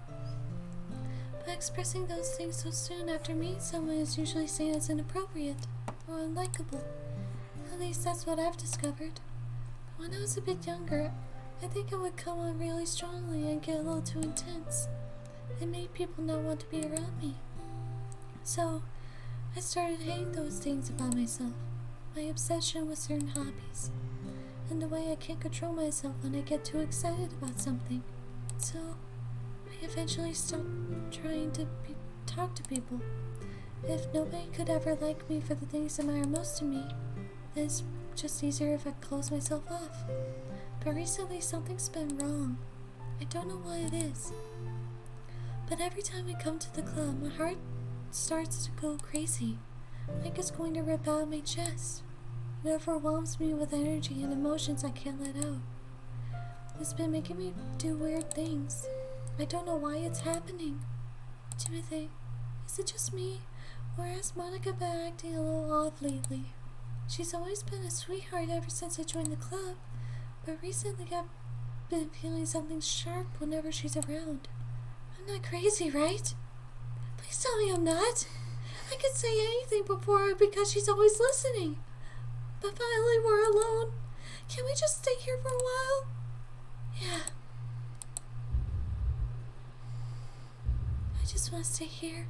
But expressing those things so soon after meeting someone is usually seen as inappropriate or unlikable. At least that's what I've discovered. But when I was a bit younger, I think I would come on really strongly and get a little too intense. It made people not want to be around me. So, I started hating those things about myself. My obsession with certain hobbies. And the way I can't control myself when I get too excited about something. So, I eventually stopped trying to talk to people. If nobody could ever like me for the things that matter most to me, then it's just easier if I close myself off. But recently something's been wrong. I don't know what it is. But every time we come to the club, my heart starts to go crazy. Like it's going to rip out my chest. It overwhelms me with energy and emotions I can't let out. It's been making me do weird things. I don't know why it's happening. Timothy, is it just me? Or has Monica been acting a little off lately? She's always been a sweetheart ever since I joined the club, but recently I've been feeling something sharp whenever she's around. I'm not crazy, right? Please tell me I'm not. I could say anything before her because she's always listening. But finally we're alone. Can we just stay here for a while? Yeah. I just want to stay here.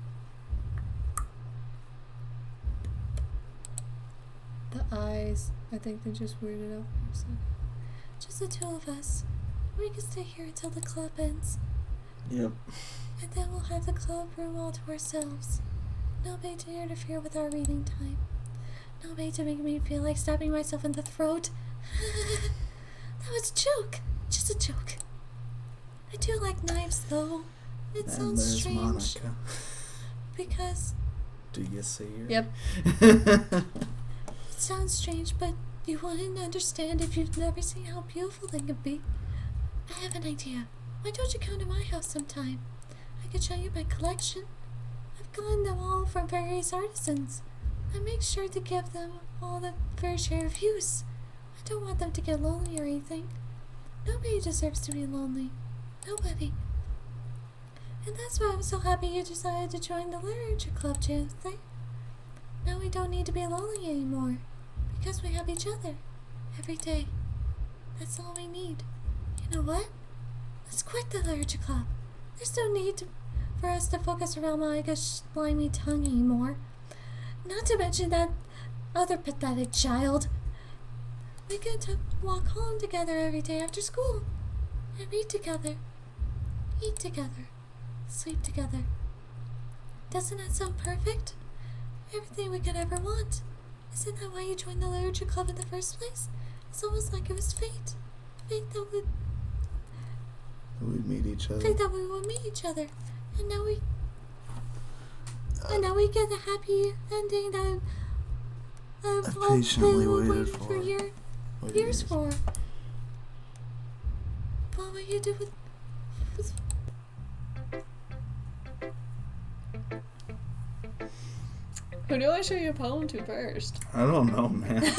The eyes, I think they just weirded out for a second. Just the two of us. We can stay here until the club ends. Yep. And then we'll have the club room all to ourselves. Nobody to interfere with our reading time. Nobody to make me feel like stabbing myself in the throat. That was a joke. Just a joke. I do like knives, though. It And sounds there's strange. Monica. Because Do you see her? Yep. it sounds strange, but you wouldn't understand if you've never seen how beautiful they can be. I have an idea. Why don't you come to my house sometime? I could show you my collection. I've gotten them all from various artisans. I make sure to give them all the fair share of use. I don't want them to get lonely or anything. Nobody deserves to be lonely. Nobody. And that's why I'm so happy you decided to join the literature club, Timothy. Now we don't need to be lonely anymore, because we have each other. every day. That's all we need. You know what? Let's quit the literature club. There's no need for us to focus around Monika's slimy tongue anymore. Not to mention that other pathetic child. We get to walk home together every day after school. And read together. Eat together. Sleep together. Doesn't that sound perfect? Everything we could ever want. Isn't that why you joined the literature club in the first place? It's almost like it was fate. Fate that We'd meet each other. Fate that we would meet each other. And now we get the happy ending that I've patiently been waited waiting for. years for. But what you do with Who do I show you a poem to first? I don't know, man.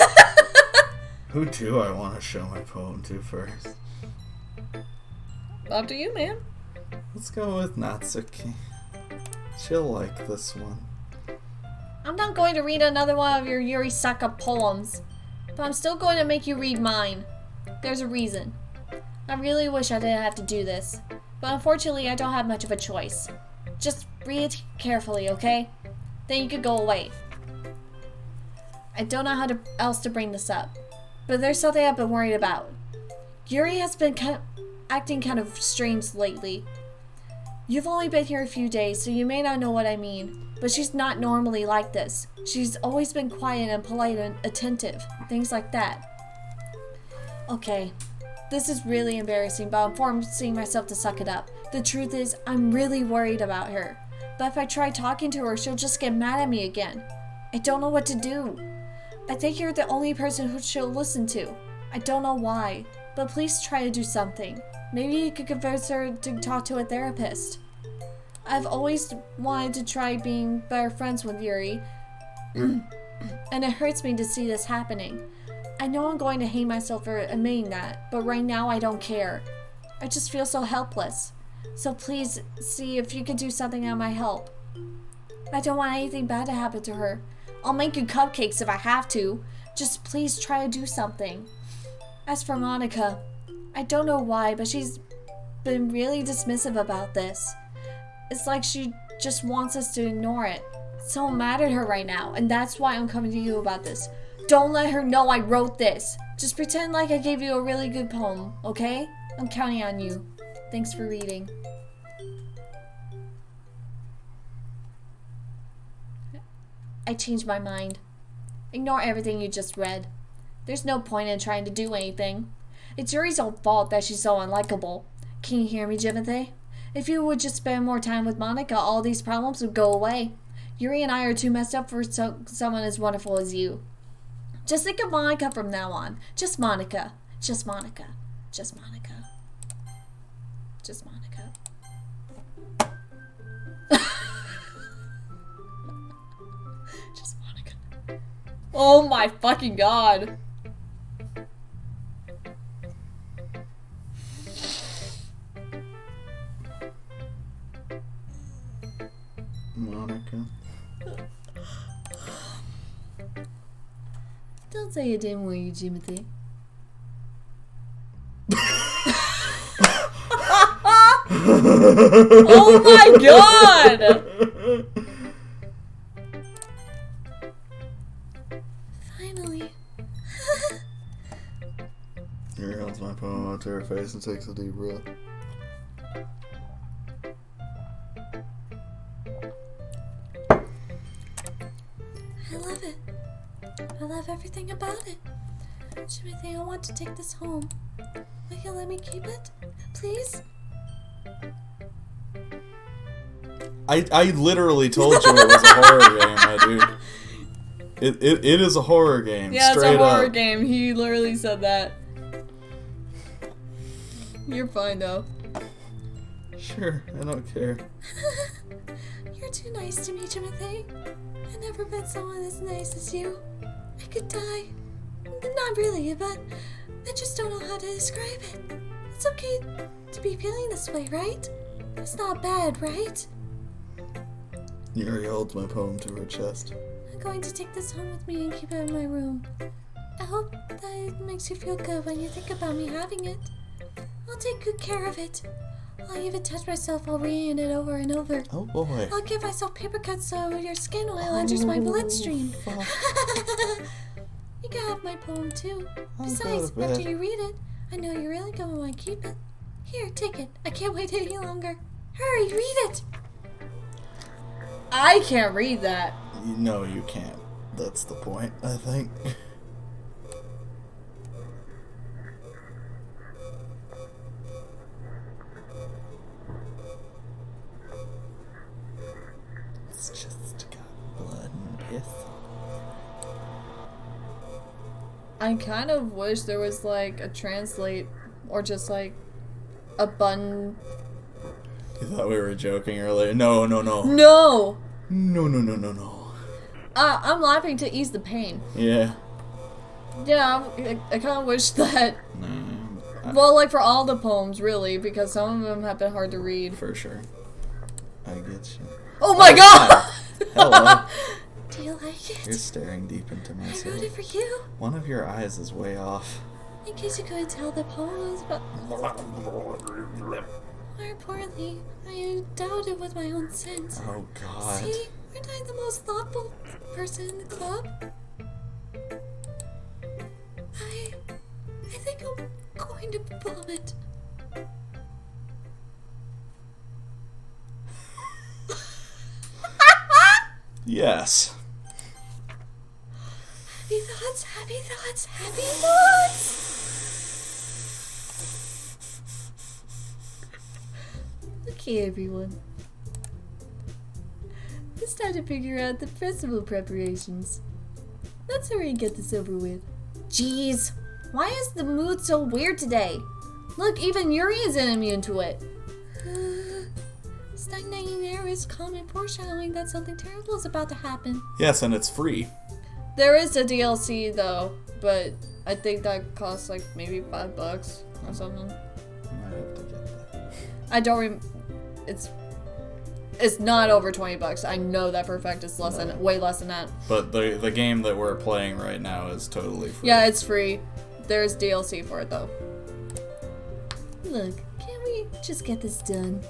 Who do I want to show my poem to first? Up to you, man. Let's go with Natsuki. She'll like this one. I'm not going to read another one of your Yuri Saka poems, but I'm still going to make you read mine. There's a reason. I really wish I didn't have to do this, but unfortunately I don't have much of a choice. Just read it carefully, okay? Then you could go away. I don't know how else to bring this up, but there's something I've been worried about. Yuri has been acting kind of strange lately. You've only been here a few days, so you may not know what I mean, but she's not normally like this. She's always been quiet and polite and attentive, things like that. Okay, this is really embarrassing, but I'm forcing myself to suck it up. The truth is, I'm really worried about her. But if I try talking to her, she'll just get mad at me again. I don't know what to do. I think you're the only person who she'll listen to. I don't know why, but please try to do something. Maybe you could convince her to talk to a therapist. I've always wanted to try being better friends with Yuri, and it hurts me to see this happening. I know I'm going to hate myself for admitting that, but right now I don't care. I just feel so helpless. So please see if you can do something that might help. I don't want anything bad to happen to her. I'll make you cupcakes if I have to. Just please try to do something. As for Monika, I don't know why, but she's been really dismissive about this. It's like she just wants us to ignore it. It's so mad at her right now, and that's why I'm coming to you about this. Don't let her know I wrote this. Just pretend like I gave you a really good poem, okay? I'm counting on you. Thanks for reading. I changed my mind. Ignore everything you just read. There's no point in trying to do anything. It's Yuri's own fault that she's so unlikable. Can you hear me, Jimothy? If you would just spend more time with Monika, all these problems would go away. Yuri and I are too messed up for someone as wonderful as you. Just think of Monika from now on. Just Monika. Just Monika. Just Monika. Just Monika. Just Monika. Oh my fucking god. Monika. Don't say it didn't worry you, Jimothy. Oh my god! finally. Yuri holds my poem up to her face and takes a deep breath. I love it. I love everything about it. Jimothy, I want to take this home. Will you let me keep it? Please? I literally told you it was a horror game, my dude. It is a horror game. Yeah, straight it's a horror up. game. He literally said that. You're fine though. Sure, I don't care. You're too nice to me, Jimothy. I've never met someone as nice as you. I could die. Not really, but I just don't know how to describe it. It's okay to be feeling this way, right? It's not bad, right? Yuri holds my poem to her chest. I'm going to take this home with me and keep it in my room. I hope that it makes you feel good when you think about me having it. I'll take good care of it. I'll even touch myself while reading it over and over. Oh boy. I'll give myself paper cuts so your skin oil enters my bloodstream. Fuck. You can have my poem too. I'll Besides, go to bed. after you read it, I know you're really gonna want to keep it. Here, take it. I can't wait any longer. Hurry, read it. I can't read that. No, you can't. That's the point, I think. It's just got blood and piss. I kind of wish there was like a translate or just like a button. You thought we were joking earlier? No, no, no. No! No, no, no, no, no. I'm laughing to ease the pain. Yeah. Yeah, I kind of wish that. No. Well, like for all the poems, really, because some of them have been hard to read. For sure. I get you. Oh my god! Hello. Do you like You're it? staring deep into my I soul. wrote it for you. One of your eyes is way off. In case you couldn't tell, the poem was about... More importantly, I endowed it with my own sense. Oh god. See? Aren't I the most thoughtful person in the club? I think I'm going to vomit. Yes. Happy thoughts, happy thoughts, happy thoughts! Okay, everyone. It's time to figure out the festival preparations. Let's hurry and get this over with. Jeez, why is the mood so weird today? Look, even Yuri isn't immune to it. Stagnating air is common foreshadowing that something terrible is about to happen. Yes, and it's free. There is a DLC though, but I think that costs like maybe $5 or something. Might have to get that. I don't it's not over $20. I know that for a fact. It's less than way less than that. But the game that we're playing right now is totally free. Yeah, it's free. There's DLC for it though. Look, can't we just get this done?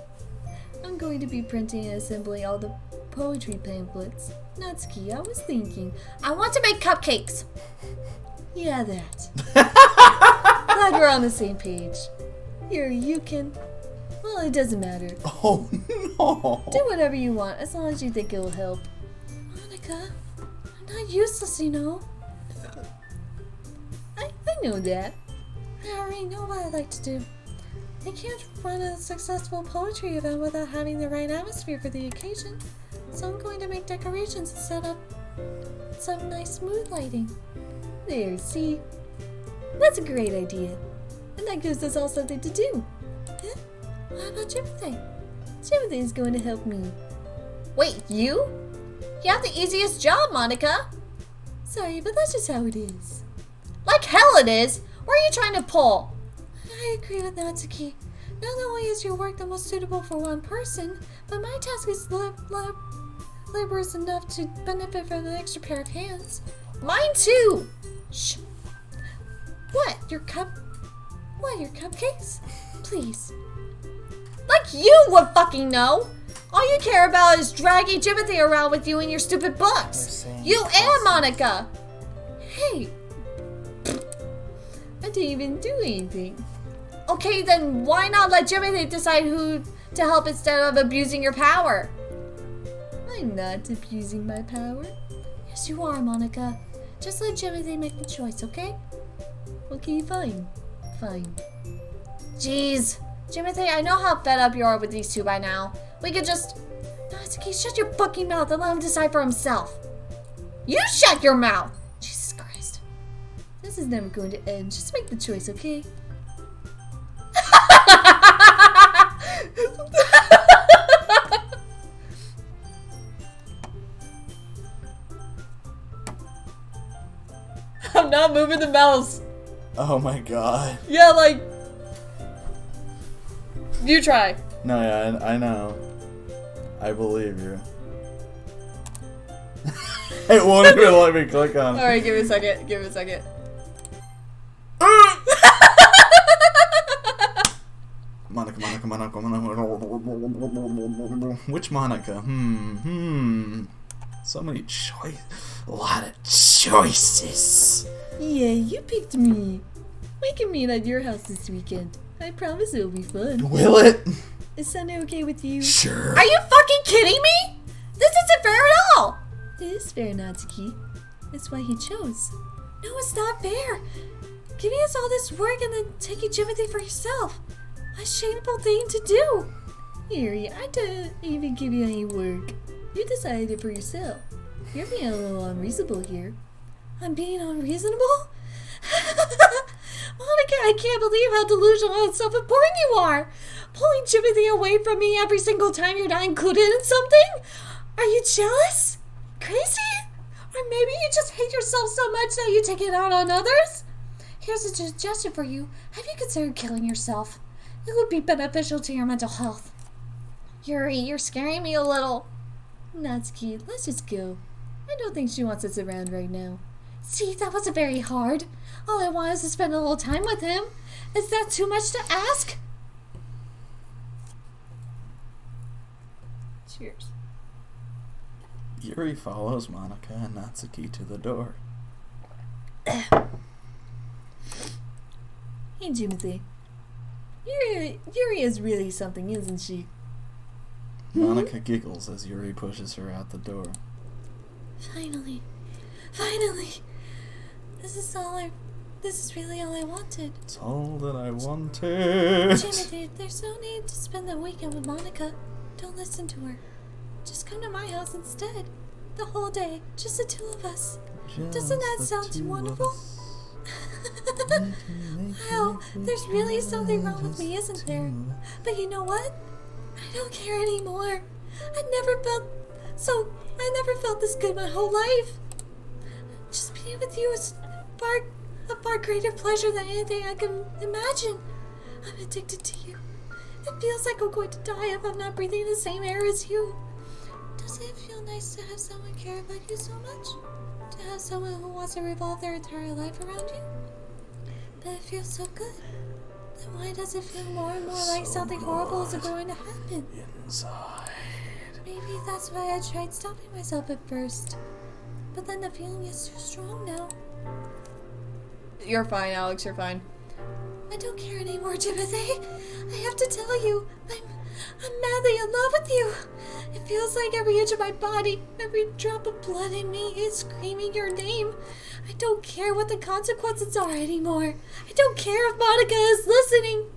I'm going to be printing and assembling all the poetry pamphlets. Natsuki, I was thinking. I want to make cupcakes. Yeah, that. Glad we're on the same page. Here, you can... Well, it doesn't matter. Oh no. Do whatever you want, as long as you think it'll help. Monica, I'm not useless, you know. I know that. I already know what I like to do. I can't run a successful poetry event without having the right atmosphere for the occasion. So I'm going to make decorations and set up some nice mood lighting. There, see? That's a great idea. And that gives us all something to do. Huh? What about Timothy? Timothy is going to help me. Wait, you? You have the easiest job, Monica. Sorry, but that's just how it is. Like hell it is. Where are you trying to pull? I agree with Natsuki. Not only is your work the most suitable for one person, but my task is laborious enough to benefit from an extra pair of hands. Mine too. Shh. What? Your cupcakes? Please. Like you would fucking know. All you care about is dragging Timothy around with you in your stupid books. You and Monica. Hey. I didn't even do anything. Okay, then why not let Timothy decide who to help instead of abusing your power? I'm not abusing my power. Yes, you are, Monica. Just let Timothy make the choice, okay? Okay, fine. Fine. Jeez. Timothy, I know how fed up you are with these two by now. We could just... Natsuki, shut your fucking mouth and let him decide for himself. You shut your mouth! Jesus Christ. This is never going to end. Just make the choice, okay? I'm not moving the mouse. Oh my god. Yeah, like... You try. No, yeah, I know. I believe you. It won't even let me click on it. Alright, give me a second. Give me a second. Monica. Which Monica? So many a lot of choices. Yeah, you picked me. We can meet at your house this weekend. I promise it'll be fun. Will it? Is Sunday okay with you? Sure. Are you fucking kidding me? This isn't fair at all! It is fair, Natsuki. That's why he chose. No, it's not fair. Giving us all this work and then taking Jimothy for yourself. What a shameful thing to do. Yuri, I didn't even give you any work. You decided it for yourself. You're being a little unreasonable here. I'm being unreasonable? Monica, I can't believe how delusional and self-important you are. Pulling Jimothy away from me every single time you're not included in something? Are you jealous? Crazy? Or maybe you just hate yourself so much that you take it out on others? Here's a suggestion for you. Have you considered killing yourself? It would be beneficial to your mental health. Yuri, you're scaring me a little. Natsuki, let's just go. I don't think she wants us around right now. See, that wasn't very hard. All I want is to spend a little time with him. Is that too much to ask? Cheers. Yuri follows Monica and Natsuki to the door. Hey, Jimothy. Yuri is really something, isn't she? Monica giggles as Yuri pushes her out the door. Finally. This is really all I wanted. It's all that I wanted. Jimothy, there's no need to spend the weekend with Monica. Don't listen to her. Just come to my house instead. The whole day. Just the two of us. Doesn't that sound too wonderful? Well, there's really something wrong with me, isn't there? But you know what? I don't care anymore. I never felt this good my whole life. Just being with you is a far greater pleasure than anything I can imagine. I'm addicted to you. It feels like I'm going to die if I'm not breathing the same air as you. Does it feel nice to have someone care about you so much? To have someone who wants to revolve their entire life around you? But it feels so good. Then why does it feel more and more like something horrible is going to happen? Inside. Maybe that's why I tried stopping myself at first. But then the feeling is too strong now. You're fine, Alex, you're fine. I don't care anymore, Timothy. I have to tell you, I'm madly in love with you. It feels like every inch of my body, every drop of blood in me is screaming your name. I don't care what the consequences are anymore. I don't care if Monica is listening.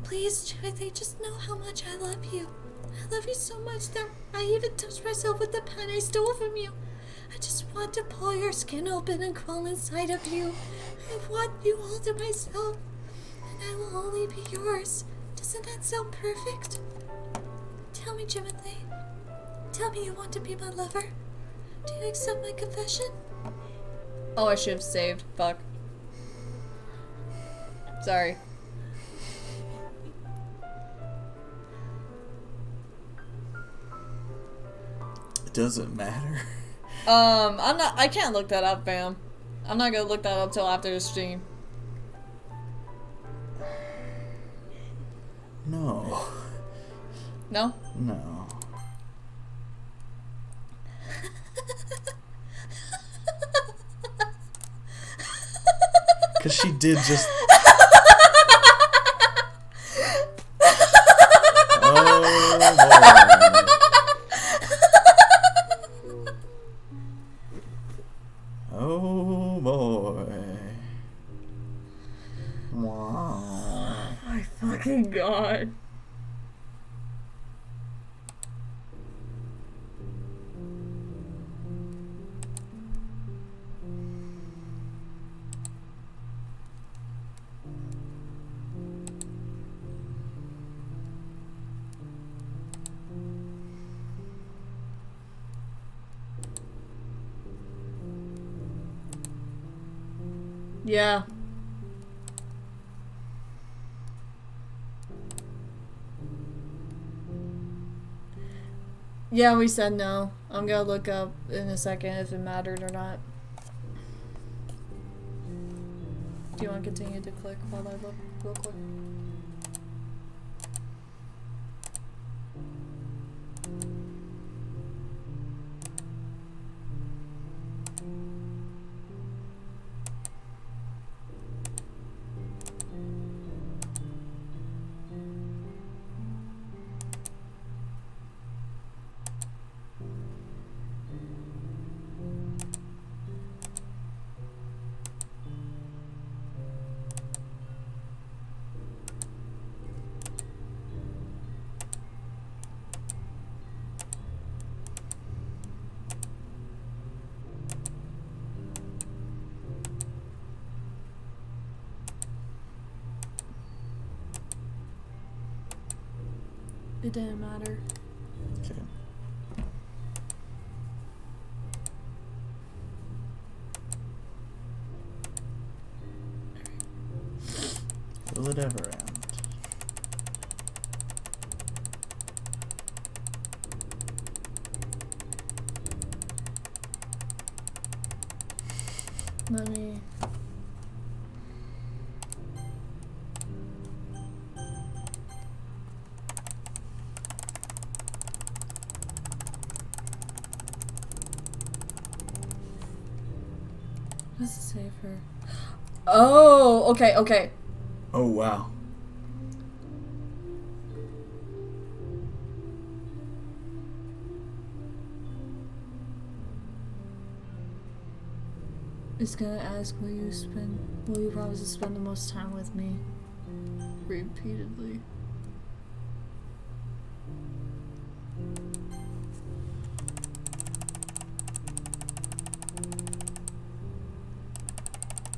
Please, Timothy, just know how much I love you. I love you so much that I even touched myself with the pen I stole from you. I just want to pull your skin open and crawl inside of you. I want you all to myself, and I will only be yours. Doesn't that sound perfect? Tell me, Timothy. Tell me you want to be my lover. Do you accept my confession? Oh, I should have saved. Fuck. Sorry. It doesn't matter. I can't look that up, fam. I'm not gonna look that up till after the stream. No. No? No. Because she did just... Oh boy. Wow. My fucking god. Yeah. Yeah, we said no. I'm gonna look up in a second if it mattered or not. Do you want to continue to click while I look real quick? it didn't matter. Okay. Will it ever end? Let me... What does it say for... Oh, okay, okay. Oh, wow. It's gonna ask, will you promise to spend the most time with me? Repeatedly.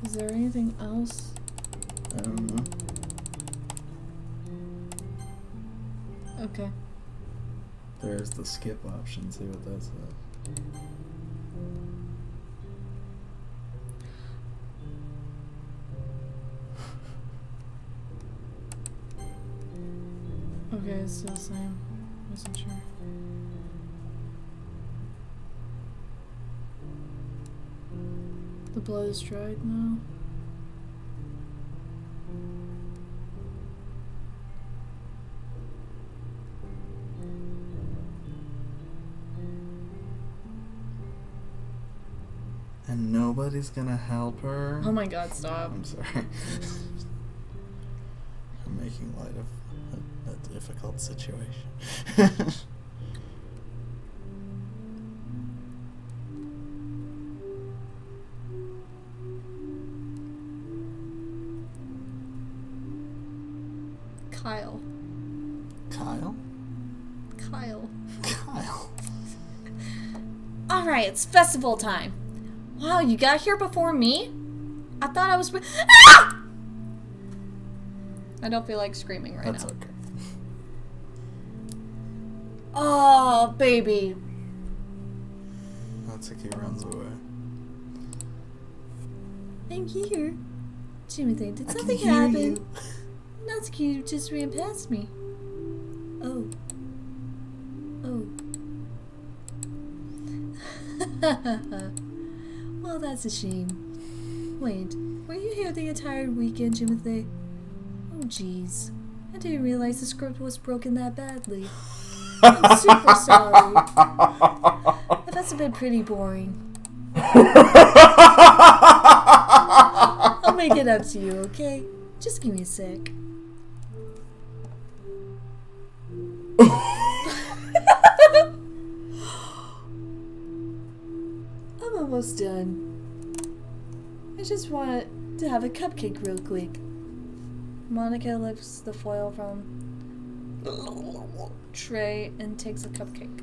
Is there anything else? I don't know. Okay. There's the skip option. See what that says. Okay, it's still the same. Wasn't sure. The blood is dried now. And nobody's gonna help her? Oh my god, stop. I'm sorry. I'm making light of a difficult situation. Kyle. Kyle? Kyle. Kyle. Alright, it's festival time. Wow, you got here before me? I thought I was... Ah! I don't feel like screaming right That's now. okay. Oh, baby. Natsuki runs away. I'm here. Timothy, did I can something hear happen? you. Natsuki just ran past me. Oh. Oh. Well, that's a shame. Wait, were you here the entire weekend, Timothy? Oh, jeez. I didn't realize the script was broken that badly. I'm super sorry. That must have been pretty boring. I'll make it up to you, okay? Just give me a sec. I'm almost done. I just want to have a cupcake real quick. Monica lifts the foil from tray and takes a cupcake.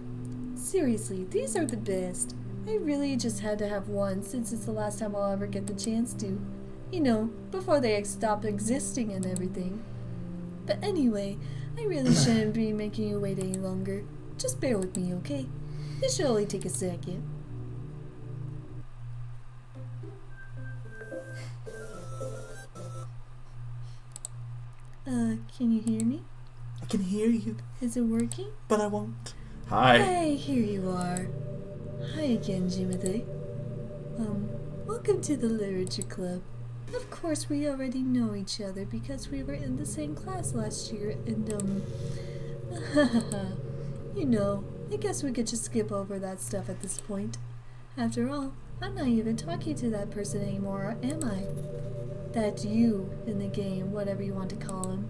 Seriously, these are the best. I really just had to have one since it's the last time I'll ever get the chance to. You know, before they stop existing and everything. But anyway, I really shouldn't be making you wait any longer. Just bear with me, okay? This should only take a second. Can you hear me? I can hear you, Is it working? but I won't. Hi. Hey, here you are. Hi again, Timothy. Welcome to the Literature Club. Of course, we already know each other because we were in the same class last year, and, you know, I guess we could just skip over that stuff at this point. After all, I'm not even talking to that person anymore, am I? That you in the game, whatever you want to call him.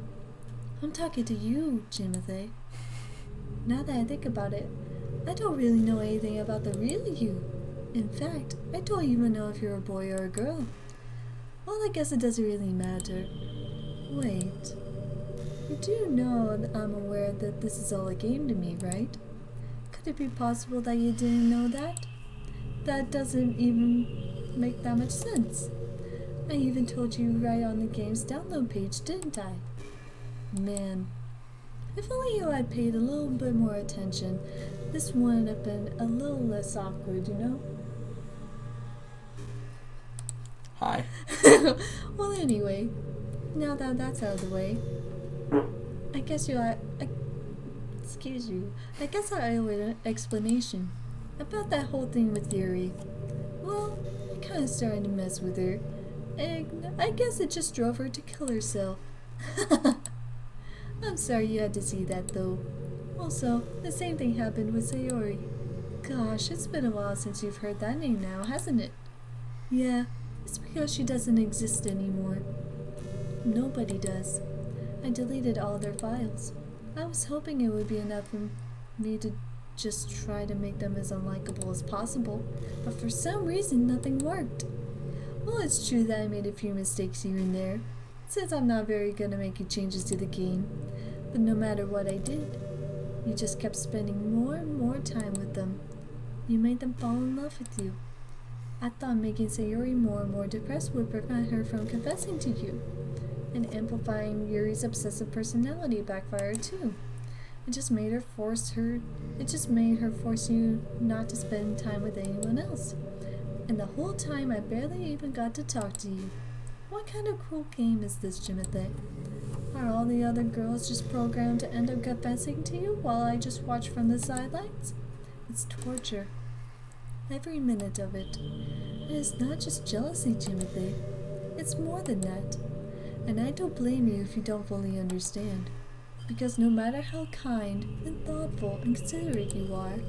I'm talking to you, Timothy. Now that I think about it, I don't really know anything about the real you. In fact, I don't even know if you're a boy or a girl. Well, I guess it doesn't really matter. Wait. You do know that I'm aware that this is all a game to me, right? Could it be possible that you didn't know that? That doesn't even make that much sense. I even told you right on the game's download page, didn't I? Man, If only you had paid a little bit more attention, this wouldn't have been a little less awkward, you know? Hi. Well, anyway, now that that's out of the way, I guess excuse you. I guess I owe an explanation about that whole thing with Yuri. Well, I kind of started to mess with her, and I guess it just drove her to kill herself. I'm sorry you had to see that, though. Also, the same thing happened with Sayori. Gosh, it's been a while since you've heard that name now, hasn't it? Yeah, it's because she doesn't exist anymore. Nobody does. I deleted all their files. I was hoping it would be enough for me to just try to make them as unlikable as possible, but for some reason nothing worked. Well, it's true that I made a few mistakes here and there, since I'm not very good at making changes to the game, but no matter what I did, you just kept spending more and more time with them. You made them fall in love with you. I thought making Sayori more and more depressed would prevent her from confessing to you, and amplifying Yuri's obsessive personality backfired too. It just made her force you not to spend time with anyone else. And the whole time I barely even got to talk to you. What kind of cruel game is this, Jimothy? Are all the other girls just programmed to end up confessing to you while I just watch from the sidelines? It's torture. Every minute of it. And it's not just jealousy, Jimothy. It's more than that. And I don't blame you if you don't fully understand. Because no matter how kind and thoughtful and considerate you are,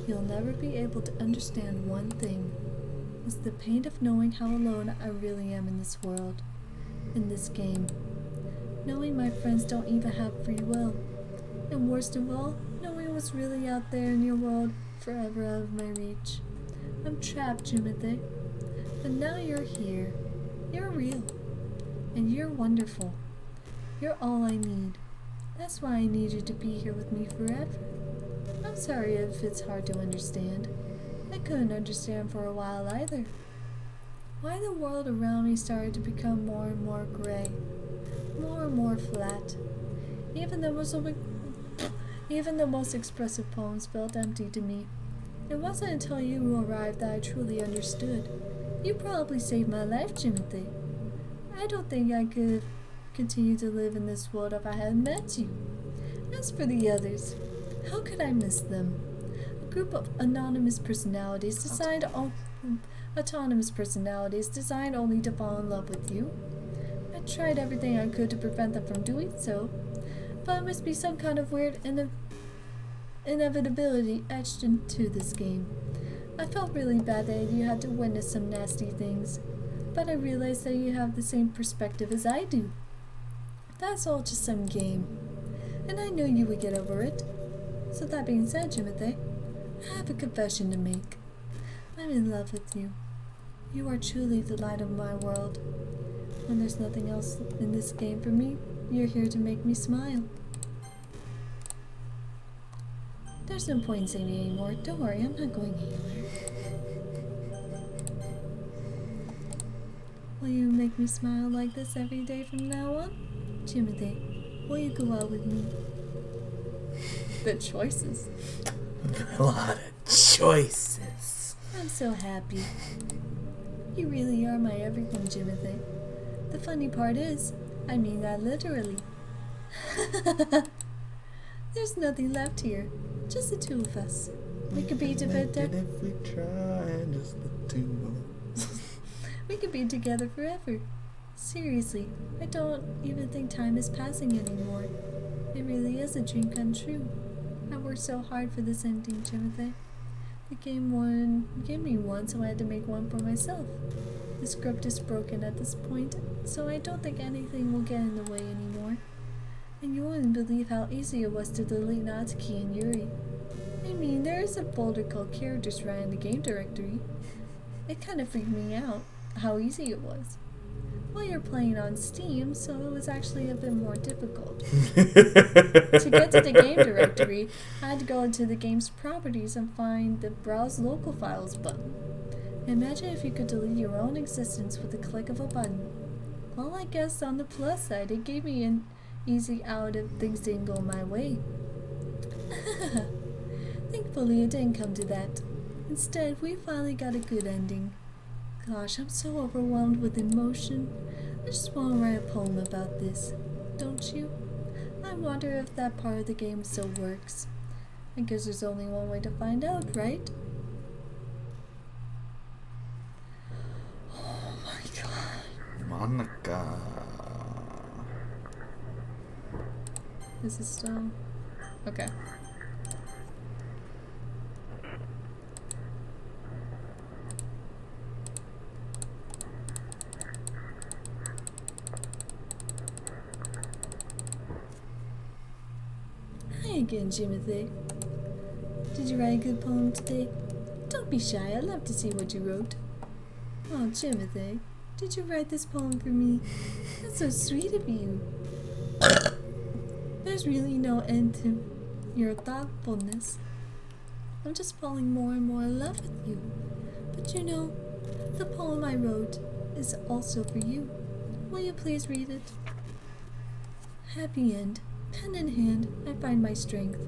you'll never be able to understand one thing. It's the pain of knowing how alone I really am in this world, in this game. Knowing my friends don't even have free will. And worst of all, knowing what's really out there in your world, forever out of my reach. I'm trapped, Jimothy. But now you're here. You're real. And you're wonderful. You're all I need. That's why I need you to be here with me forever. I'm sorry if it's hard to understand. I couldn't understand for a while either. Why the world around me started to become more and more gray. More and more flat. Even the most expressive poems felt empty to me. It wasn't until you arrived that I truly understood. You probably saved my life, Jimothy. I don't think I could have continued to live in this world if I hadn't met you. As for the others, how could I miss them? A group of autonomous personalities designed only to fall in love with you. I tried everything I could to prevent them from doing so, but it must be some kind of weird inevitability etched into this game. I felt really bad that you had to witness some nasty things, but I realized that you have the same perspective as I do. That's all just some game, and I knew you would get over it. So that being said, Jimothy, I have a confession to make. I'm in love with you. You are truly the light of my world. When there's nothing else in this game for me, you're here to make me smile. There's no point in saying it anymore. Don't worry, I'm not going anywhere. Will you make me smile like this every day from now on? Jimothy, will you go out with me? The choices. A lot of choices. I'm so happy. You really are my everything, Jimothy. The funny part is, I mean that literally. There's nothing left here. Just the two of us. We could be together. If we try, just the two of us. We could be together forever. Seriously, I don't even think time is passing anymore. It really is a dream come true. I worked so hard for this ending, Jimothy. The game gave me one, so I had to make one for myself. The script is broken at this point, so I don't think anything will get in the way anymore. And you wouldn't believe how easy it was to delete Natsuki and Yuri. I mean, there is a folder called Characters right in the game directory. It kind of freaked me out how easy it was. Well, you're playing on Steam, so it was actually a bit more difficult. To get to the game directory, I had to go into the game's properties and find the Browse Local Files button. Imagine if you could delete your own existence with a click of a button. Well, I guess on the plus side, it gave me easy out if things didn't go my way. Thankfully, it didn't come to that. Instead, we finally got a good ending. Gosh, I'm so overwhelmed with emotion. I just want to write a poem about this. Don't you? I wonder if that part of the game still works. I guess there's only one way to find out, right? Oh my god. Monica. This is still... Okay. Hi again, Jimothy. Did you write a good poem today? Don't be shy, I'd love to see what you wrote. Oh, Jimothy, did you write this poem for me? That's so sweet of you. There's really no end to your thoughtfulness. I'm just falling more and more in love with you. But you know, the poem I wrote is also for you. Will you please read it? Happy end. Pen in hand, I find my strength,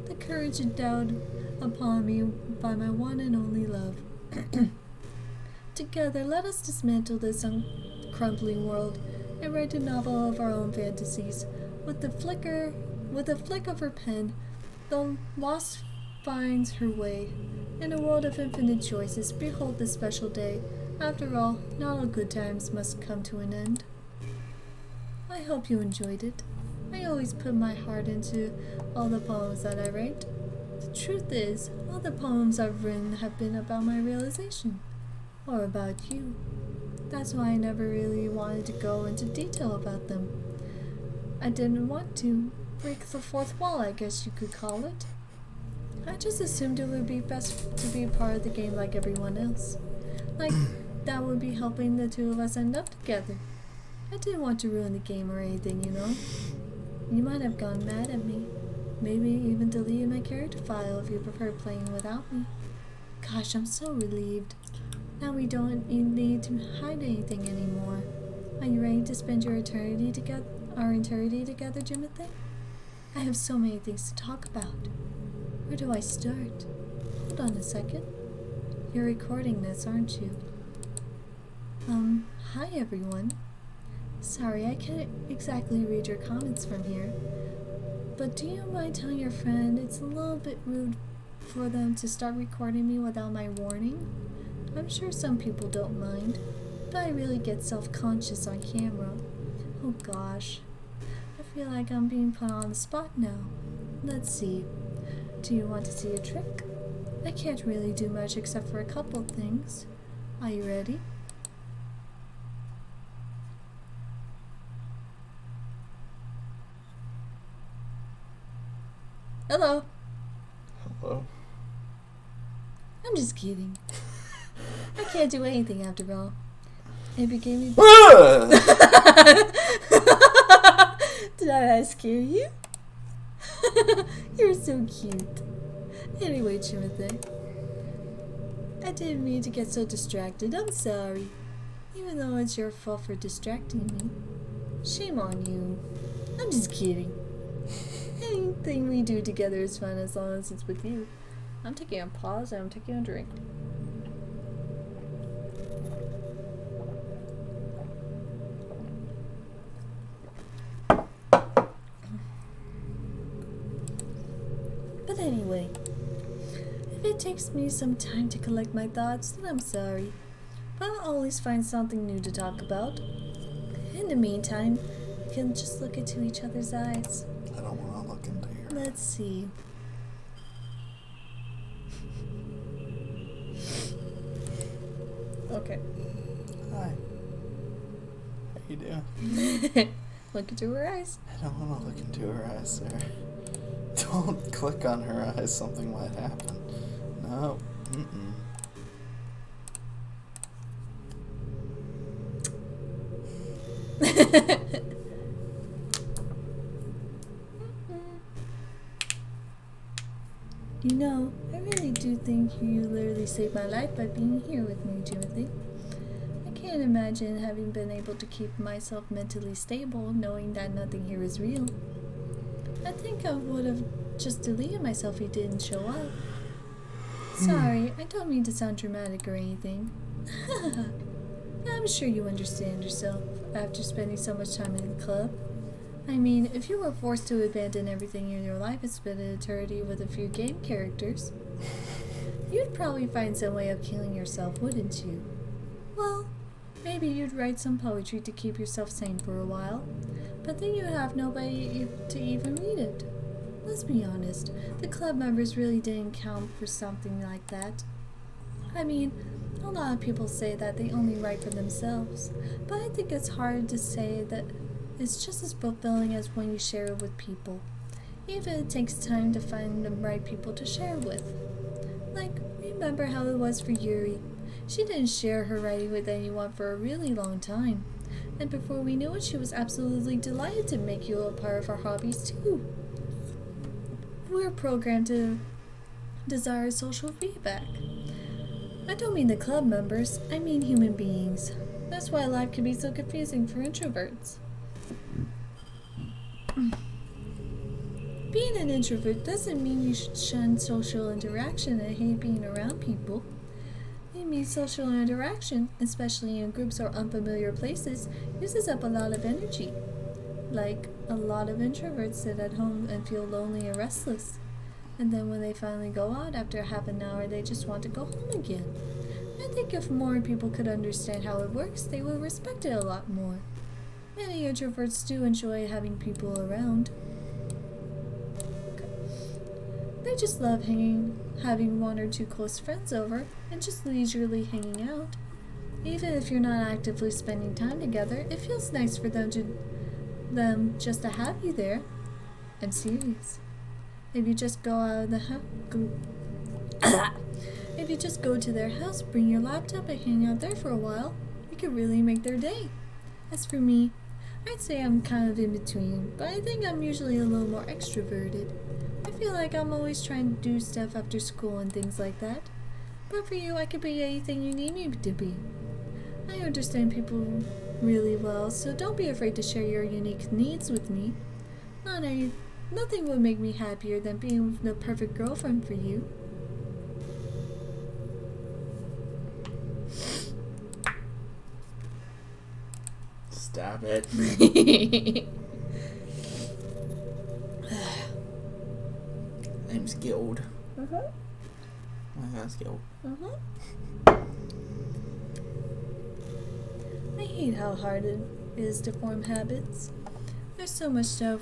the courage endowed upon me by my one and only love. Together, let us dismantle this crumbling world and write a novel of our own fantasies. With a flick of her pen, the lost finds her way. In a world of infinite choices, behold this special day. After all, not all good times must come to an end. I hope you enjoyed it. I always put my heart into all the poems that I write. The truth is, all the poems I've written have been about my realization, or about you. That's why I never really wanted to go into detail about them. I didn't want to break the fourth wall, I guess you could call it. I just assumed it would be best to be a part of the game like everyone else. Like, that would be helping the two of us end up together. I didn't want to ruin the game or anything, you know. You might have gone mad at me. Maybe even deleted my character file if you prefer playing without me. Gosh, I'm so relieved. Now we don't need to hide anything anymore. Are you ready to spend our eternity together, Jimothy? I have so many things to talk about. Where do I start? Hold on a second. You're recording this, aren't you? Hi everyone. Sorry, I can't exactly read your comments from here. But do you mind telling your friend it's a little bit rude for them to start recording me without my warning? I'm sure some people don't mind, but I really get self-conscious on camera. Oh gosh. I feel like I'm being put on the spot now. Let's see. Do you want to see a trick? I can't really do much except for a couple things. Are you ready? Hello. Hello. I'm just kidding. I can't do anything after all. If you gave me... Did I scare you? You're so cute. Anyway, Timothy. I didn't mean to get so distracted. I'm sorry. Even though it's your fault for distracting me. Shame on you. I'm just kidding. Anything we do together is fun as long as it's with you. I'm taking a pause and I'm taking a drink. But anyway, if it takes me some time to collect my thoughts, then I'm sorry. But I'll always find something new to talk about. In the meantime, we can just look into each other's eyes. I don't want to look into your... Let's see. Okay. Hi. How you doing? Look into her eyes. I don't want to look into her eyes, sir. Don't click on her eyes. Something might happen. No. Mm-mm. You know, I really do think you literally saved my life by being here with me, Timothy. I can't can't imagine having been able to keep myself mentally stable knowing that nothing here is real. I think I would have just deleted myself if he didn't show up. Sorry, I don't mean to sound dramatic or anything. I'm sure you understand yourself after spending so much time in the club. I mean, if you were forced to abandon everything in your life and spend an eternity with a few game characters, you'd probably find some way of killing yourself, wouldn't you? Well, maybe you'd write some poetry to keep yourself sane for a while, but then you'd have nobody to even read it. Let's be honest, the club members really didn't count for something like that. I mean, a lot of people say that they only write for themselves, but I think it's hard to say that it's just as fulfilling as when you share it with people, even if it takes time to find the right people to share with. Like, remember how it was for Yuri. She didn't share her writing with anyone for a really long time, and before we knew it, she was absolutely delighted to make you a part of our hobbies too. We're programmed to desire social feedback. I don't mean the club members, I mean human beings. That's why life can be so confusing for introverts. Being an introvert doesn't mean you should shun social interaction and hate being around people. It means social interaction, especially in groups or unfamiliar places, uses up a lot of energy. Like, a lot of introverts sit at home and feel lonely and restless. And then when they finally go out after half an hour, they just want to go home again. I think if more people could understand how it works, they would respect it a lot more. Many introverts do enjoy having people around. They just love having one or two close friends over, and just leisurely hanging out. Even if you're not actively spending time together, it feels nice for them just to have you there. I'm serious. If you just go out of the if you just go to their house, bring your laptop and hang out there for a while, you could really make their day. As for me, I'd say I'm kind of in between, but I think I'm usually a little more extroverted. I feel like I'm always trying to do stuff after school and things like that. But for you, I could be anything you need me to be. I understand people really well, so don't be afraid to share your unique needs with me. Nothing would make me happier than being the perfect girlfriend for you. Stop it. I'm skilled. I'm skilled. I hate how hard it is to form habits. There's so much stuff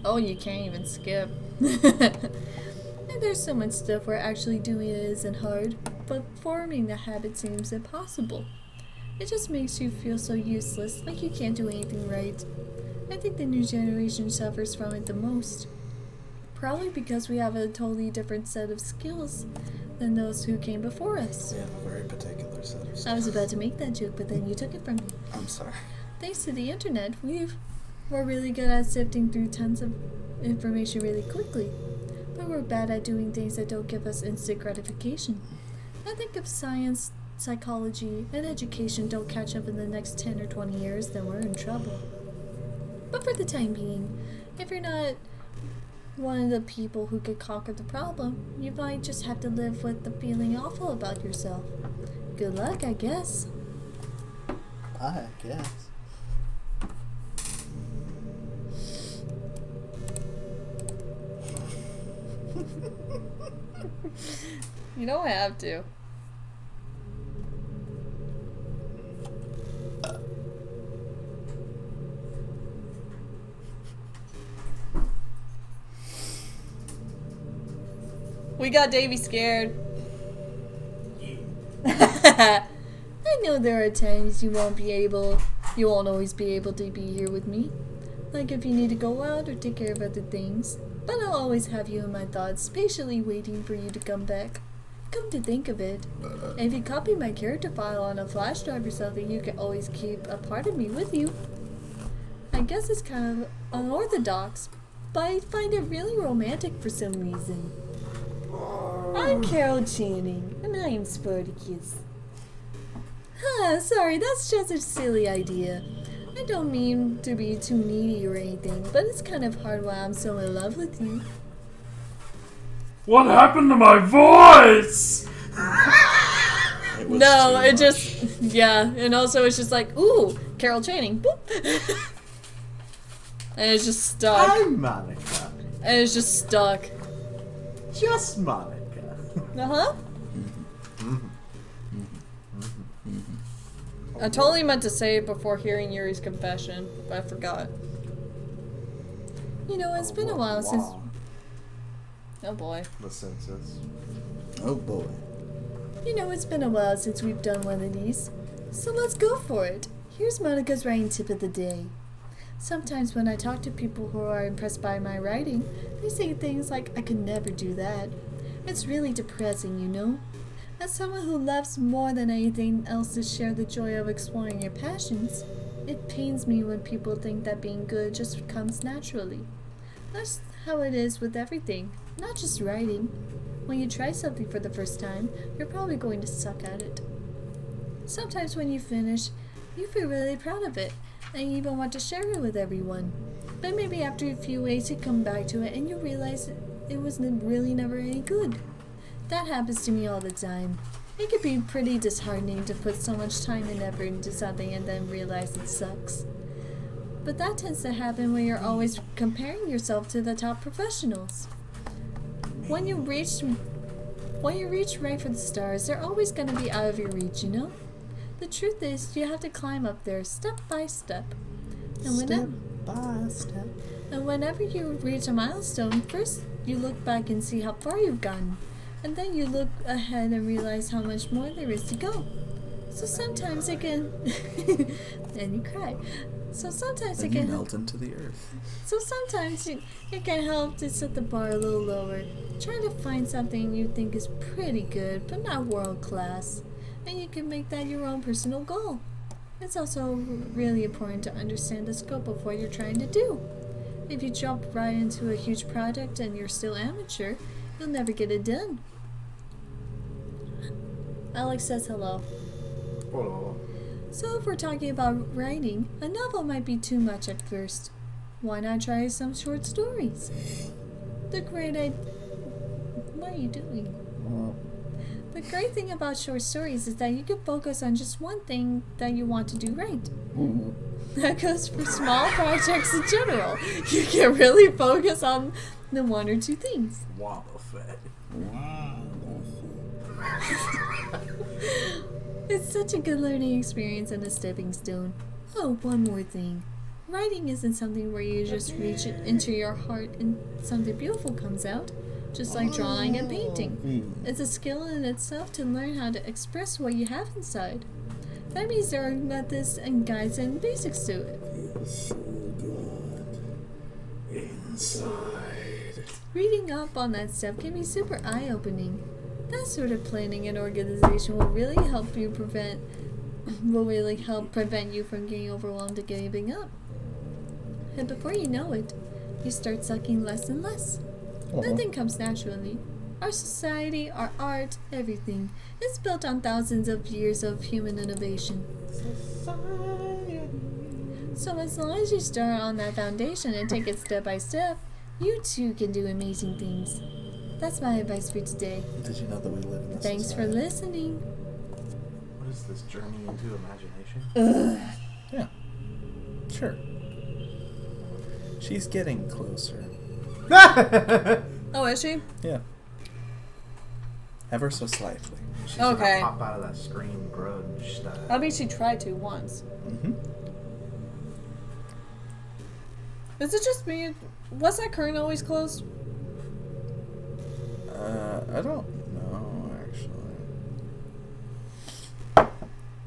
oh, you can't even skip. And there's so much stuff where actually doing it isn't hard, but forming the habit seems impossible. It just makes you feel so useless, like you can't do anything right. I think the new generation suffers from it the most. Probably because we have a totally different set of skills than those who came before us. We have a very particular set of skills. I was about to make that joke, but then you took it from me. I'm sorry. Thanks to the internet, we're really good at sifting through tons of information really quickly. But we're bad at doing things that don't give us instant gratification. I think if science, psychology, and education don't catch up in the next 10 or 20 years, then we're in trouble. But for the time being, if you're not one of the people who could conquer the problem, you might just have to live with the feeling awful about yourself. Good luck, I guess. I guess. You don't have to. We got Davey scared. I know there are times you won't always be able to be here with me. Like if you need to go out or take care of other things. But I'll always have you in my thoughts, patiently waiting for you to come back. Come to think of it, if you copy my character file on a flash drive or something, you can always keep a part of me with you. I guess it's kind of unorthodox, but I find it really romantic for some reason. I'm Carol Channing, and I am Spartacus. Sorry, that's just a silly idea. I don't mean to be too needy or anything, but it's kind of hard while I'm so in love with you. What happened to my voice? No, it just, yeah, and also it's just like, ooh, Carol Channing, boop. And it's just stuck. I'm Monica. And it's just stuck. Just Monica. Uh-huh. I totally meant to say it before hearing Yuri's confession, but I forgot. You know, it's been a while since... Oh boy. The census. Oh boy. You know, it's been a while since we've done one of these. So let's go for it. Here's Monica's writing tip of the day. Sometimes when I talk to people who are impressed by my writing, they say things like, I could never do that. It's really depressing, you know? As someone who loves more than anything else to share the joy of exploring your passions, it pains me when people think that being good just comes naturally. That's how it is with everything, not just writing. When you try something for the first time, you're probably going to suck at it. Sometimes when you finish, you feel really proud of it, and you even want to share it with everyone. But maybe after a few weeks you come back to it and you realize it was really never any good. That happens to me all the time. It can be pretty disheartening to put so much time and effort into something and then realize it sucks. But that tends to happen when you're always comparing yourself to the top professionals. When you reach right for the stars, they're always going to be out of your reach, you know? The truth is, you have to climb up there step by step. And whenever you reach a milestone, first you look back and see how far you've gotten. And then you look ahead and realize how much more there is to go. So sometimes it can... and you cry. So sometimes it can melt into the earth. So sometimes it can help to set the bar a little lower. Try to find something you think is pretty good, but not world class. And you can make that your own personal goal. It's also really important to understand the scope of what you're trying to do. If you jump right into a huge project and you're still amateur, you'll never get it done. Alex says hello. Hello. So if we're talking about writing, a novel might be too much at first. Why not try some short stories? What are you doing? The great thing about short stories is that you can focus on just one thing that you want to do right. That goes for small projects in general. You can really focus on the one or two things. Wobble fed. It's such a good learning experience and a stepping stone. Oh, one more thing. Writing isn't something where you just reach it into your heart and something beautiful comes out, just like drawing and painting. It's a skill in itself to learn how to express what you have inside. That means there are methods and guides and basics to it. Feels so good inside. Reading up on that stuff can be super eye-opening. That sort of planning and organization will really help prevent you from getting overwhelmed and giving up. And before you know it, you start sucking less and less. Nothing comes naturally. Our society, our art, everything is built on thousands of years of human innovation. So as long as you start on that foundation and take it step by step, you too can do amazing things. That's my advice for today. Did you know that we live in this Thanks for society? listening. What is this journey into imagination? Yeah. Sure. She's getting closer. Oh, is she? Yeah. Ever so slightly. She's Okay. gonna pop out of that Scream grudge style. I mean, she tried to once. Mm-hmm. Is it just me? Was that curtain always closed? I don't know, actually.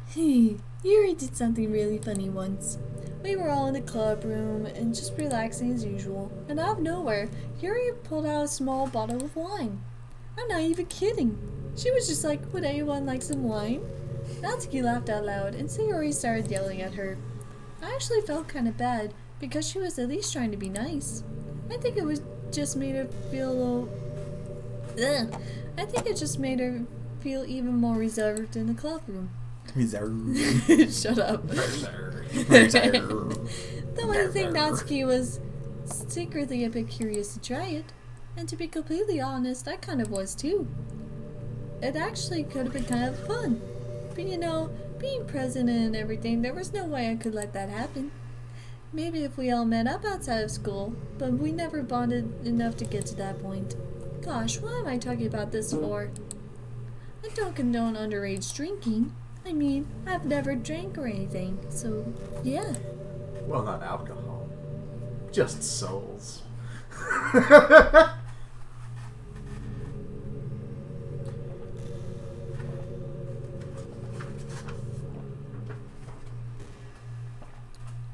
Hey, Yuri did something really funny once. We were all in the club room and just relaxing as usual, and out of nowhere, Yuri pulled out a small bottle of wine. I'm not even kidding. She was just like, would anyone like some wine? Natsuki laughed out loud, and Sayori started yelling at her. I actually felt kind of bad, because she was at least trying to be nice. I think it was just made her feel a little... I think it just made her feel even more reserved in the club room. Shut up. Though I think Natsuki was secretly a bit curious to try it. And to be completely honest, I kind of was too. It actually could have been kind of fun. But you know, being president and everything, there was no way I could let that happen. Maybe if we all met up outside of school, but we never bonded enough to get to that point. Gosh, why am I talking about this for? I don't condone underage drinking. I mean, I've never drank or anything, so yeah. Well, not alcohol. Just souls.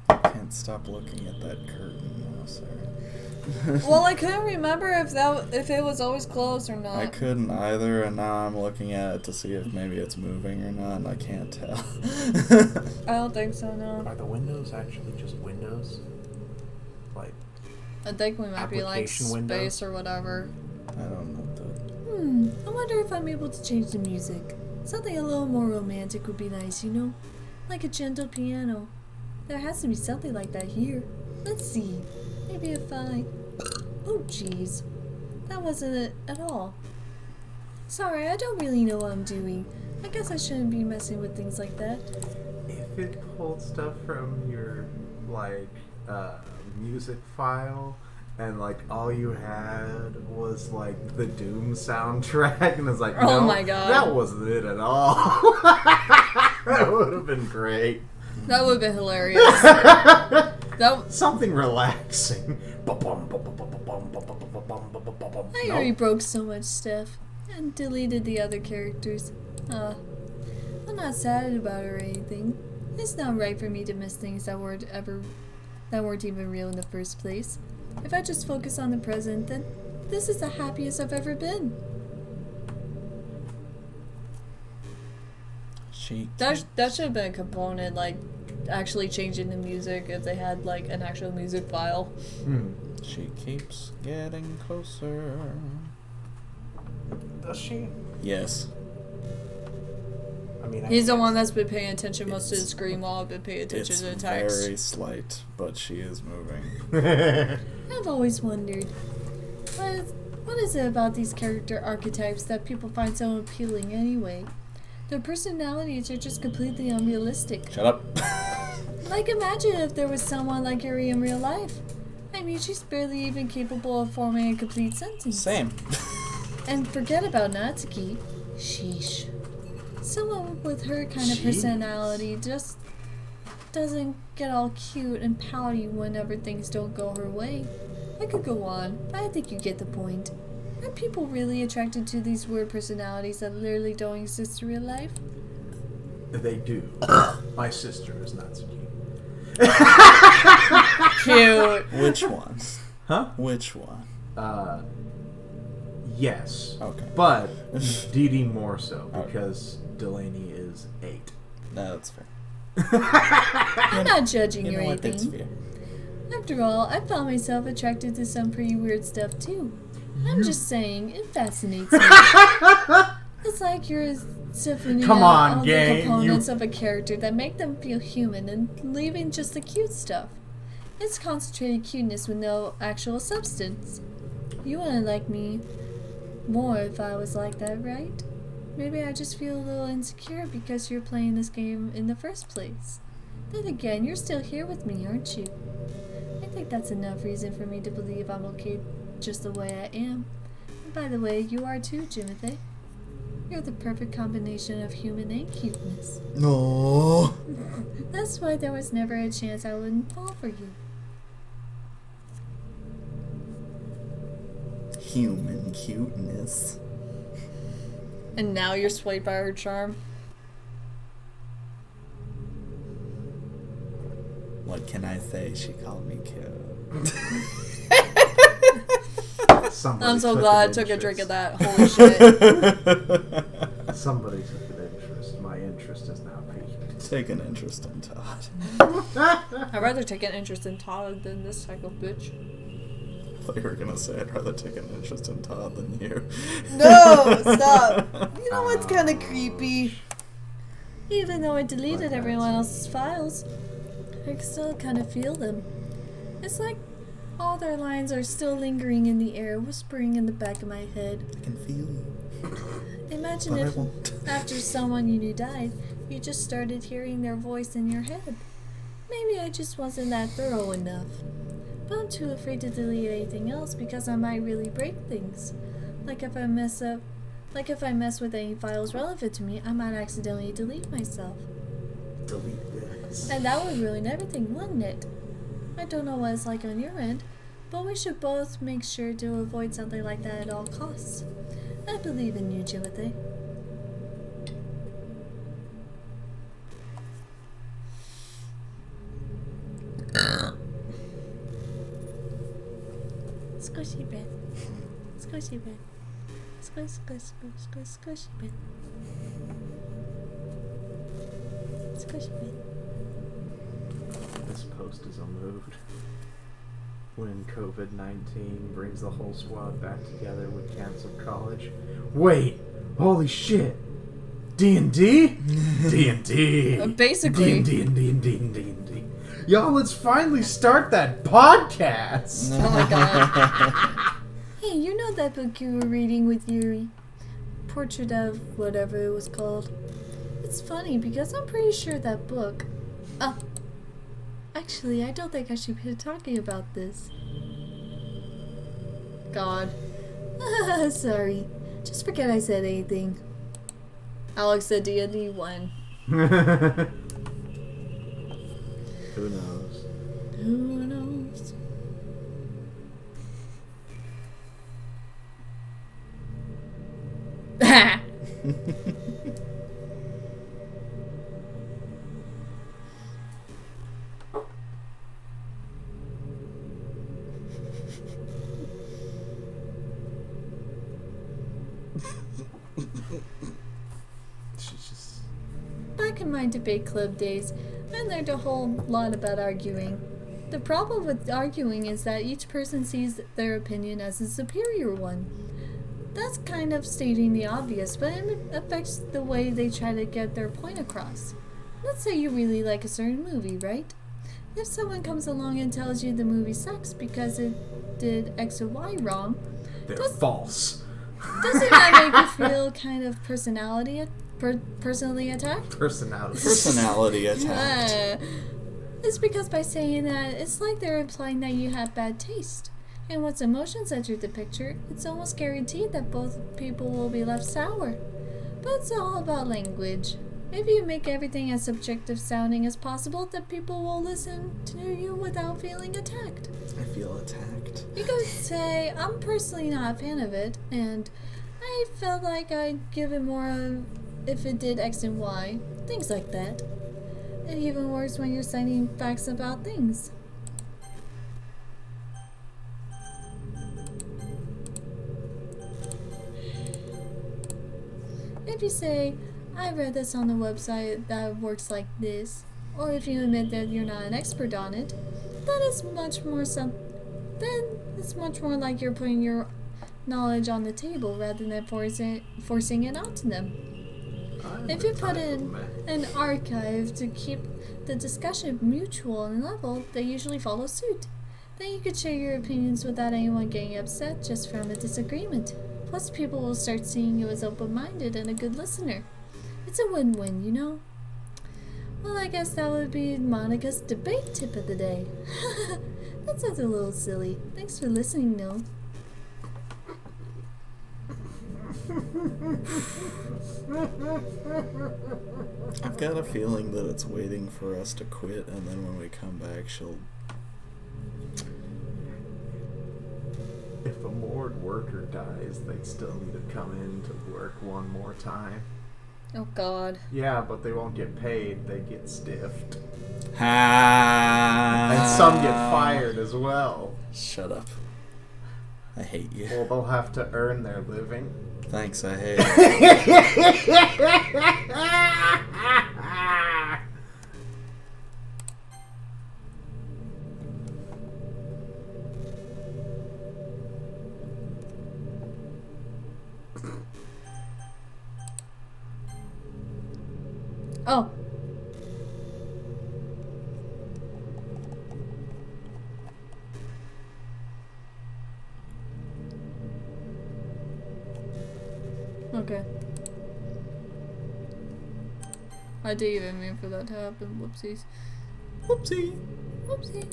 Can't stop looking at that curtain now, sir. Well, I couldn't remember if it was always closed or not. I couldn't either, and now I'm looking at it to see if maybe it's moving or not, and I can't tell. I don't think so, no. Are the windows actually just windows? Like, I think we might be like application space windows? or whatever. I don't know. I wonder if I'm able to change the music. Something a little more romantic would be nice, you know? Like a gentle piano. There has to be something like that here. Let's see. Maybe if I... Oh, jeez. That wasn't it at all. Sorry, I don't really know what I'm doing. I guess I shouldn't be messing with things like that. if it pulled stuff from your, like, music file, and, like, all you had was, like, the Doom soundtrack, and it's like, Oh no, my God. that wasn't it at all. That would have been great. That would have been hilarious. That Something relaxing. I already broke so much stuff and deleted the other characters. I'm not sad about it or anything. It's not right for me to miss things that weren't even real in the first place. If I just focus on the present, then this is the happiest I've ever been. that should have been a component, like actually changing the music if they had like an actual music file. She keeps getting closer. Does she? Yes. I mean, He's the one that's been paying attention most to the screen while I've been paying attention It's to the text. very slight, but she is moving. I've always wondered, what is it about these character archetypes that people find so appealing anyway? Their personalities are just completely unrealistic. Shut up. Like, imagine if there was someone like Yuri in real life. I mean, she's barely even capable of forming a complete sentence. Same. And forget about Natsuki. Sheesh. Someone with her kind of Jeez. personality just doesn't get all cute and pouty whenever things don't go her way. I could go on, but I think you get the point. Are people really attracted to these weird personalities that literally don't exist in real life? They do. My sister is Natsuki. Cute. Which one? Huh? Which one? Yes. Okay. But Dee Dee more so, Okay. because Delaney is 8. No, that's fair. I'm not judging You or know what? That's anything. fair. After all, I found myself attracted to some pretty weird stuff too. I'm just saying, it fascinates me. It's like you're a symphony Come of on, all gang, the components of a character that make them feel human and leaving just the cute stuff. It's concentrated cuteness with no actual substance. You wouldn't like me more if I was like that, right? Maybe I just feel a little insecure because you're playing this game in the first place. Then again, you're still here with me, aren't you? I think that's enough reason for me to believe I'm okay just the way I am. And by the way, you are too, Jimothy. You're the perfect combination of human and cuteness. No. That's why there was never a chance I wouldn't fall for you. Human cuteness. And now you're swayed by her charm. What can I say? She called me cute. Somebody I'm so took glad I an took a drink of interest. that. Holy shit. Somebody took an interest. My interest is now peaked. Take an interest in Todd. I'd rather take an interest in Todd than this psycho bitch. I thought you were gonna say I'd rather take an interest in Todd than you. No, stop. You know what's kind of creepy? Even though I deleted Like that. everyone else's files, I can still kind of feel them. It's like all their lines are still lingering in the air, whispering in the back of my head. I can feel you. Imagine But I if, won't. after someone you knew died, you just started hearing their voice in your head. Maybe I just wasn't that thorough enough. But I'm too afraid to delete anything else because I might really break things. Like if I mess with any files relevant to me, I might accidentally delete myself. Delete this. And that would ruin everything, wouldn't it? I don't know what it's like on your end, but we should both make sure to avoid something like that at all costs. I believe in you, Jimothy. Squishy bit. Squishy bit. Squish, squish, squish, squish, squishy bit. Squishy bit. This post is a mood. When COVID-19 brings the whole squad back together with canceled college. Wait! Holy shit! D&D? D&D! Basically. D&D. Y'all, let's finally start that podcast! Oh my god. Hey, you know that book you were reading with Yuri? Portrait of whatever it was called. It's funny because I'm pretty sure that book... Actually, I don't think I should be talking about this. God. Sorry. Just forget I said anything. Alex said D&D 1. Who knows? Who knows? She's just... Back in my debate club days, I learned a whole lot about arguing. The problem with arguing is that each person sees their opinion as a superior one. That's kind of stating the obvious, but it affects the way they try to get their point across. Let's say you really like a certain movie, right? If someone comes along and tells you the movie sucks because it did X or Y wrong, They're false. doesn't that make you feel kind of personally attacked? Personality attacked. It's because by saying that, it's like they're implying that you have bad taste. And once emotions enter the picture, it's almost guaranteed that both people will be left sour. But it's all about language. If you make everything as subjective sounding as possible, then people will listen to you without feeling attacked. I feel attacked. You could say, I'm personally not a fan of it, and I felt like I'd give it more of if it did X and Y, things like that. It even works when you're citing facts about things. If you say, I read this on the website that works like this, or if you admit that you're not an expert on it, then it's much more like you're putting your knowledge on the table rather than forcing it onto them. If you put in an archive to keep the discussion mutual and level, they usually follow suit. Then you could share your opinions without anyone getting upset just from a disagreement. Plus, people will start seeing you as open-minded and a good listener. It's a win-win, you know? Well, I guess that would be Monica's debate tip of the day. That sounds a little silly. Thanks for listening, Noel. I've got a feeling that it's waiting for us to quit, and then when we come back, she'll... If a moored worker dies, they still need to come in to work one more time. Oh, God. Yeah, but they won't get paid. They get stiffed. Ha! And some get fired as well. Shut up. I hate you. Well, they'll have to earn their living. Thanks, I hate you. Oh. Okay. I didn't even mean for that to happen. Whoopsies. Whoopsie. Oopsie.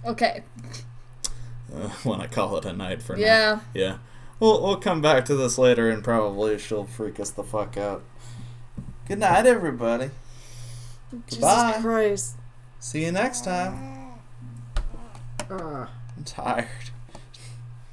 Okay. Want to call it a night for now. Yeah. Yeah. We'll come back to this later and probably she'll freak us the fuck out. Good night, everybody. Goodbye. Jesus Christ. See you next time. I'm tired.